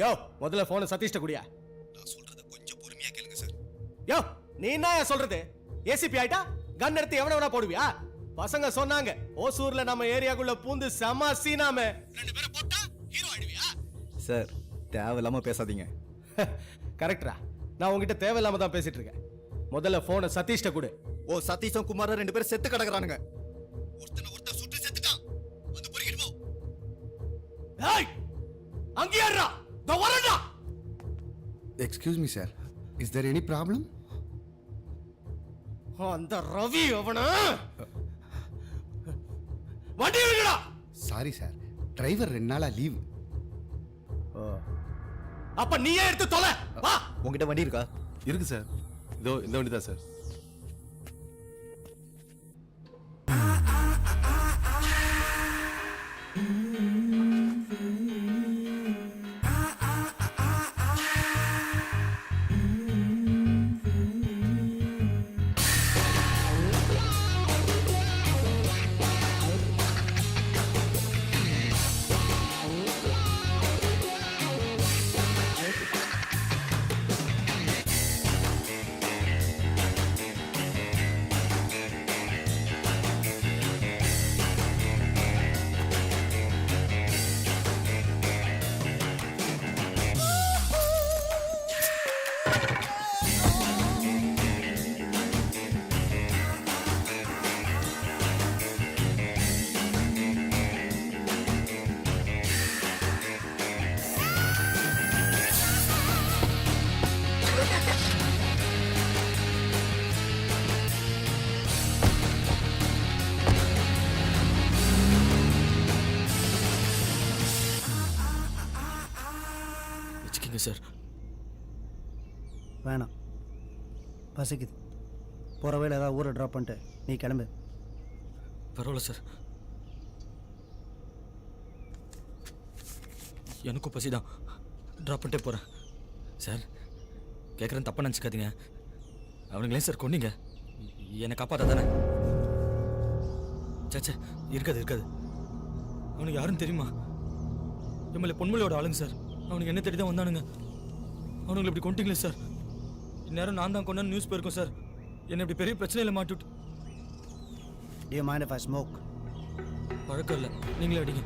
S3: யோ, முதல்ல போனை சதீஷ்ட குடியா.
S7: நான் சொல்றது கொஞ்சம் பொறுமையா கேளுங்க சார்.
S3: யோ, நீ என்ன சொல்றது? ஏசிபி ஆயிட்டா கன் எடுத்து எவன வேணா போடுவியா? பசங்க சொன்னாங்க ஓசூர்ல நம்ம ஏரியாக்குள்ள பூந்து செம சீனாமே. 2 பேரை போட்டா ஹீரோ ஆயிடுவியா?
S7: சார், தேவையில்லாம பேசாதீங்க.
S3: கரெக்டா? நான் உங்ககிட்ட தேவையில்லாம தான் பேசிட்டு இருக்கேன். முதல்ல போனை சதீஷ்ட கொடு.
S7: சதீஷும் குமாரும் 2 பேரும் செத்து கிடக்குறானுங்க. ஒருத்தன் சுட்டு செத்துட்டான். வந்து பொறுக்கிட்டு போ.
S3: ஏய், அங்க யாரா? தோ வரடா.
S14: Excuse me sir, is there any problem?
S3: அந்த ரவி அவன வண்டி விடுடா.
S14: சாரி சார், டிரைவர் 2 நாளா லீவ்.
S3: அப்ப நீயே எடுத்து தொலை. வா.
S7: உங்ககிட்ட வண்டி இருக்கா?
S3: இருக்கு சார். இதோ இந்த வண்டி தான் சார்.
S16: கொடுங்க சார்.
S11: வேணாம், பசிக்குது. போகிற வேலை ஏதாவது ஊரை ட்ராப் பண்ணிட்டு நீ கிளம்பு.
S16: பரவாயில்ல சார், எனக்கும் பசி தான். ட்ராப் பண்ணிட்டே போகிறேன் சார். கேட்குறேன், தப்பாக நினச்சிக்காதீங்க. அவனுங்களே சார் கொன்னீங்க, என்னை காப்பாற்ற தானே? சேச்சே, இருக்காது இருக்காது. அவனுக்கு யாருன்னு தெரியுமா? எம்எல்ஏ பொன்மலையோட ஆளுங்க சார். அவனுக்கு என்ன தேடி தான் வந்தானுங்க. அவனுங்களை இப்படி கொண்டீங்களே சார். இந்நேரம் நான் தான் கொண்டாந்து நியூஸ் போயிருக்கோம் சார். என்னை இப்படி பெரிய பிரச்சனையில் மாட்டிவிட்டு.
S11: Do you mind if I smoke?
S16: பழக்கம் இல்லை, நீங்களே அடிங்க.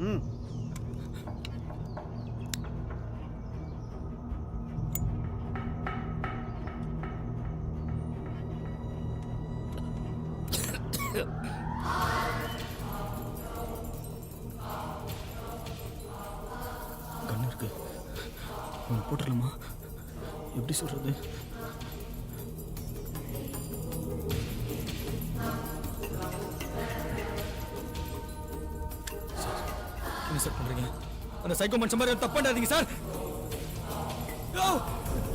S11: ம்.
S16: கண்ணு இருக்கு, போட்டுடலாமா? எப்படி சொல்றது? என்ன சார் பண்றீங்க? அந்த சைக்கோ மனுஷன் மாதிரி தப்பு பண்ணாதீங்க சார்.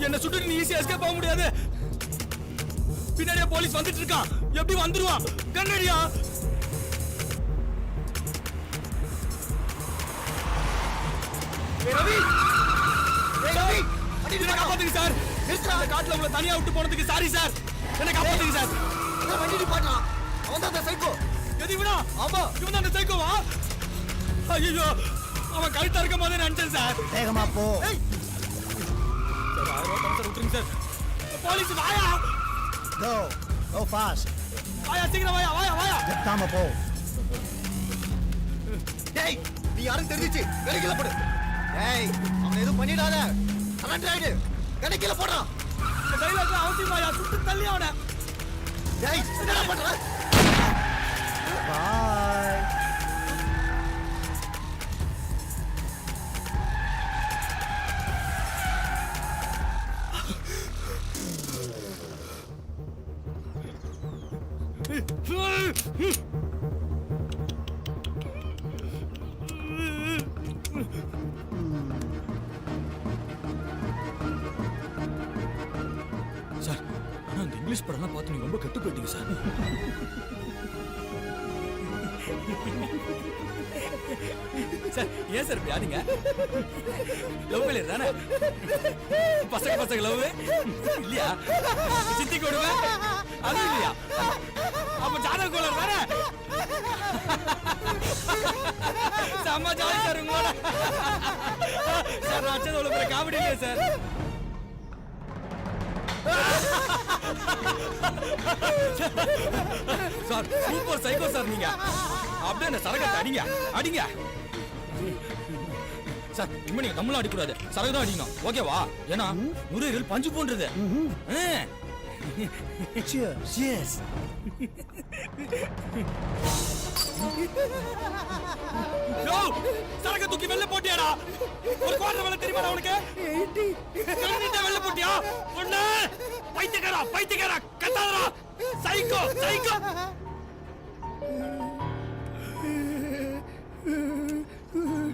S16: என்ன சுட்டு நீ ஈஸியா எஸ்கேப் ஆக முடியாது. பின்னாடியே போலீஸ் வந்துட்டு இருக்கான். எப்படி வந்துருவான்? கண்ணடியா? ரவி, ரவி, என்ன காப்பாத்துங்க சார். அந்த காட்டுல உங்களை தனியா விட்டு போனதுக்கு சாரி சார். என்ன காப்பாத்துங்க சார்.
S13: வண்டி நிப்பாட்டலாம். அவன் தான் அந்த சைக்கோ.
S16: எது இவனா? ஆமா, இவன் தான் அந்த சைக்கோவா? ஐயோ, அவன் கழுத்தா இருக்கும் போதே நினைச்சேன் சார்.
S11: வேகமா போ.
S16: சார் 1000 ரூபாய் தரேன் சார், விட்டுருங்க சார். போலீஸ் வாயா.
S11: Go fast.
S16: வாயா, சீக்கிரம் வாயா, வாயா, வாயா.
S11: நிறுத்தாம போ.
S13: டேய், நீ யாரும் தெரிஞ்சிச்சு கடைக்கில போடு. டேய், அவன் எதுவும் பண்ணிடாத. சரண்டர் ஆயிடு. கடைக்கில போடுறான்.
S16: இந்த டைலாக்ல அவசியம் வாயா, சுட்டு தள்ளி அவனை.
S13: டேய், என்ன பண்ற?
S11: Bye.
S16: சார், ஆனா அந்த இங்கிலீஷ் படம்லாம் பார்த்து நீங்க ரொம்ப கெட்டு போயிட்டீங்க சார். சார், ஏன் சார் இப்படி ஆனீங்க? லவ் ஃபெயிலியர் தானே? பசங்க லவ் இல்லையா? சித்தி கொடுமை அது இல்லையா? அப்ப ஜாதக கோளாறு தானே? செம்ம ஜாலி சார் உங்களோட. சார், நான் அச்சது அவ்வளோ பெரிய காமெடி இல்லையா sir? Sir, super psycho sir நீங்க. அப்படியே அந்த சரகத்தை அடிங்க, அடிங்க. சார், இனிமே நீங்க தமிழ்ல அடிக்கூடாது, சரகு தான் அடிக்கணும். ஓகேவா? ஏன்னா நுரையீரல் பஞ்சு போன்றது.
S11: Cheers.
S16: சரக தூக்கி வெளில போட்டியாடா? ஒரு குவார்டர் வெளில தெரியுமா உனக்கு? 80 வெளில போட்டியா? ஒண்ணு பைத்தியக்காரா கத்தாதடா. Psycho psycho.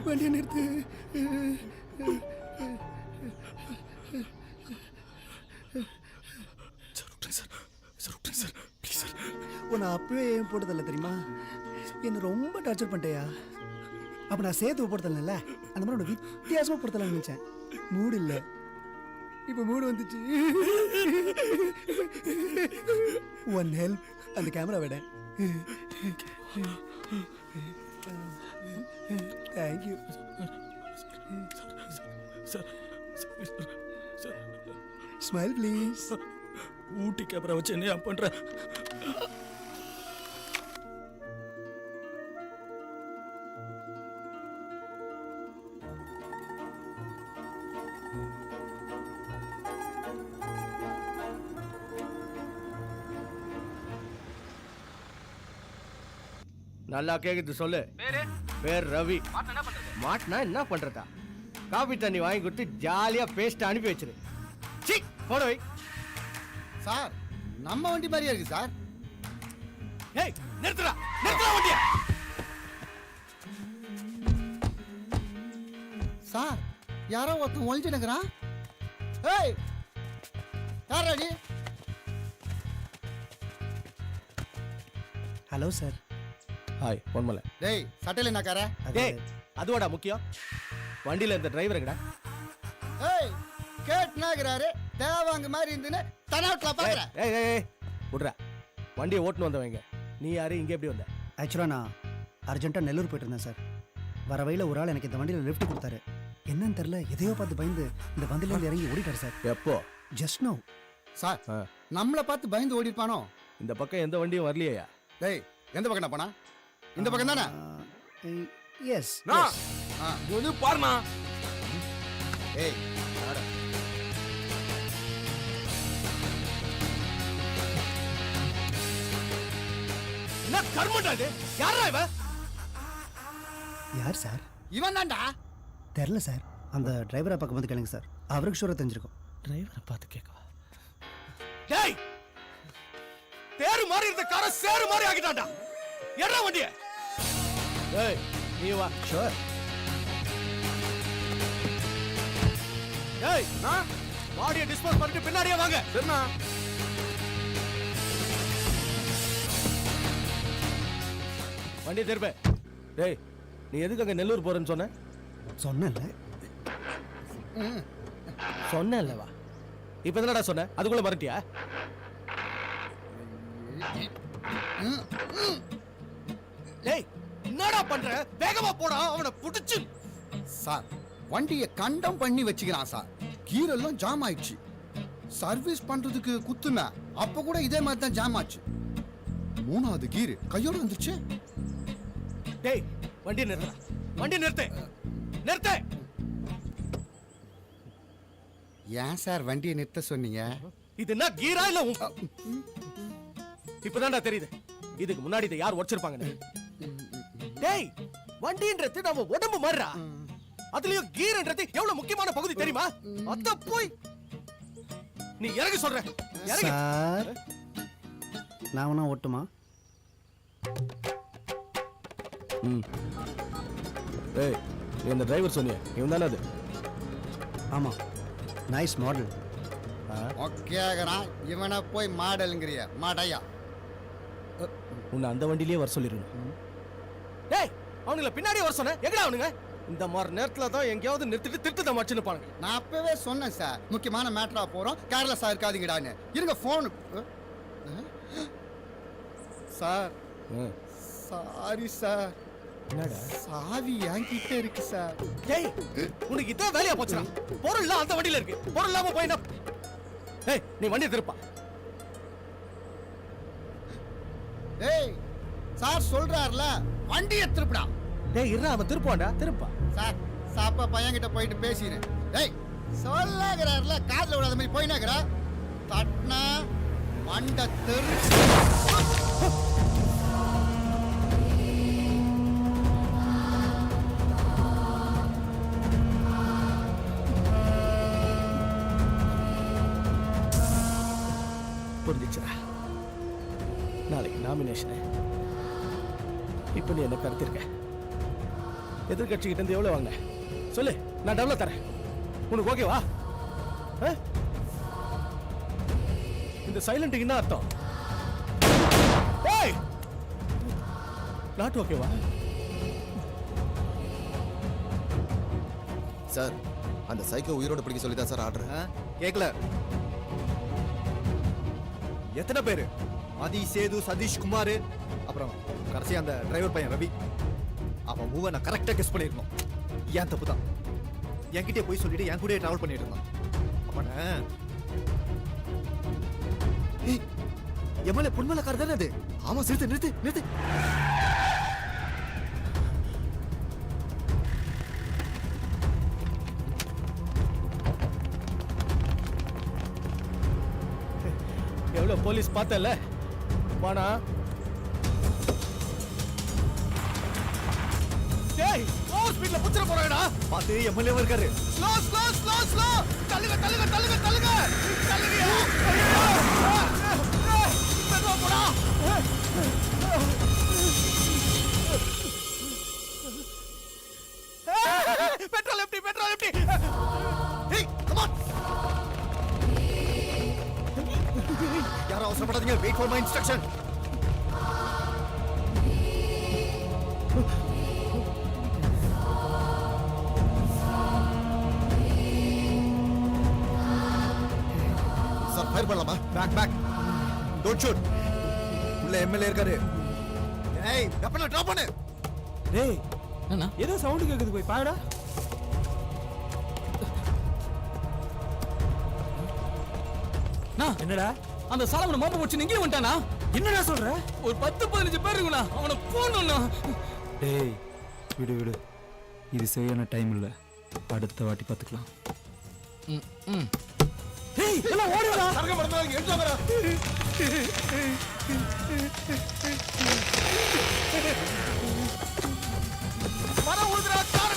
S11: வண்டியை நிறுத்து. உன்னை அப்பவே ஏன் போட்டதில்ல தெரியுமா? என்ன ரொம்ப டார்ச்சர் பண்ணிட்டேயா? அப்ப நான் சேர்த்து போட்டதில்ல, அந்த மாதிரி உன்னை வித்தியாசமா போட்டதில்ல நினைச்சேன். மூடு இல்லை, இப்ப மூடு வந்துச்சு. ஒன் ஹெல்ப், அந்த கேமரா விட. Thank you. Smile please.
S16: Ooty camera வச்சு என்ன பண்ற?
S3: நல்லா கேக்குது, சொல்லு. பேர் ரவி. மாட்டினா என்ன பண்றதா? காபி தண்ணி வாங்கி கொடுத்து ஜாலியா பேஸ்ட் அனுப்பி வச்சிரு. போட வை.
S13: சார், நம்ம வண்டி மாதிரியா இருக்கு சார்.
S16: ஏய், நிறுத்துடா வண்டியை.
S14: சார் யாரோ ஒருத்தன் ஒழிஞ்சுனுக்குறான். ஏய் யாரா நீ?
S11: Hello sir.
S3: ஹாய் பொன்மலை.
S14: டேய் சட்டையில என்ன கார?
S3: டேய் அதுவாடா முக்கியம். வண்டியில இந்த டிரைவர் எங்கடா?
S14: ஏய் கேட்னாகிறாரு தேவாங்க மாதிரி இருந்துன்னு தனாட்ல பாக்குற.
S3: ஏய் ஏய் ஏய் விட்றா. வண்டியை ஓட்டுன்னு வந்தவங்க. நீ யாரு இங்க எப்படி வந்த?
S11: ஆக்சுவலாக நான் அர்ஜென்ட்டாக நெல்லூர் போயிட்டு இருந்தேன் சார். வர வழியில் ஒரு ஆள் எனக்கு இந்த வண்டியில் லிஃப்ட் கொடுத்தாரு. என்னன்னு தெரில எதையோ பார்த்து பயந்து இந்த வண்டியிலேருந்து இறங்கி ஓடிட்டார் சார்.
S3: எப்போ?
S11: Just no.
S14: சார் நம்மளை பார்த்து பயந்து ஓடி இருப்பானோ?
S3: இந்த பக்கம் எந்த வண்டியும் வரலையா?
S14: டேய் எந்த பக்கம் போனா? இந்த பக்கம் தானே?
S11: எஸ்.
S16: இது பாருண்ணா.
S14: ஏய்
S3: என்ன கர்மண்டா இது? யாரா இவன்?
S11: யார் சார்?
S14: இவன் தான்டா.
S11: தெரில சார். அந்த டிரைவரை பக்கம் வந்து கேளுங்க சார். அவருக்கு ஷூராக தெரிஞ்சிருக்கும்.
S3: டிரைவரை பார்த்து கேட்கவா? டேய் தேரு மாதிரி இருந்த காரை சேரு மாதிரி ஆக்கிட்டான்டா. என்ன வண்டிய? டேய் நீ வா.
S11: ஷூர்.
S3: டேய் பாடியை டிஸ்போஸ் பண்ணிட்டு பின்னாடியே வாங்க.
S16: சரிண்ணா.
S3: வண்டியை திருப்ப. டேய் நீ எதுக்கு அங்க நெல்லூர் போறேன்னு சொன்ன?
S11: சொன்னல.
S3: சொன்னேன்லவா. இப்ப என்னடா சொன்ன? அதுக்குள்ள மறட்டியா? டேய் என்னடா பண்ற? வேகமா போடா. அவனை புடிச்சு.
S14: சார் வண்டியை கண்டம் பண்ணி வச்சுக்கிறான் சார். கீரெல்லாம் ஜாம் ஆயிடுச்சு. சர்வீஸ் பண்றதுக்கு குத்துன அப்ப கூட இதே மாதிரி தான் ஜாம் ஆச்சு. 3வது கீர் கையோட வந்துச்சு.
S3: டேய் வண்டியை நிறுத்துடா. வண்டி நிறுத்து. நிறுத்து.
S14: ஏன் சார் வண்டியை நிறுத்த சொன்னீங்க?
S3: இது என்ன கீரா இல்ல? இப்பதான்டா தெரியுது இதுக்கு முன்னாடி இதை யார் உடைச்சிருப்பாங்கன்னு. டேய் வண்டின்றது நம்ம உடம்பு மாறுறா. அதுலயும் கீர்ன்றது எவ்வளவு முக்கியமான பகுதி தெரியுமா? அத போய் நீ இறங்கி சொல்ற. இறங்கி.
S11: சார் நான் வேணா ஓட்டுமா?
S3: ஏய் நீ அந்த டிரைவர் சொன்னியே இவன் தானே அது?
S11: ஆமாம். Nice model.
S14: ஓகேங்கறான். இவனை போய் மாடலுங்கறிய மாடையா?
S3: உன்னை அந்த வண்டியிலே வர சொல்லிருக்கணும். டேய் அவனுங்கள பின்னாடியே வர சொன்னேன். எங்கடா அவனுங்க? இந்த மாதிரி நேரத்துல தான் எங்கேயாவது நிறுத்திட்டு திருட்டு தான் வச்சுன்னு பாருங்க.
S14: நான் அப்பவே சொன்னேன் சார் முக்கியமான மேட்டரா போறோம் கேர்லெஸ்ஸா இருக்காதீங்கடான்னு. இருங்க போன். Sir sorry sir.
S3: என்னடா?
S14: சாவி என்கிட்ட இருக்கு சார்.
S3: டேய் உனக்கு இதே வேலையா போச்சுடா. பொருள் எல்லாம் அந்த வண்டியில இருக்கு. பொருள் இல்லாம போய் என்ன? டேய் நீ வண்டியை திருப்பா.
S14: ஏய் சார் சொல்றாருல வண்டியை திருப்புடா.
S3: டேய் இருடா அவன் திருப்பான்டா. திருப்பா.
S14: சார் சாப்பா பையன்கிட்ட போயிட்டு பேசினேன். டேய் சொல்லகிறாருல காதுல விடாத மாதிரி போயினாங்கடா. தட்னா மண்ட தெரு.
S3: புரிஞ்சிச்சுடா. நாளைக்கு நாமினேஷன். இப்போ நீ என்ன கருத்திருக்க? எதிர்கட்சிக்கிட்ட இருந்து எவ்வளவு வாங்க சொல்லு. நான் டெவலப் தரேன். உனக்கு ஓகேவா? இந்த சைலண்ட்டுக்கு என்ன அர்த்தம்? ஏய் நாட் ஓகேவா?
S13: சார் அந்த சைக்கோ உயிரோட பிடிக்க சொல்லி தான் சார் ஆர்டர்.
S7: கேட்கல. எத்தனை பேரு? ஆதி, சேது, சதீஷ், குமார், அப்புறம் கடைசி அந்த டிரைவர் பையன் ரவி. அவன் மூவ நான் கரெக்டா கெஸ் பண்ணிருக்கணும். ஏன் தப்பு தான். என்கிட்டே போய் சொல்லிட்டு என் கூடயே டிராவல் பண்ணிட்டு இருந்தான். அவன எம்எல்ஏ பொன்மலைக்காரர் தானே அது? ஆமா நிறுத்து நிறுத்து நிறுத்து.
S3: எவ்வளவு போலீஸ் பார்த்தல வானா. டேய் ஓவர் ஸ்பீட்ல புடிச்சற போறாங்கடா.
S7: பாத்து எம்எல்ஏ இருக்காரு.
S3: Slow slow slow slow. தள்ளுங்க தள்ளுங்க தள்ளுங்க தள்ளுங்க. தள்ளுங்க. மெதுவா போடா. பெட்ரோல் எப்படி
S10: ஏய் கம் ஆன் யாரோ அவசரப்படாதீங்க wait for my instruction sir fire பண்ணலாமா பேக் டோன்ட் ஷூட் உள்ள எம்எல்ஏ இருக்காரு ஏய் வெப்பனை டிராப் பண்ணு
S16: டேய்
S1: என்ன
S16: ஏதோ சவுண்ட் கேக்குது போய் பாருடா
S1: என்னடா அந்த சாலமனை மாம்பு வச்சு நீங்க வந்துட்டானா
S16: என்னடா சொல்ற
S1: ஒரு 10-15 பேர் இருக்குண்ணா அவனை போடணும்ண்ணா
S15: டேய் விடு இது சரியான டைம் இல்ல அடுத்த வாட்டி பார்த்துக்கலாம்
S16: டேய் எல்லாம் ஓடுடா
S10: சரக்கு மறந்துறாங்க எடுத்து வர ஊதுறா கார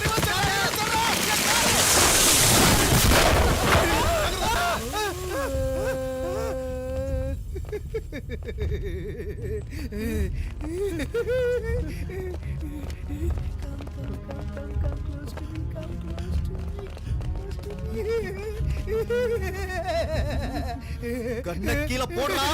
S10: கண்ண கீழ போடுறா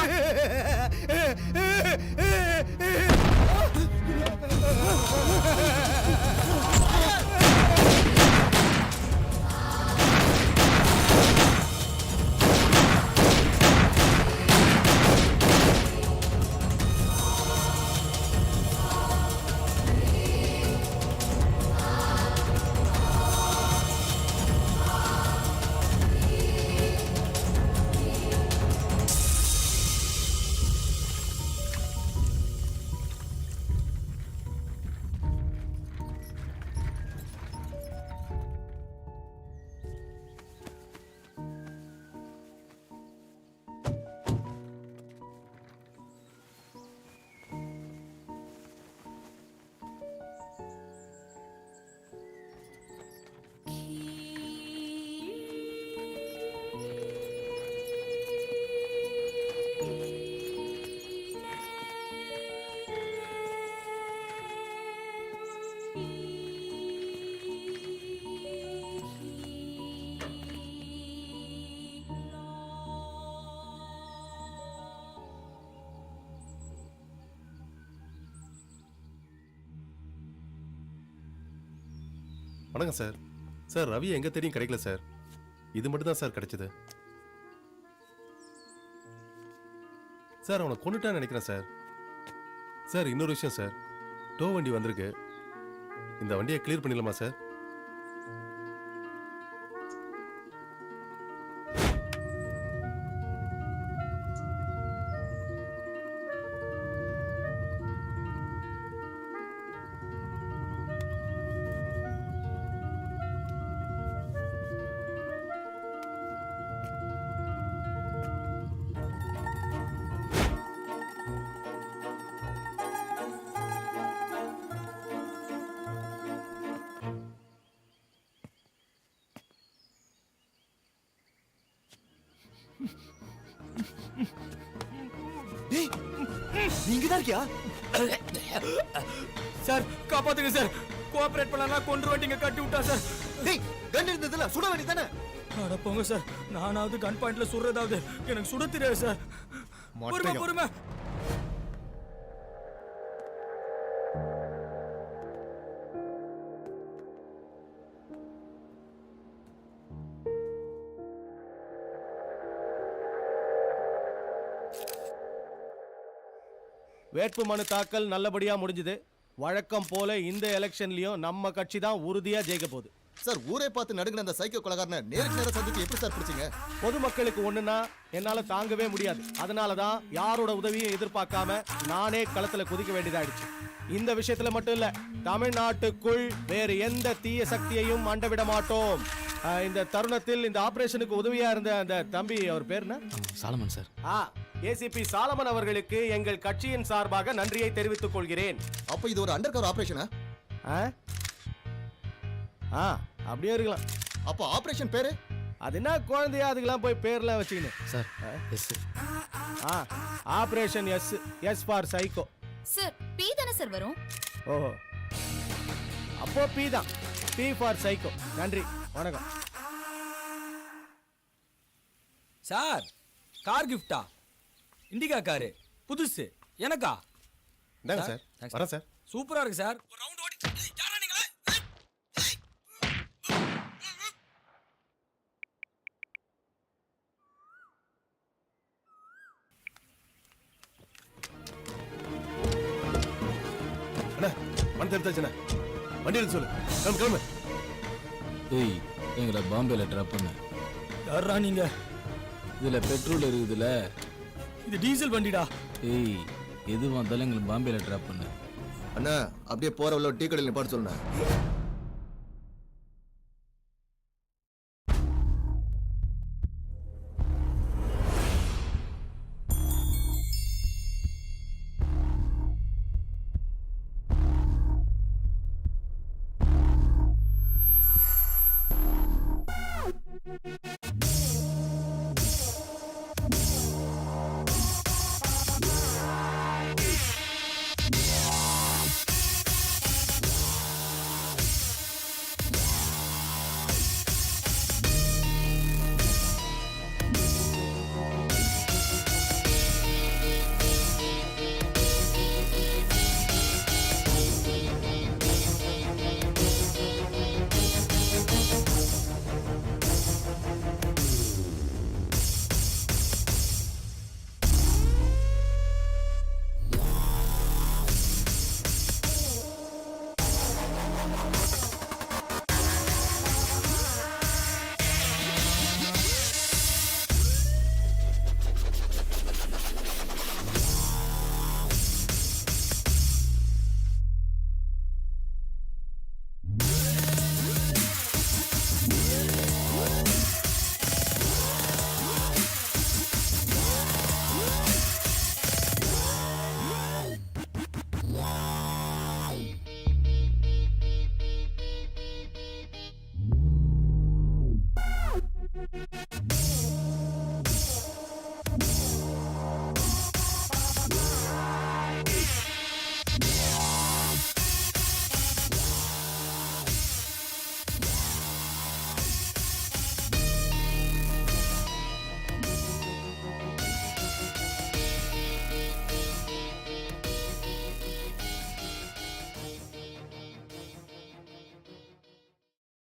S3: வணக்கம் சார். சார் ரவி எங்க தெரியும் கிடைக்கல சார். இது மட்டும் தான் சார் கிடைச்சது. சார் அவனை கொண்டுட்டான்னு நினைக்கிறேன் சார். சார் இன்னொரு விஷயம் சார், டோ வண்டி வந்திருக்கு. இந்த வண்டியை கிளியர் பண்ணிடலாமா சார்?
S10: நீங்க தான் இருக்கியா?
S16: சார் காப்பாத்துங்க சார். கோஆபரேட் பண்ணலனா கொன்றுவட்டிங்க கட்டி விட்டா சார்.
S10: டேய் கன் இருந்ததுல சுட வேண்டியதானே?
S16: அட போங்க சார். நானாவது கன் பாயிண்ட்ல சுடுறதாவது எனக்கு சுட தெரியாது சார். பொறுமை.
S3: வேட்பு மனு தாக்கல் நல்லபடியா முடிஞ்சது. வழக்கம் போல இந்த எலெக்ஷன்லயும் நம்ம கட்சி தான் உறுதியா ஜெயிக்க போகுது.
S13: சார் ஊரே பார்த்து நடுங்கிற அந்த சைக்கோ கொலைகாரனை நேருக்கு நேரம் சந்திச்சு எப்படி சார் பிடிச்சிங்க?
S3: பொதுமக்களுக்கு ஒண்ணுன்னா என்னால தாங்கவே முடியாது. அதனாலதான் யாரோட உதவியும் எதிர்பார்க்காம நானே களத்துல குதிக்க வேண்டியதாயிடுச்சு. இந்த விஷயத்துல மட்டும் இல்ல, தமிழ்நாட்டுக்குள் வேறு எந்த தீய சக்தியையும் அண்டவிட மாட்டோம். இந்த தருணத்தில் இந்த ஆபரேஷனுக்கு உதவியா இருந்த அந்த தம்பி, அவர் பேர் என்ன?
S1: சாலமன் சார்.
S3: ஏசிபி சாலமன் அவர்களுக்கு எங்கள் கட்சியின் சார்பாக நன்றியை தெரிவித்துக் கொள்கிறேன்.
S13: அப்ப இது ஒரு அண்டர் கவர் ஆபரேஷனா?
S3: அப்படியே இருக்கலாம்.
S13: அப்ப ஆபரேஷன் பேரு?
S3: அது என்ன குழந்தையா அதுக்கெல்லாம் போய் பேர்லாம் வச்சுக்கின்னு
S1: sir. S
S3: operation S for psycho.
S5: Sir P தானே சார் வரும்?
S3: ஓஹோ, அப்போ பி தான். P for psycho. நன்றி, வணக்கம்.
S16: சார் கார் கிஃப்டா? இண்டிகா காரு புதுசு எனக்கா?
S3: இந்தாங்க சார். வரேன் சார்.
S16: சூப்பரா இருக்கு சார். ஒரு ரவுண்ட் ஓடி. யாரா நீங்களா?
S3: அண்ணா வண்டி எடுத்தாச்சுண்ணா. வண்டி எடுத்து சொல்லு. கிளம்பு கிளம்பு.
S15: ஏய் எங்களை பாம்பேல ட்ராப் பண்ண.
S16: யாரா நீங்க?
S15: இதுல பெட்ரோல் இருக்குதுல.
S16: இது டீசல் வண்டிடா.
S15: ஏய் எது வந்தாலும் எங்களை பாம்பேல ட்ராப் பண்ண.
S13: அண்ணா அப்படியே போற உள்ள டீ கடையில் நிப்பாட்டு சொல்லுண்ணா.